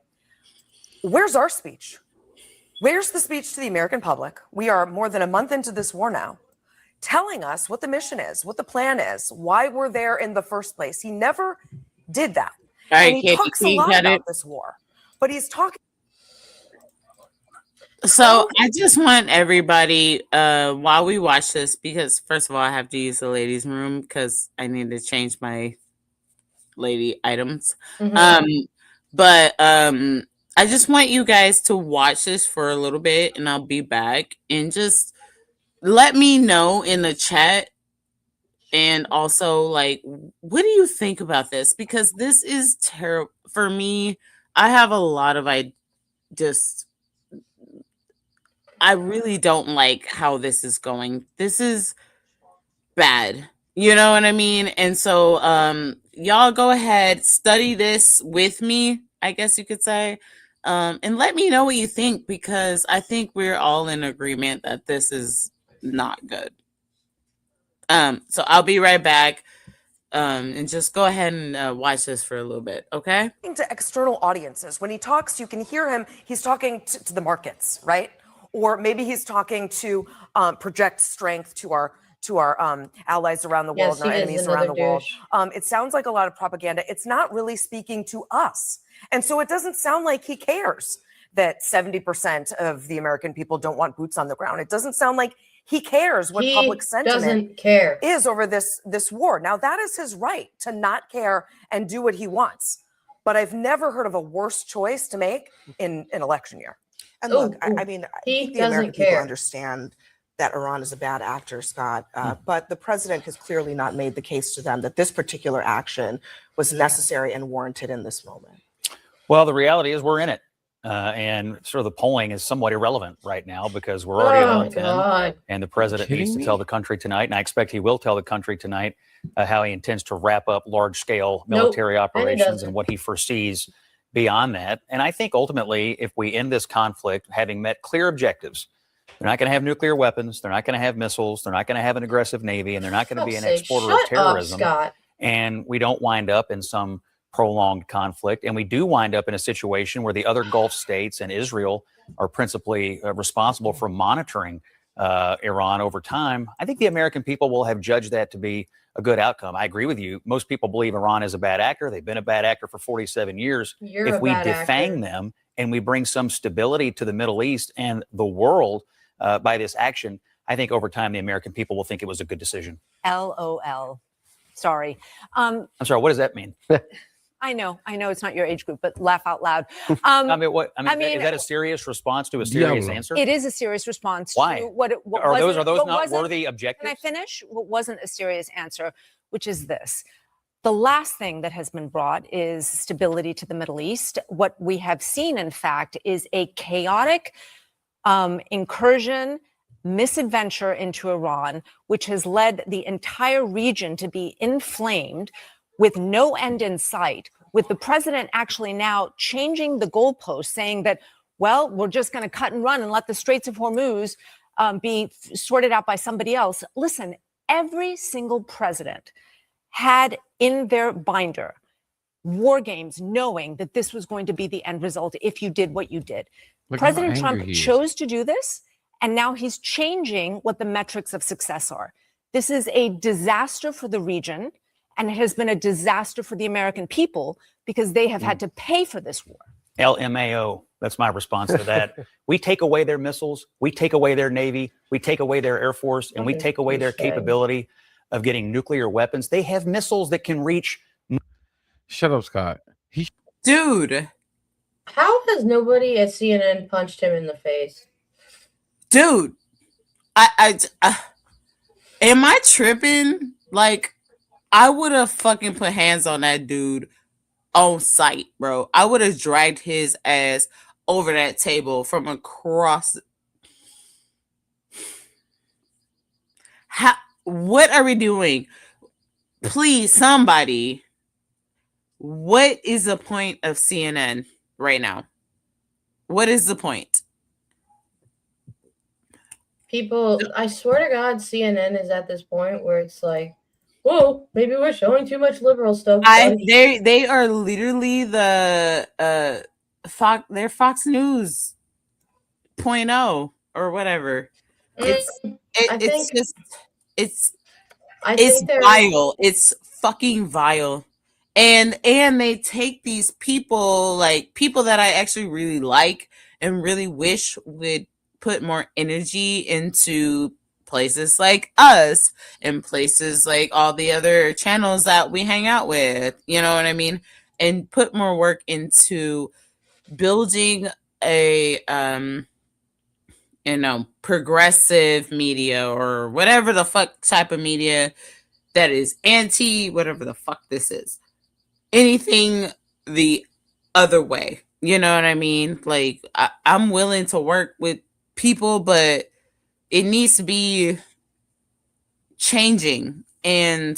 Where's our speech? Where's the speech to the American public? We are more than a month into this war now, telling us what the mission is, what the plan is, why we're there in the first place. He never did that. All right, and he Katie, talks a you lot got about it? this war, but he's talking. So I just want everybody, while we watch this, because first of all, I have to use the ladies' room because I need to change my lady items. But I just want you guys to watch this for a little bit, and I'll be back, and just let me know in the chat, and also like, what do you think about this? Because this is terrible for me. I have a lot of I really don't like how this is going. This is bad. You know what I mean? And so y'all go ahead, study this with me, I guess you could say. And let me know what you think, because I think we're all in agreement that this is not good. So I'll be right back. And just go ahead and watch this for a little bit, okay? To external audiences. When he talks, you can hear him. He's talking to the markets, right? Or maybe he's talking to project strength to our allies around the world and our enemies around the world. It sounds like a lot of propaganda. It's not really speaking to us. And so it doesn't sound like he cares that 70% of the American people don't want boots on the ground. It doesn't sound like he cares what public sentiment is over this war. Now, that is his right to not care and do what he wants. But I've never heard of a worse choice to make in an election year. And look, I mean, I think the American people understand that Iran is a bad actor, Scott, but the president has clearly not made the case to them that this particular action was necessary and warranted in this moment. Well, the reality is we're in it. And sort of the polling is somewhat irrelevant right now because we're already at 110, and the president needs to tell the country tonight, and I expect he will tell the country tonight how he intends to wrap up large-scale military operations and what he foresees beyond that. And I think ultimately, if we end this conflict having met clear objectives, they're not going to have nuclear weapons, they're not going to have missiles, they're not going to have an aggressive navy, and they're not going to be an exporter of terrorism. And we don't wind up in some prolonged conflict, and we do wind up in a situation where the other Gulf states and Israel are principally responsible for monitoring Iran over time, I think the American people will have judged that to be a good outcome. I agree with you. Most people believe Iran is a bad actor. They've been a bad actor for 47 years. If we defang them and we bring some stability to the Middle East and the world by this action, I think over time the American people will think it was a good decision. LOL. Sorry. I'm sorry, what does that mean? I know it's not your age group, but laugh out loud. I mean, is that a serious response to a serious answer? It is a serious response. Why? To what are those not worthy objectives? Can I finish? What wasn't a serious answer, which is this. The last thing that has been brought is stability to the Middle East. What we have seen, in fact, is a chaotic incursion, misadventure into Iran, which has led the entire region to be inflamed with no end in sight, with the president actually now changing the goalposts, saying that, well, we're just going to cut and run and let the Straits of Hormuz be sorted out by somebody else. Listen, every single president had in their binder war games, knowing that this was going to be the end result if you did what you did. President Trump chose to do this, and now he's changing what the metrics of success are. This is a disaster for the region, and it has been a disaster for the American people because they have had to pay for this war. LMAO. That's my response to that. We take away their missiles, we take away their Navy, we take away their Air Force, and we take away their capability of getting nuclear weapons. They have missiles that can reach. Shut up, Scott. Dude. How has nobody at CNN punched him in the face? Dude. Am I tripping? Like, I would have fucking put hands on that dude on sight, bro. I would have dragged his ass over that table from across. What are we doing? Please, somebody. What is the point of CNN right now? What is the point? People, I swear to God, CNN is at this point where it's like, whoa, maybe we're showing too much liberal stuff. They are literally the Fox. They're Fox News 0.0 or whatever. It's vile. It's fucking vile. And they take these people, like people that I actually really like, and really wish would put more energy into places like us and places like all the other channels that we hang out with, you know what I mean? And put more work into building a progressive media or whatever the fuck type of media that is anti whatever the fuck this is. Anything the other way. You know what I mean? Like I'm willing to work with people, but it needs to be changing. And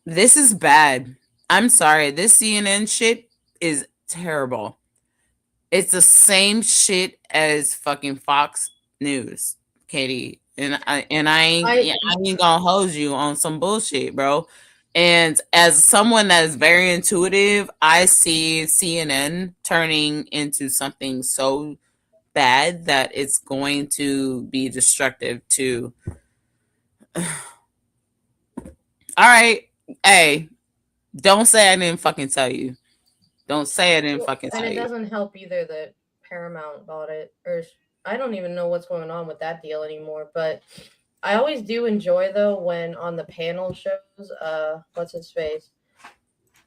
this is bad. I'm sorry. This CNN shit is terrible. It's the same shit as fucking Fox News, Katie. And I ain't gonna hold you on some bullshit, bro. And as someone that is very intuitive, I see CNN turning into something so bad that it's going to be destructive to. All right, hey, don't say I didn't fucking tell you. Don't say I didn't fucking tell you. And it doesn't help either that Paramount bought it, or I don't even know what's going on with that deal anymore. But I always do enjoy though when on the panel shows, what's his face?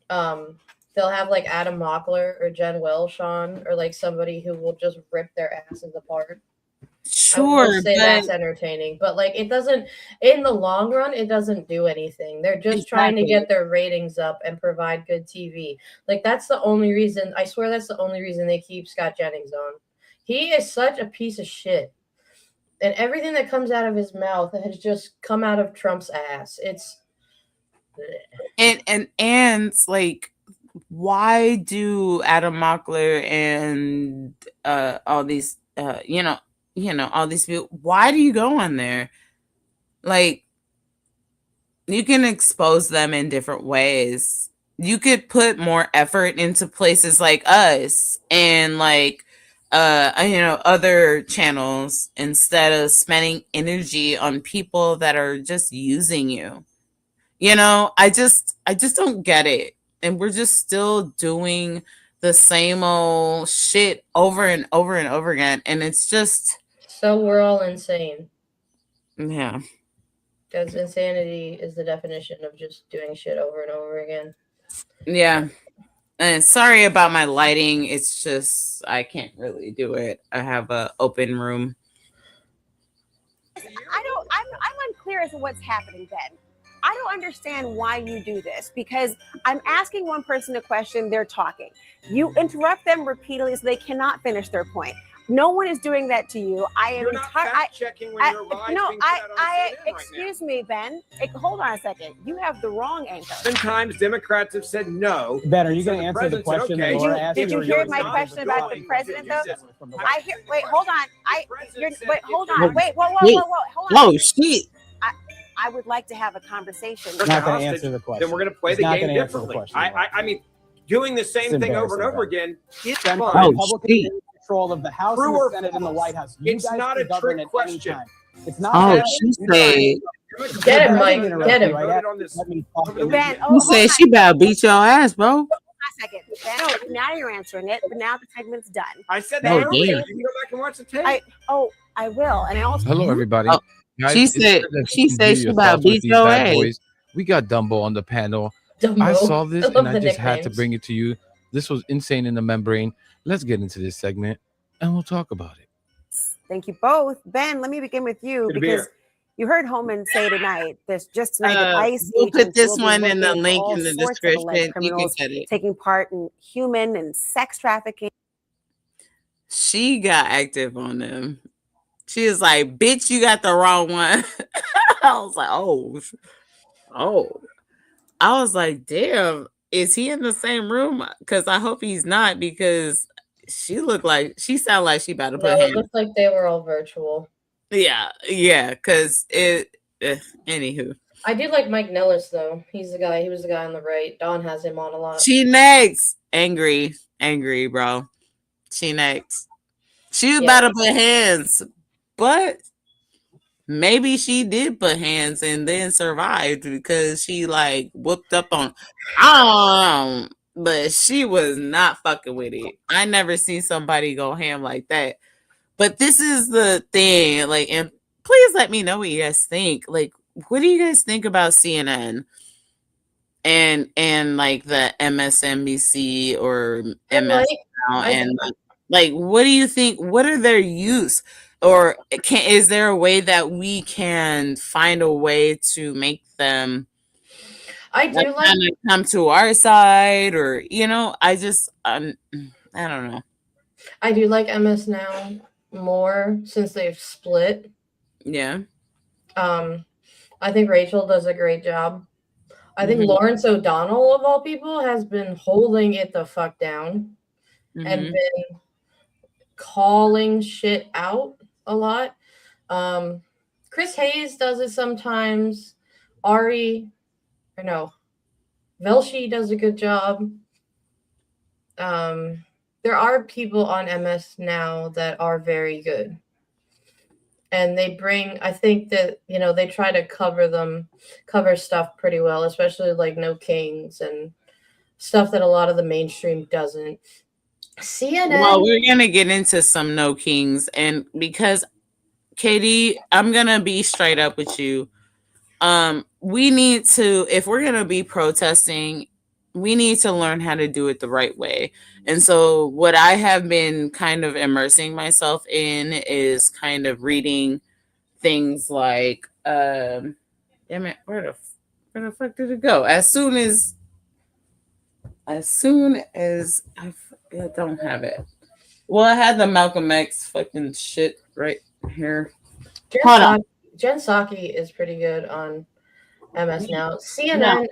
They'll have like Adam Mockler or Jen Welsh on, or like somebody who will just rip their asses apart. Sure, I will say but that's entertaining, but like it doesn't, in the long run, it doesn't do anything. They're just trying to get their ratings up and provide good TV. Like that's the only reason. I swear that's the only reason they keep Scott Jennings on. He is such a piece of shit, and everything that comes out of his mouth has just come out of Trump's ass. It's and like, why do Adam Mockler and all these all these people, why do you go on there? Like, you can expose them in different ways. You could put more effort into places like us and like other channels instead of spending energy on people that are just using you. I just don't get it. And we're just still doing the same old shit over and over and over again. And it's just... So we're all insane. Yeah. Because insanity is the definition of just doing shit over and over again. Yeah. And sorry about my lighting. It's just, I can't really do it. I have an open room. I'm unclear as to what's happening, Ben. I don't understand why you do this, because I'm asking one person a question, they're talking. You interrupt them repeatedly so they cannot finish their point. No one is doing that to you. I am checking when you're live. No, excuse me, Ben. Hold on a second. You have the wrong anchor. Sometimes Democrats have said no. Ben, are you going to answer the question? Okay. Did you hear my question about the president, though? Wait, hold on. Hold on. Wait, whoa, hold on. Whoa, shit. I would like to have a conversation. I'm not going to answer the question. Then we're going to play the game differently. I mean, doing the same thing over and over again is fun. Republicans in control of the House and the Senate and the White House. It's not a trick question. It's not. She said. Get him, Mike. Get him. Ben, You said she about to beat your ass, bro. A second. Ben, now you're answering it, but now the segment's done. I said that earlier. You can go back and watch the tape. I will. And I also. Hello, everybody. Guys, she said she about beat your ass. We got Dumbo on the panel. Dumbo. I saw this and I just had to nicknames. bring it to you. This was insane in the membrane. Let's get into this segment and we'll talk about it. Thank you both. Ben, let me begin with you because you heard Holman say tonight, there's just tonight that ICE we'll put agents this will be one in the looking at link all in the sorts of alleged description. You can criminals get it. taking part in human and sex trafficking. She got active on them. She was like, bitch, you got the wrong one. I was like, oh. I was like, damn, is he in the same room? Because I hope he's not, because she sounded like she about to put it looks like they were all virtual. Yeah, because anywho. I do like Mike Nellis, though. He was the guy on the right. Don has him on a lot. She next. Angry, bro. She next. She was about to put hands. But maybe she did put hands and then survived because she like whooped up on. I don't know. but she was not fucking with it. I never seen somebody go ham like that. But this is the thing, like, and please let me know what you guys think. Like, what do you guys think about CNN and like the MSNBC or MS now? And like, what do you think? What are their use? Or is there a way that we can find a way to make them? I do like come to our side, or I don't know. I do like MS Now more since they've split. Yeah. I think Rachel does a great job. I think Lawrence O'Donnell, of all people, has been holding it the fuck down and been calling shit out a lot. Chris Hayes does it sometimes. Velshi does a good job. There are people on MS Now that are very good. And they bring, I think that, they try to cover stuff pretty well, especially like No Kings and stuff that a lot of the mainstream doesn't. CNN. Well, we're going to get into some No Kings. And because, Katie, I'm going to be straight up with you. We need to, if we're going to be protesting, we need to learn how to do it the right way. And so what I have been kind of immersing myself in is kind of reading things like, damn it, where the fuck did it go? As soon as I don't have it. Well, I had the Malcolm X fucking shit right here. Jen Psaki is pretty good on MS Now. CNN. No.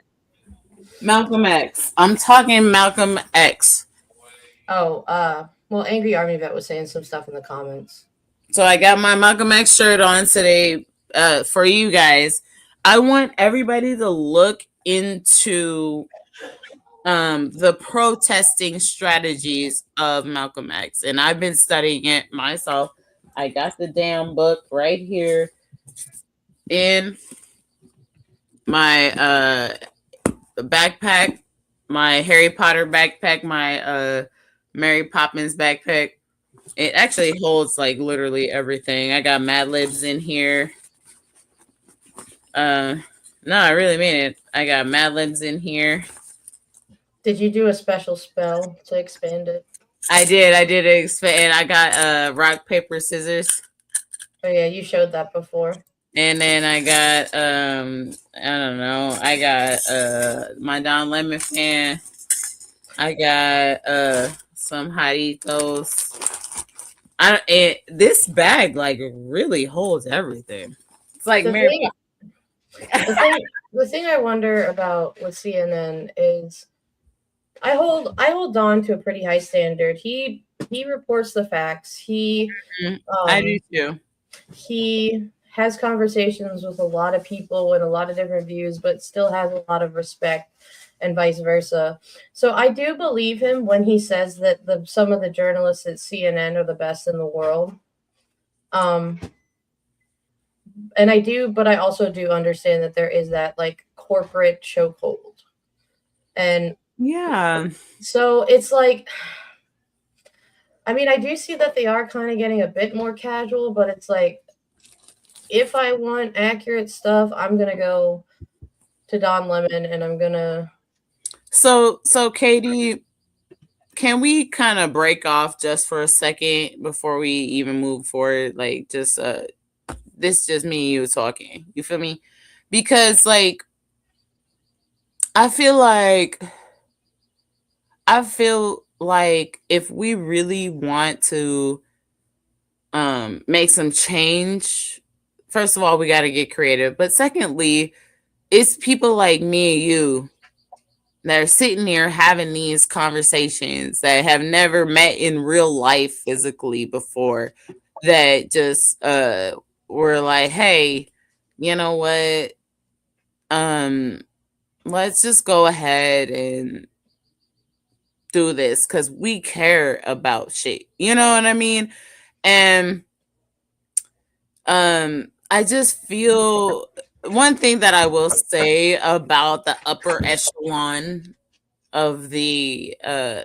Malcolm X. I'm talking Malcolm X. Oh, well, Angry Army Vet was saying some stuff in the comments. So I got my Malcolm X shirt on today for you guys. I want everybody to look into the protesting strategies of Malcolm X. And I've been studying it myself. I got the damn book right here in my backpack, my Harry Potter backpack, my Mary Poppins backpack. It actually holds like literally everything. I got Mad Libs in here. No, I really mean it. I got Mad Libs in here. Did you do a special spell to expand it? I did expand. I got rock, paper, scissors. Oh yeah, you showed that before. And then I got I don't know. I got my Don Lemon fan. I got some Jaritos. This bag like really holds everything. It's like the thing I wonder about with CNN is I hold Don to a pretty high standard. He reports the facts. I do too. He has conversations with a lot of people and a lot of different views, but still has a lot of respect, and vice versa. So I do believe him when he says that some of the journalists at CNN are the best in the world. And I also do understand that there is that like corporate chokehold. And yeah, so it's like, I mean, I do see that they are kind of getting a bit more casual, but it's like, if I want accurate stuff, I'm going to go to Don Lemon and I'm going to. So Katie, can we kind of break off just for a second before we even move forward? Like just, this just me and you talking, you feel me? Because like, I feel like if we really want to make some change, first of all, we got to get creative. But secondly, it's people like me and you that are sitting here having these conversations that have never met in real life physically before, that just were like, hey, you know what? Let's just go ahead and do this because we care about shit. You know what I mean? And I just feel one thing that I will say about the upper echelon of the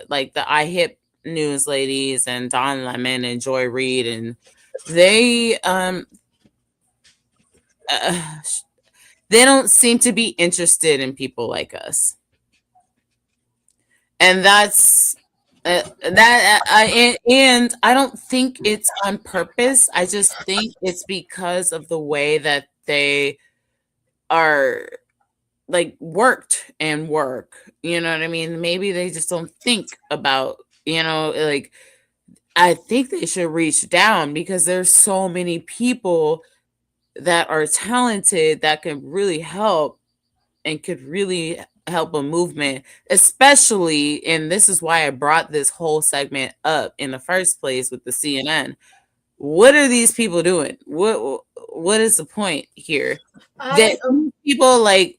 like the iHip news ladies and Don Lemon and Joy Reid, and they they don't seem to be interested in people like us, and that's and I don't think it's on purpose. I just think it's because of the way that they are like worked and work. You know what I mean? Maybe they just don't think about, like, I think they should reach down because there's so many people that are talented that can really help and could really help a movement, especially, and this is why I brought this whole segment up in the first place with the CNN. What are these people doing? What is the point here? That people like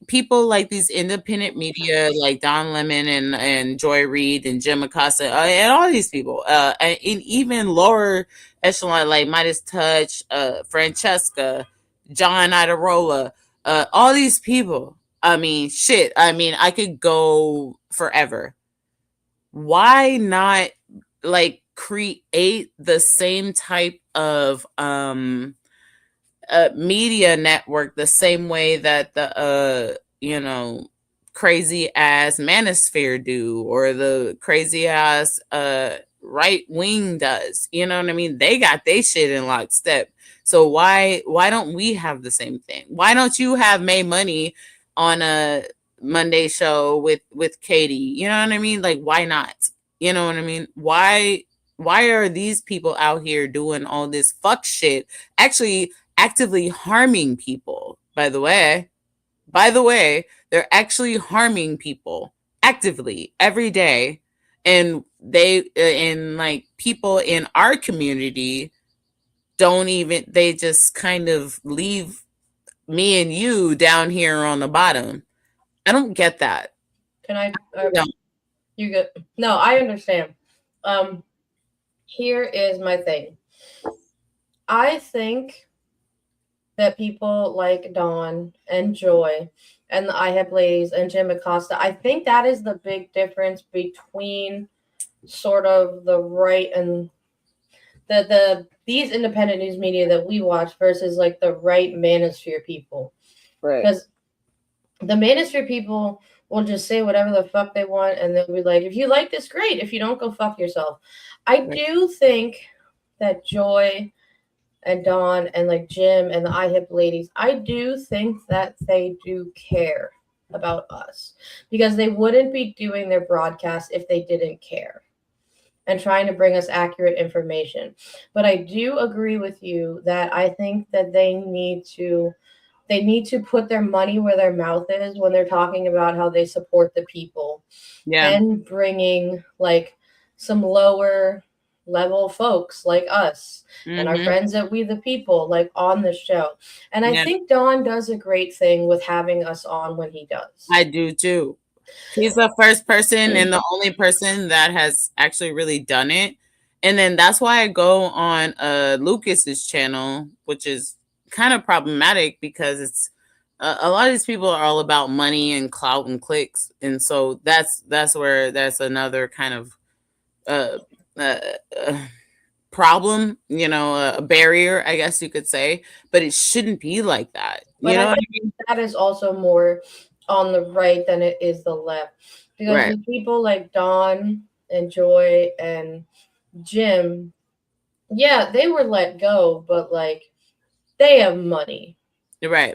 these independent media like Don Lemon and Joy Reid and Jim Acosta and all these people, and even lower echelon like Midas Touch, Francesca, John Idarola, all these people. I mean, shit. I mean, I could go forever. Why not like create the same type of media network the same way that the crazy ass manosphere do, or the crazy ass right wing does? You know what I mean? They got their shit in lockstep. So why don't we have the same thing? Why don't you have May Money on a Monday show with Katie? You know what I mean? Like, why not? You know what I mean? Why are these people out here doing all this fuck shit, actually actively harming people? By the way, they're actually harming people actively every day, and like people in our community they just kind of leave me and you down here on the bottom. I don't get that. Can I? No. You good? No, I understand. Here is my thing. I think that people like Dawn and Joy and the IHEP ladies and Jim Acosta, I think that is the big difference between sort of the right and these independent news media that we watch versus like the right manosphere people. Right. Because the manosphere people will just say whatever the fuck they want, and they'll be like, if you like this, great. If you don't, go fuck yourself. I do think that Joy and Dawn and like Jim and the iHip ladies, I do think that they do care about us, because they wouldn't be doing their broadcast if they didn't care and trying to bring us accurate information. But I do agree with you that I think that they need to put their money where their mouth is when they're talking about how they support the people. Yeah. And bringing like some lower level folks like us and our friends at We the People like on the show. And I think Don does a great thing with having us on when he does. I do too. He's the first person and the only person that has actually really done it. And then that's why I go on Lucas's channel, which is kind of problematic because it's a lot of these people are all about money and clout and clicks. And so that's another kind of problem, a barrier, I guess you could say, but it shouldn't be like that. But you know what I mean? That is also more on the right than it is the left, because the people like Dawn and Joy and Jim, yeah, they were let go, but like they have money. Right.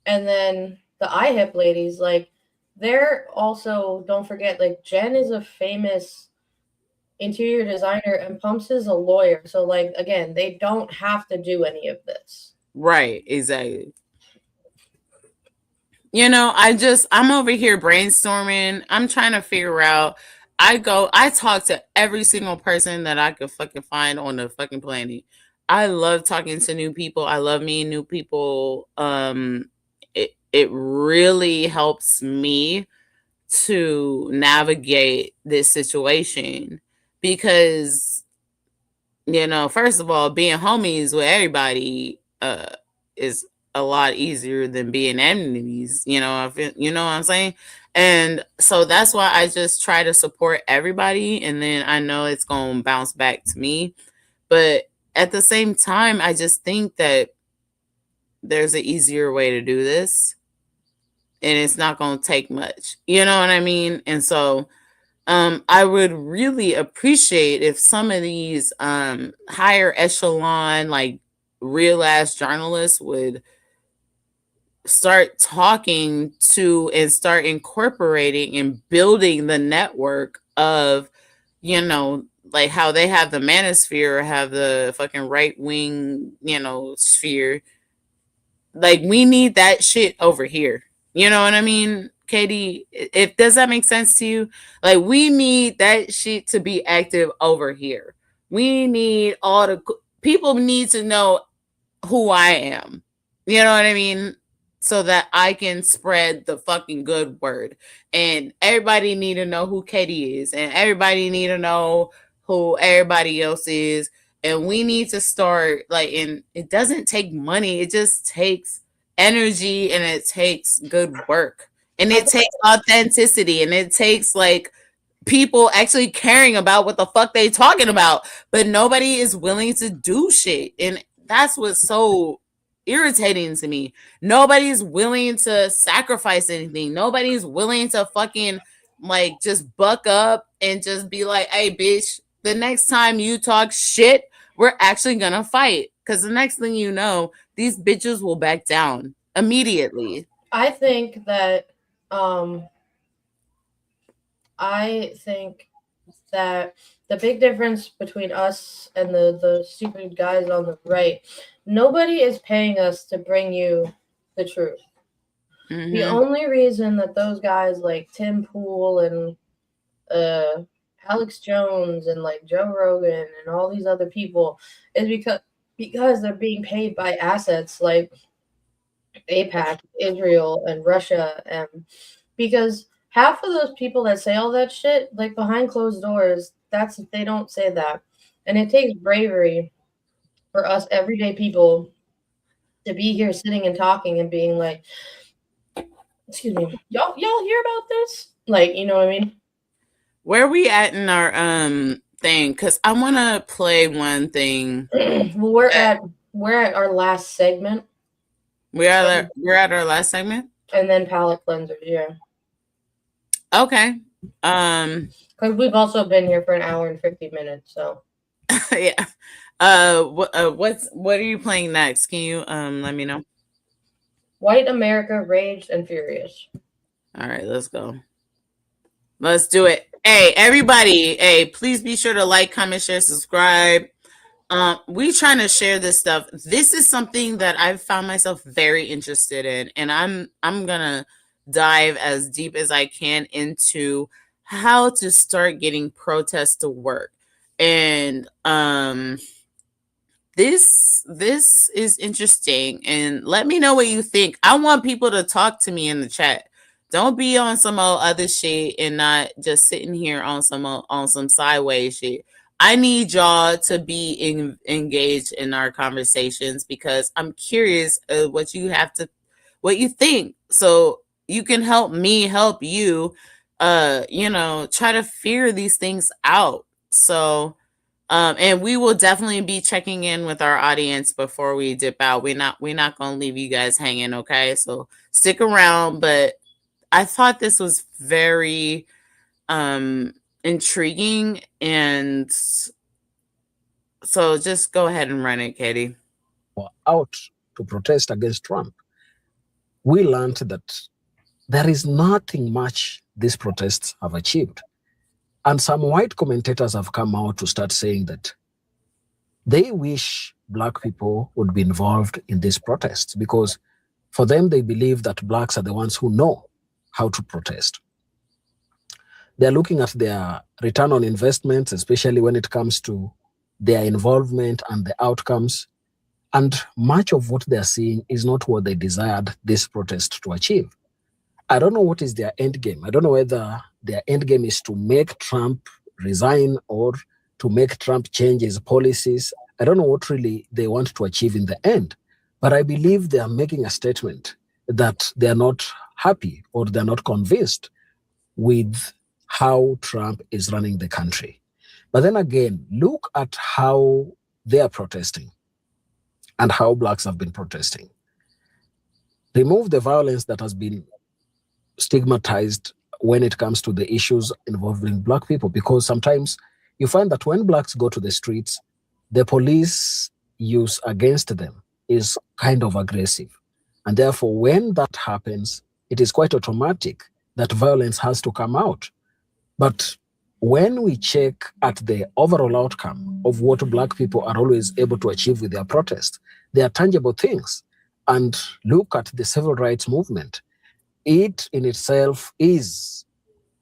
And then the iHip ladies, like they're also, don't forget, like Jen is a famous interior designer and Pumps is a lawyer. So like, again, they don't have to do any of this. Right. Exactly. I'm over here brainstorming. I'm trying to figure out. I talk to every single person that I could fucking find on the fucking planet. I love talking to new people. I love meeting new people. It really helps me to navigate this situation because, first of all, being homies with everybody is a lot easier than being enemies. You know what I'm saying? And so that's why I just try to support everybody, and then I know it's gonna bounce back to me. But at the same time, I just think that there's an easier way to do this, and it's not gonna take much. You know what I mean? And so I would really appreciate if some of these higher echelon, like real ass journalists would start talking to and start incorporating and building the network of, you know, like how they have the manosphere or have the fucking right wing, you know, sphere. Like we need that shit over here. You know what I mean? Katie, if does that make sense to you? Like we need that shit to be active over here. We need all the people need to know who I am. You know what I mean? So that I can spread the fucking good word. And everybody need to know who Katie is. And everybody need to know who everybody else is. And we need to start like, and it doesn't take money. It just takes energy and it takes good work. And it takes authenticity and it takes like people actually caring about what the fuck they talking about. But nobody is willing to do shit. And that's what's so irritating to me. Nobody's willing to sacrifice anything. Nobody's willing to fucking like just buck up and just be like, hey bitch, the next time you talk shit, we're actually gonna fight. Because the next thing you know, these bitches will back down immediately. I think that the big difference between us and the stupid guys on the right, nobody is paying us to bring you the truth. Mm-hmm. The only reason that those guys like Tim Pool and Alex Jones and like Joe Rogan and all these other people is because they're being paid by assets like AIPAC, Israel, and Russia, and because half of those people that say all that shit, like behind closed doors, they don't say that. And it takes bravery for us everyday people to be here sitting and talking and being like, excuse me, y'all hear about this? Like, you know what I mean? Where are we at in our thing? Because I want to play one thing. Well, we're at our last segment. We're at our last segment? And then palate cleansers, yeah. Okay. Because we've also been here for an hour and 50 minutes, so. Yeah. What are you playing next? Can you let me know? White America, Raged and Furious. All right, let's go. Let's do it. Hey, everybody. Hey, please be sure to like, comment, share, subscribe. We trying to share this stuff. This is something that I've found myself very interested in, and I'm gonna dive as deep as I can into how to start getting protests to work. And this is interesting, and let me know what you think. I want people to talk to me in the chat. Don't be on some old other shit and not just sitting here on some sideways shit. I need y'all to be engaged in our conversations because I'm curious what you think, so you can help me help you. Try to figure these things out. So, and we will definitely be checking in with our audience before we dip out. We're not gonna leave you guys hanging, okay? So stick around. But I thought this was very intriguing, and so just go ahead and run it, Katie. Out to protest against Trump, we learned that there is nothing much these protests have achieved. And some white commentators have come out to start saying that they wish Black people would be involved in these protests because for them, they believe that Blacks are the ones who know how to protest. They're looking at their return on investments, especially when it comes to their involvement and the outcomes. And much of what they're seeing is not what they desired this protest to achieve. I don't know what is their end game. I don't know whether their end game is to make Trump resign or to make Trump change his policies. I don't know what really they want to achieve in the end. But I believe they are making a statement that they are not happy or they're not convinced with how Trump is running the country. But then again, look at how they are protesting and how blacks have been protesting. Remove the violence that has been stigmatized when it comes to the issues involving black people, because sometimes you find that when blacks go to the streets, the police use against them is kind of aggressive. And therefore, when that happens, it is quite automatic that violence has to come out. But when we check at the overall outcome of what black people are always able to achieve with their protest, they are tangible things. And look at the civil rights movement. It in itself is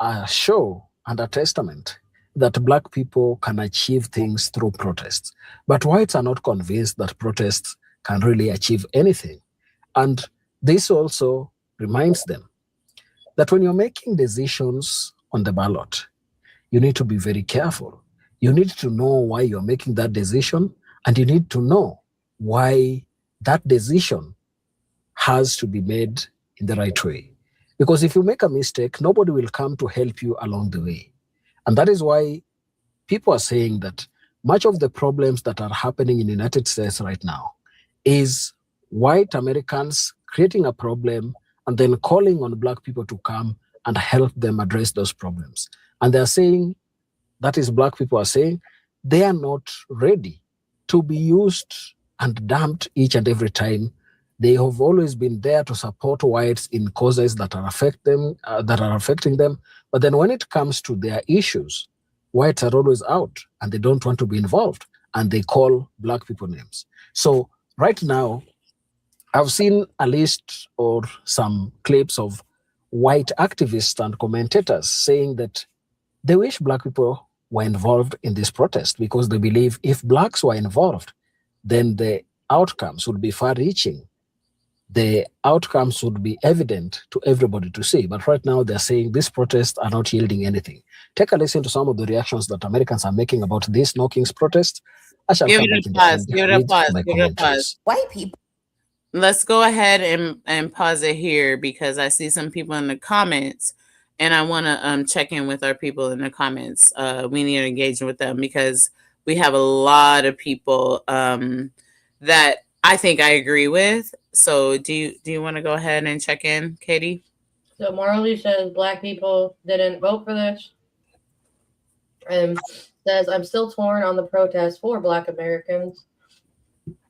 a show and a testament that black people can achieve things through protests. But whites are not convinced that protests can really achieve anything. And this also reminds them that when you're making decisions on the ballot, you need to be very careful. You need to know why you're making that decision, and you need to know why that decision has to be made in the right way. Because if you make a mistake, nobody will come to help you along the way. And that is why people are saying that much of the problems that are happening in the United States right now is white Americans creating a problem and then calling on black people to come and help them address those problems. And they're saying, that is black people are saying, they are not ready to be used and dumped each and every time. They have always been there to support whites in causes that are affecting them. But then when it comes to their issues, whites are always out and they don't want to be involved, and they call black people names. So right now, I've seen a list or some clips of white activists and commentators saying that they wish black people were involved in this protest because they believe if blacks were involved, then the outcomes would be far-reaching. The outcomes would be evident to everybody to see. But right now, they're saying these protests are not yielding anything. Take a listen to some of the reactions that Americans are making about this No Kings protest. I shall Give come it back a in the pause. end Give it a with pause. my Give it a pause. commentaries. White people. Let's go ahead and pause it here because I see some people in the comments, and I want to check in with our people in the comments. We need to engage with them because we have a lot of people that I think I agree with. So do you want to go ahead and check in, Katie? So Marley says black people didn't vote for this. And says, I'm still torn on the protest for black Americans.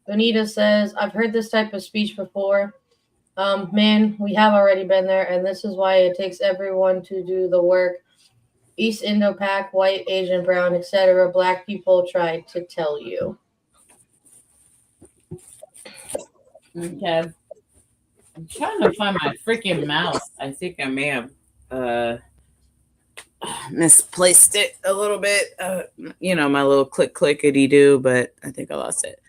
Bonita says, I've heard this type of speech before. Man, we have already been there, and this is why it takes everyone to do the work. East Indo-Pac, white, Asian, brown, etc. Black people tried to tell you. Okay. I'm trying to find my freaking mouse. I think I may have misplaced it a little bit. My little clickety do, but I think I lost it.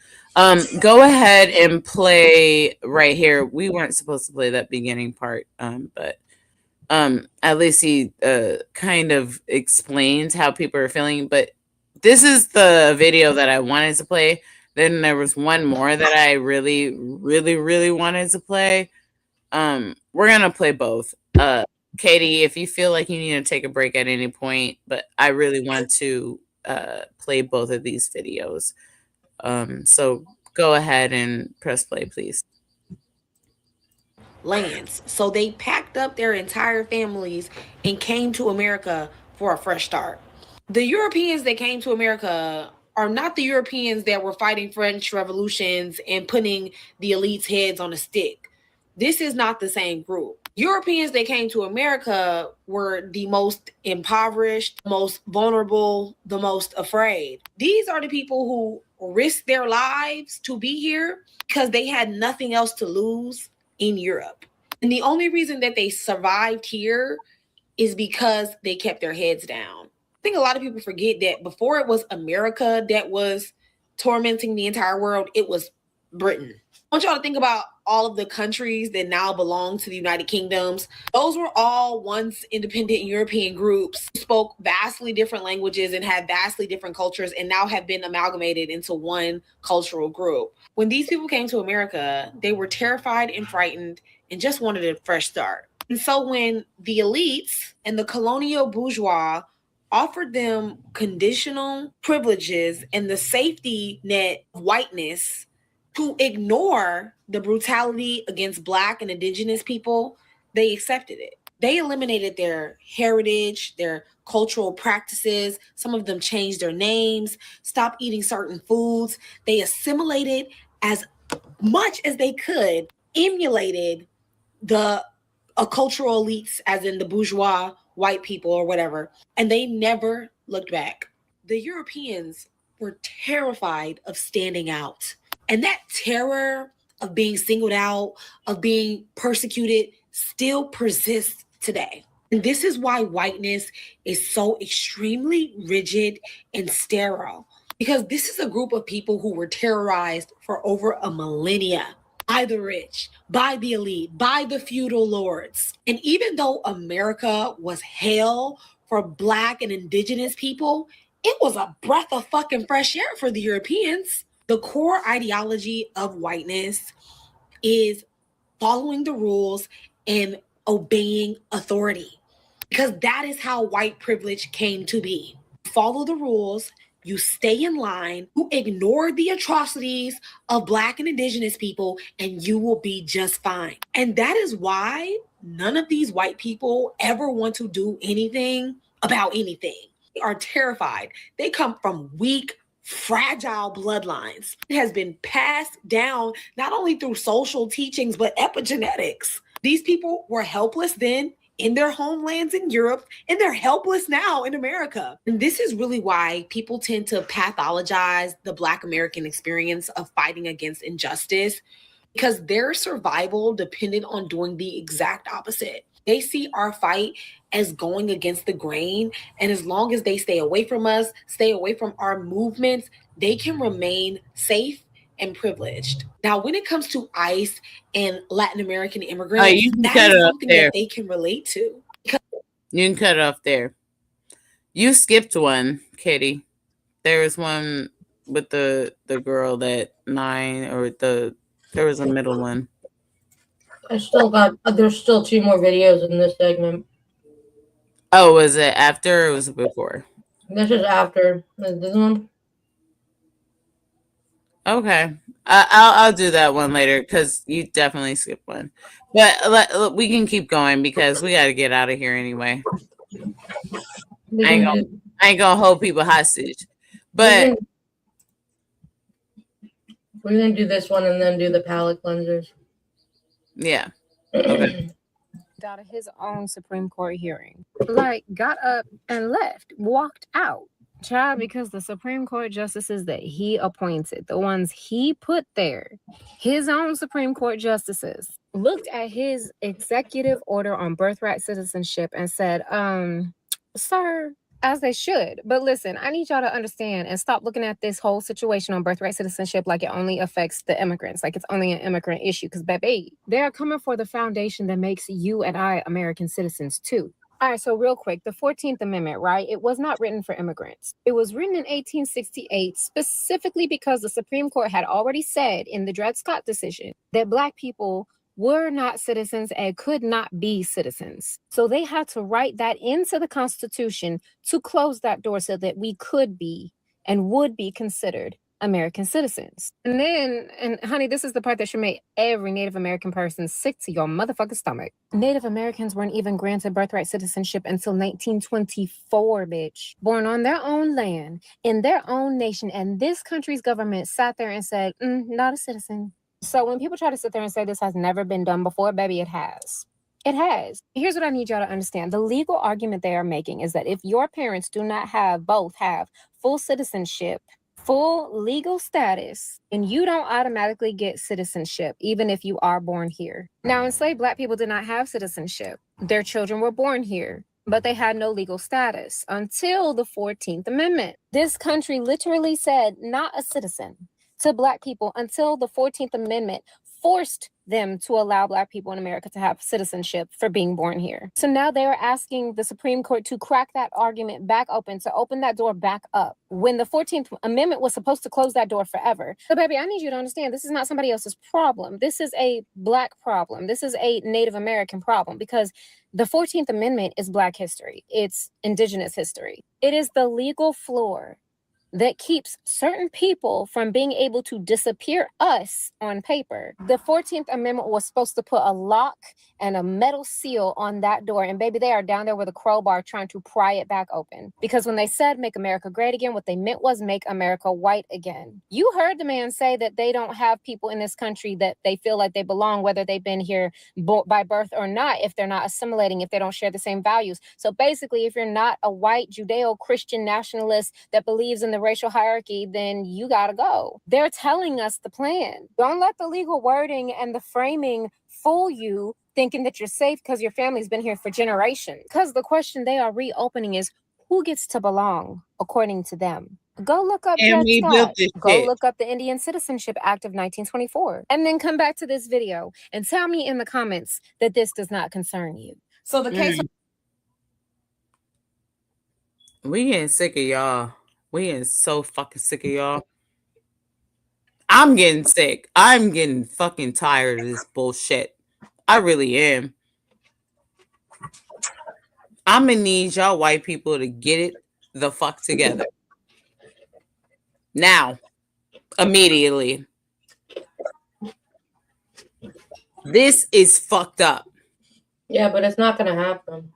Go ahead and play right here. We weren't supposed to play that beginning part, but at least he kind of explains how people are feeling. But this is the video that I wanted to play. Then there was one more that I really, really, really wanted to play. We're gonna play both. Katie, if you feel like you need to take a break at any point, but I really want to play both of these videos. So go ahead and press play, please. Lands. So they packed up their entire families and came to America for a fresh start. The Europeans that came to America are not the Europeans that were fighting French revolutions and putting the elites' heads on a stick. This is not the same group. Europeans that came to America were the most impoverished, most vulnerable, the most afraid. These are the people who risked their lives to be here because they had nothing else to lose in Europe. And the only reason that they survived here is because they kept their heads down. I think a lot of people forget that before it was America that was tormenting the entire world, it was Britain. I want y'all to think about all of the countries that now belong to the United Kingdoms, those were all once independent European groups who spoke vastly different languages and had vastly different cultures and now have been amalgamated into one cultural group. When these people came to America, they were terrified and frightened and just wanted a fresh start. And so when the elites and the colonial bourgeois offered them conditional privileges and the safety net of whiteness to ignore the brutality against Black and Indigenous people, they accepted it. They eliminated their heritage, their cultural practices. Some of them changed their names, stopped eating certain foods. They assimilated as much as they could, emulated the cultural elites, as in the bourgeois, white people or whatever, and they never looked back. The Europeans were terrified of standing out. And that terror of being singled out, of being persecuted, still persists today. And this is why whiteness is so extremely rigid and sterile, because this is a group of people who were terrorized for over a millennia by the rich, by the elite, by the feudal lords. And even though America was hell for Black and Indigenous people, it was a breath of fucking fresh air for the Europeans. The core ideology of whiteness is following the rules and obeying authority, because that is how white privilege came to be. Follow the rules, you stay in line, you ignore the atrocities of Black and Indigenous people, and you will be just fine. And that is why none of these white people ever want to do anything about anything. They are terrified. They come from weak, fragile bloodlines. It has been passed down not only through social teachings, but epigenetics. These people were helpless then in their homelands in Europe, and they're helpless now in America. And this is really why people tend to pathologize the Black American experience of fighting against injustice, because their survival depended on doing the exact opposite. They see our fight as going against the grain, and as long as they stay away from us, stay away from our movements, they can remain safe and privileged. Now, when it comes to ICE and Latin American immigrants, that is something that they can relate to. You can cut it off there. You skipped one, Katie. There was one with the girl that 9, or there was a middle one. I still got, there's still 2 more videos in this segment. Oh, was it after or was it before? This is after this one. Okay, I'll do that one later because you definitely skipped one. But we can keep going because we got to get out of here anyway. I ain't gonna hold people hostage. But we're gonna do this one and then do the palate cleansers. Yeah. Okay. Out of his own Supreme Court hearing, like got up and left, walked out. Child, because the Supreme Court justices that he appointed, the ones he put there, his own Supreme Court justices, looked at his executive order on birthright citizenship and said, sir, as they should. But listen, I need y'all to understand and stop looking at this whole situation on birthright citizenship like it only affects the immigrants, like it's only an immigrant issue. Because, baby, they're coming for the foundation that makes you and I American citizens, too. All right, so real quick, the 14th Amendment, right? It was not written for immigrants. It was written in 1868 specifically because the Supreme Court had already said in the Dred Scott decision that Black people were not citizens and could not be citizens. So they had to write that into the Constitution to close that door so that we could be and would be considered American citizens. And then, and honey, this is the part that should make every Native American person sick to your motherfucking stomach. Native Americans weren't even granted birthright citizenship until 1924, bitch. Born on their own land, in their own nation, and this country's government sat there and said, not a citizen. So when people try to sit there and say this has never been done before, baby, it has. It has. Here's what I need y'all to understand. The legal argument they are making is that if your parents do not have full citizenship, full legal status, and you don't automatically get citizenship, even if you are born here. Now, enslaved Black people did not have citizenship. Their children were born here, but they had no legal status until the 14th Amendment. This country literally said not a citizen to Black people until the 14th Amendment forced them to allow Black people in America to have citizenship for being born here. So now they're asking the Supreme Court to crack that argument back open, to open that door back up, when the 14th Amendment was supposed to close that door forever. So baby, I need you to understand, this is not somebody else's problem. This is a Black problem. This is a Native American problem, because the 14th Amendment is Black history. It's Indigenous history. It is the legal floor that keeps certain people from being able to disappear us on paper. The 14th Amendment was supposed to put a lock and a metal seal on that door. And baby, they are down there with a crowbar trying to pry it back open. Because when they said make America great again, what they meant was make America white again. You heard the man say that they don't have people in this country that they feel like they belong, whether they've been here by birth or not, if they're not assimilating, if they don't share the same values. So basically, if you're not a white Judeo-Christian nationalist that believes in the racial hierarchy, then you gotta go. They're telling us the plan. Don't let the legal wording and the framing fool you, thinking that you're safe because your family's been here for generations. Because the question they are reopening is, who gets to belong according to them? Go look up Dred Scott. Go look up the Indian Citizenship Act of 1924. And then come back to this video and tell me in the comments that this does not concern you. So the case We getting sick of y'all. We getting so fucking sick of y'all. I'm getting sick. I'm getting fucking tired of this bullshit. I really am. I'm gonna need y'all white people to get it the fuck together. Now. Immediately. This is fucked up. Yeah, but it's not gonna happen.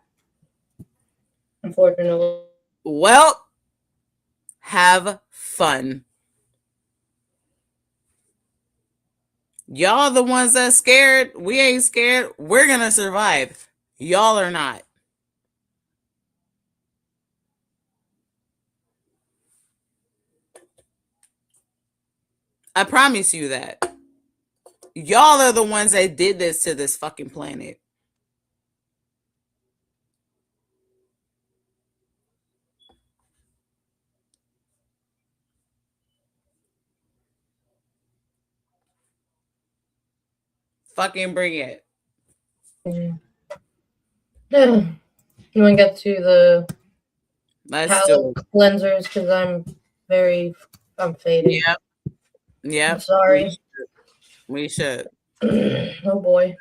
Unfortunately. Well, have fun. Y'all the ones that's scared. We ain't scared. We're gonna survive. Y'all are not. I promise you that. Y'all are the ones that did this to this fucking planet. Fucking bring it. You want to get to the palate cleansers because I'm faded. Yeah. Yeah. I'm sorry. We should. Oh boy.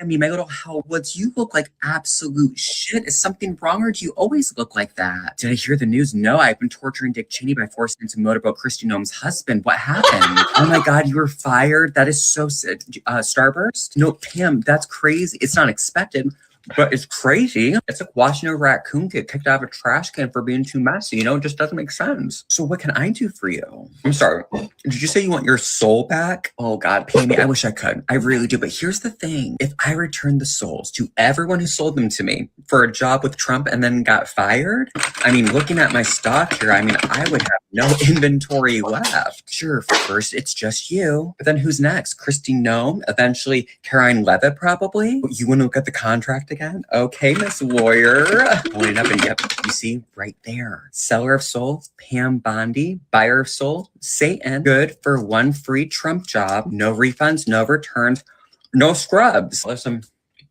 I mean, my little Howlwoods, you look like absolute shit. Is something wrong, or do you always look like that? Did I hear the news? No, I've been torturing Dick Cheney by forcing him to motorboat Kristi Noem's husband. What happened? Oh my God, you were fired. That is so sad. Starburst? No, Pam, that's crazy. It's not expected, but it's crazy. It's like watching a raccoon get kicked out of a trash can for being too messy. You know, it just doesn't make sense. So what can I do for you? I'm sorry. Did you say you want your soul back? Oh God, pay me. I wish I could. I really do. But here's the thing. If I return the souls to everyone who sold them to me for a job with Trump and then got fired, I mean, looking at my stock here, I mean, I would have no inventory left. Sure, first it's just you. But then who's next? Kristi Noem? Eventually Caroline Levitt, probably? You want to look at the contract again? Okay, Miss Lawyer. Pulling it up and yep, you see right there. Seller of souls, Pam Bondi. Buyer of souls, Satan. Good for one free Trump job. No refunds, no returns, no scrubs. Listen,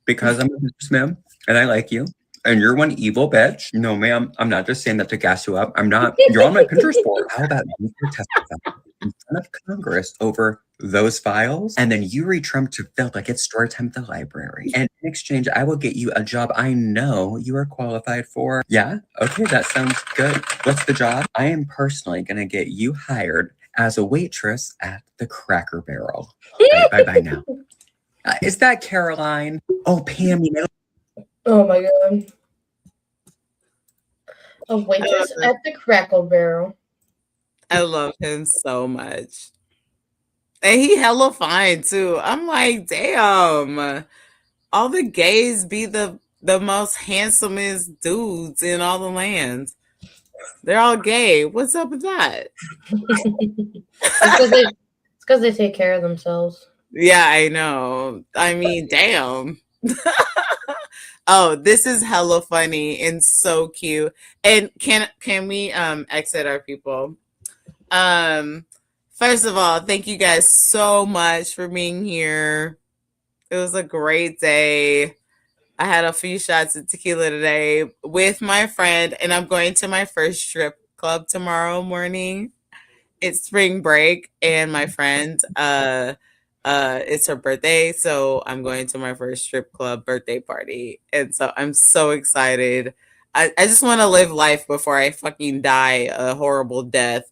because I'm a businessman and I like you, and you're one evil bitch. No, ma'am, I'm not just saying that to gas you up. I'm not. You're on my Pinterest board. How about you testify in front of Congress over those files, and then you read Trump to feel like it's story time at the library. And in exchange, I will get you a job I know you are qualified for. Yeah? Okay, that sounds good. What's the job? I am personally going to get you hired as a waitress at the Cracker Barrel. Bye-bye now. Is that Caroline? Oh, Pam, you know. Oh my God. A waitress at the Cracker Barrel. I love him so much. And he hella fine too. I'm like, damn. All the gays be the most handsomest dudes in all the lands. They're all gay. What's up with that? It's because they take care of themselves. Yeah, I know. I mean, damn. Oh, this is hella funny and so cute. And can we exit our people? First of all, thank you guys so much for being here. It was a great day. I had a few shots of tequila today with my friend, and I'm going to my first strip club tomorrow morning. It's spring break, and my friend, it's her birthday, so I'm going to my first strip club birthday party, and so I'm so excited. I just want to live life before I fucking die a horrible death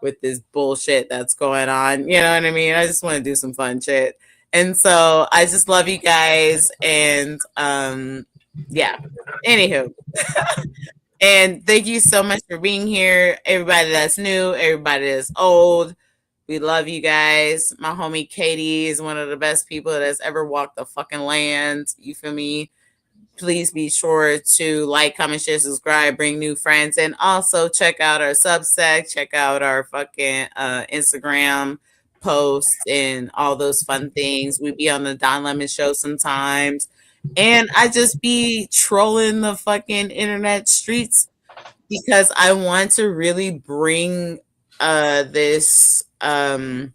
with this bullshit that's going on. You know what I mean? I just want to do some fun shit. And so I just love you guys. And yeah. Anywho. And thank you so much for being here. Everybody that's new, everybody that's old. We love you guys. My homie Katie is one of the best people that's ever walked the fucking land. You feel me? Please be sure to like, comment, share, subscribe, bring new friends, and also check out our Substack, check out our fucking Instagram posts and all those fun things. We be on the Don Lemon Show sometimes, and I just be trolling the fucking internet streets because I want to really bring this. I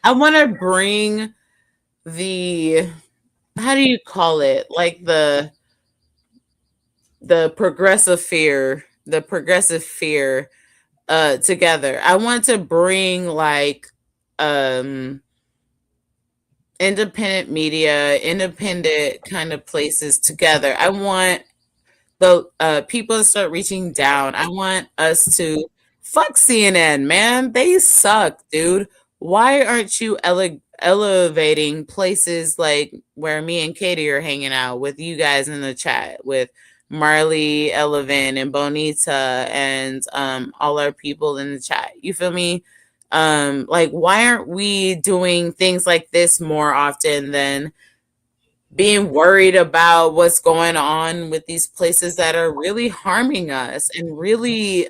want to bring the, how do you call it? Like the progressive fear together. I want to bring like independent media, independent kind of places together. I want the people to start reaching down. I want us to fuck CNN, man. They suck, dude. Why aren't you elevating places like where me and Katie are hanging out with you guys in the chat with Marley, Elevin, and Bonita, and all our people in the chat? You feel me? Like, why aren't we doing things like this more often than being worried about what's going on with these places that are really harming us and really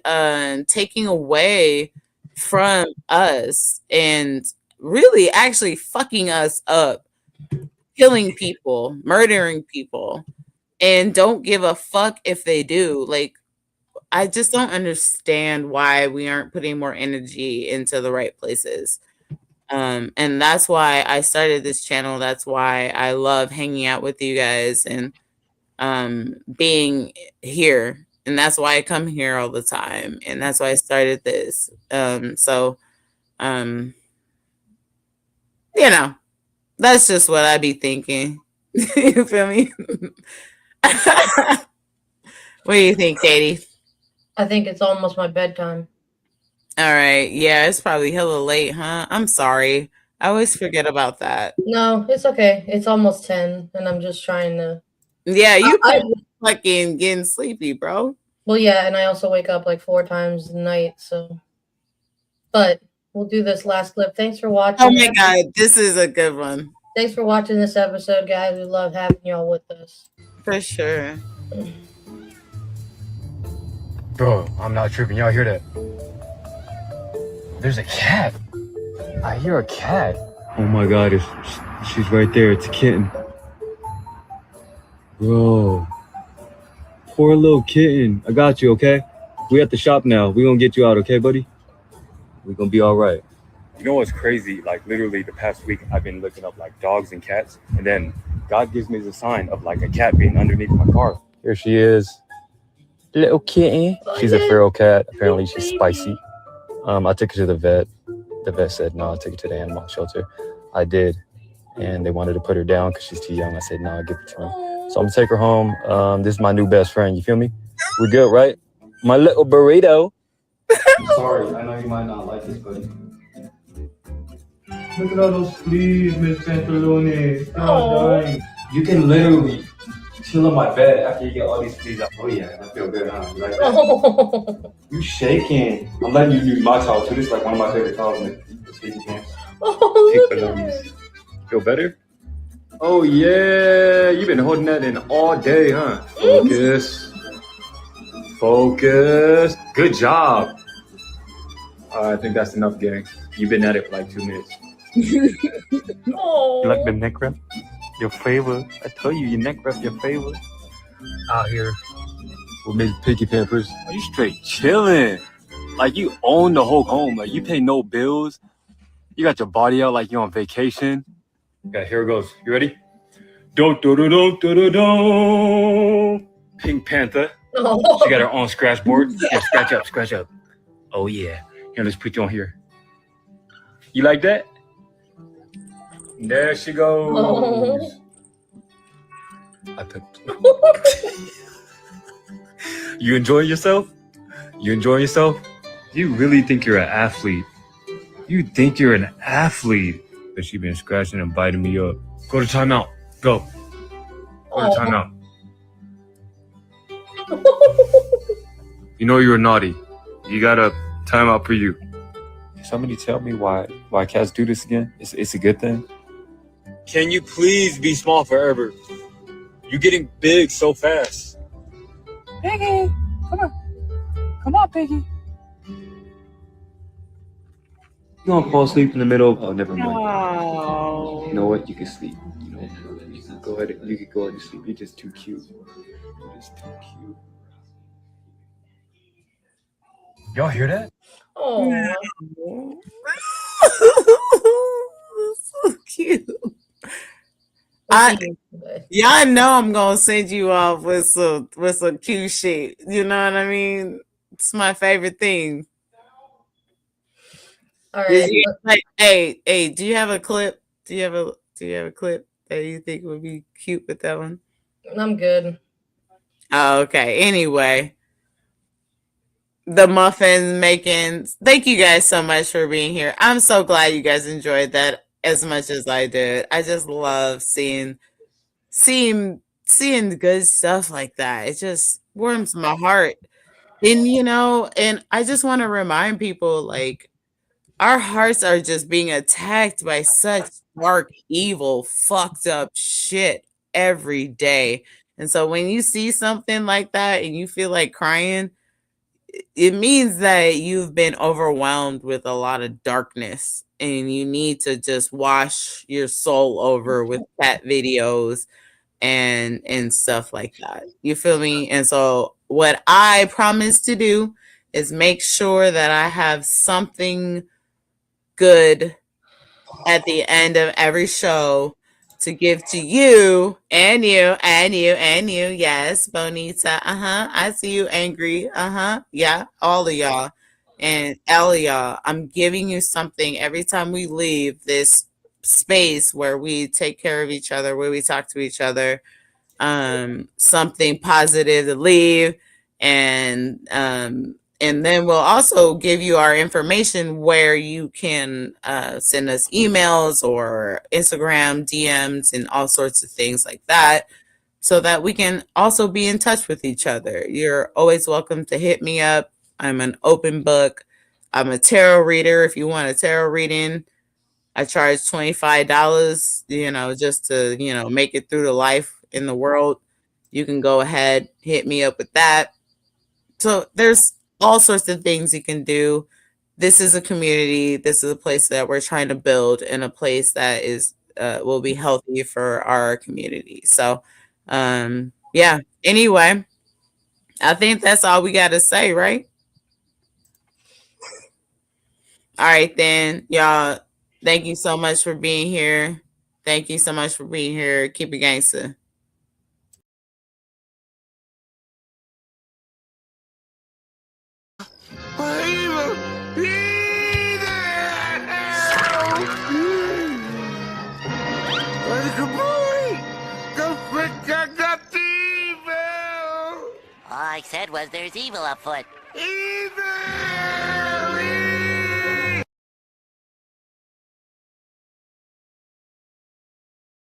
taking away from us and really actually fucking us up, killing people, murdering people, and don't give a fuck if they do. Like, I just don't understand why we aren't putting more energy into the right places. And that's why I started this channel. That's why I love hanging out with you guys and being here. And that's why I come here all the time. And that's why I started this. You know, that's just what I be thinking. You feel me? What do you think, Katie? I think it's almost my bedtime. All right. Yeah, it's probably hella late, huh? I'm sorry. I always forget about that. No, it's okay. It's almost 10, and I'm just trying to. Yeah, you fucking getting sleepy, bro. Well, yeah, and I also wake up like 4 times a night, so. But we'll do this last clip. Thanks for watching. Oh my God, this is a good one. Thanks for watching this episode, guys. We love having y'all with us. For sure. Bro, I'm not tripping. Y'all hear that? There's a cat. I hear a cat. Oh my God, she's right there. It's a kitten. Bro. Poor little kitten. I got you, okay? We at the shop now. We gonna get you out, okay, buddy? We gonna be all right. You know what's crazy? Like literally the past week, I've been looking up like dogs and cats, and then God gives me the sign of like a cat being underneath my car. Here she is. Little kitten. She's a feral cat. Apparently she's spicy. I took her to the vet. The vet said, no, I'll take her to the animal shelter. I did. And they wanted to put her down because she's too young. I said, no, I'll give her to him. So I'm gonna take her home. This is my new best friend. You feel me? We're good, right? My little burrito. Sorry, I know you might not like this, buddy. Look at all those fleas, Miss Pantalone. Stop dying. You can literally chill on my bed after you get all these fleas out. Oh yeah, I feel good, huh? You like that? You shaking. I'm letting you use my towel too. This is like one of my favorite towels, man. Sticky pants. Feel better? Oh yeah, you've been holding that in all day, huh? Focus. Focus. Good job. I think that's enough, gang. You've been at it for like 2 minutes. You like the neck wrap? Your favorite. I told you, your neck wrap your favorite. Out here with Miss Picky Pampers. Are you straight chilling? Like you own the whole home. Like you pay no bills. You got your body out like you're on vacation. Yeah, here it goes. You ready? Do do do do do do do. Pink Panther. She got her own scratch board. Yeah, scratch up, scratch up. Oh yeah. Here, let's put you on here. You like that? There she goes. Oh. I picked. You enjoying yourself? You enjoying yourself? You really think you're an athlete? You think you're an athlete? But she been scratching and biting me up. Go to timeout. Go. Go to timeout. You know you're naughty. You got a timeout for you. Can somebody tell me why cats do this again? It's a good thing. Can you please be small forever? You're getting big so fast. Piggy, come on. Come on, Piggy. You gonna fall asleep in the middle? Oh, never mind. Oh. You know what? You can sleep. You know, you can go ahead. You can go ahead and sleep. You're just too cute. You're just too cute. Y'all hear that? Oh. So cute. Y'all know I'm gonna send you off with some cute shit. You know what I mean? It's my favorite thing. All right. Hey, do you have a clip? Do you have a clip that you think would be cute with that one? I'm good. Oh, okay. Anyway, the muffin making. Thank you guys so much for being here. I'm so glad you guys enjoyed that as much as I did. I just love seeing good stuff like that. It just warms my heart. And and I just want to remind people, like, our hearts are just being attacked by such dark, evil, fucked up shit every day. And so when you see something like that and you feel like crying, it means that you've been overwhelmed with a lot of darkness and you need to just wash your soul over with cat videos and stuff like that. You feel me? And so what I promise to do is make sure that I have something good at the end of every show to give to you and you and you and you. Yes, Bonita. I see you angry. Yeah, all of y'all and all of y'all. I'm giving you something every time we leave this space where we take care of each other, where we talk to each other. Something positive to leave, and then we'll also give you our information where you can send us emails or Instagram DMs and all sorts of things like that, so that we can also be in touch with each other. You're always welcome to hit me up. I'm an open book. I'm a tarot reader. If you want a tarot reading, I charge $25, just to, make it through the life in the world. You can go ahead, hit me up with that. So there's all sorts of things you can do. This is a community. This is a place that we're trying to build, and a place that is will be healthy for our community. So, yeah. Anyway, I think that's all we got to say, right? All right, then, y'all. Thank you so much for being here. Thank you so much for being here. Keep it gangster. All I said was there's evil afoot. Evil!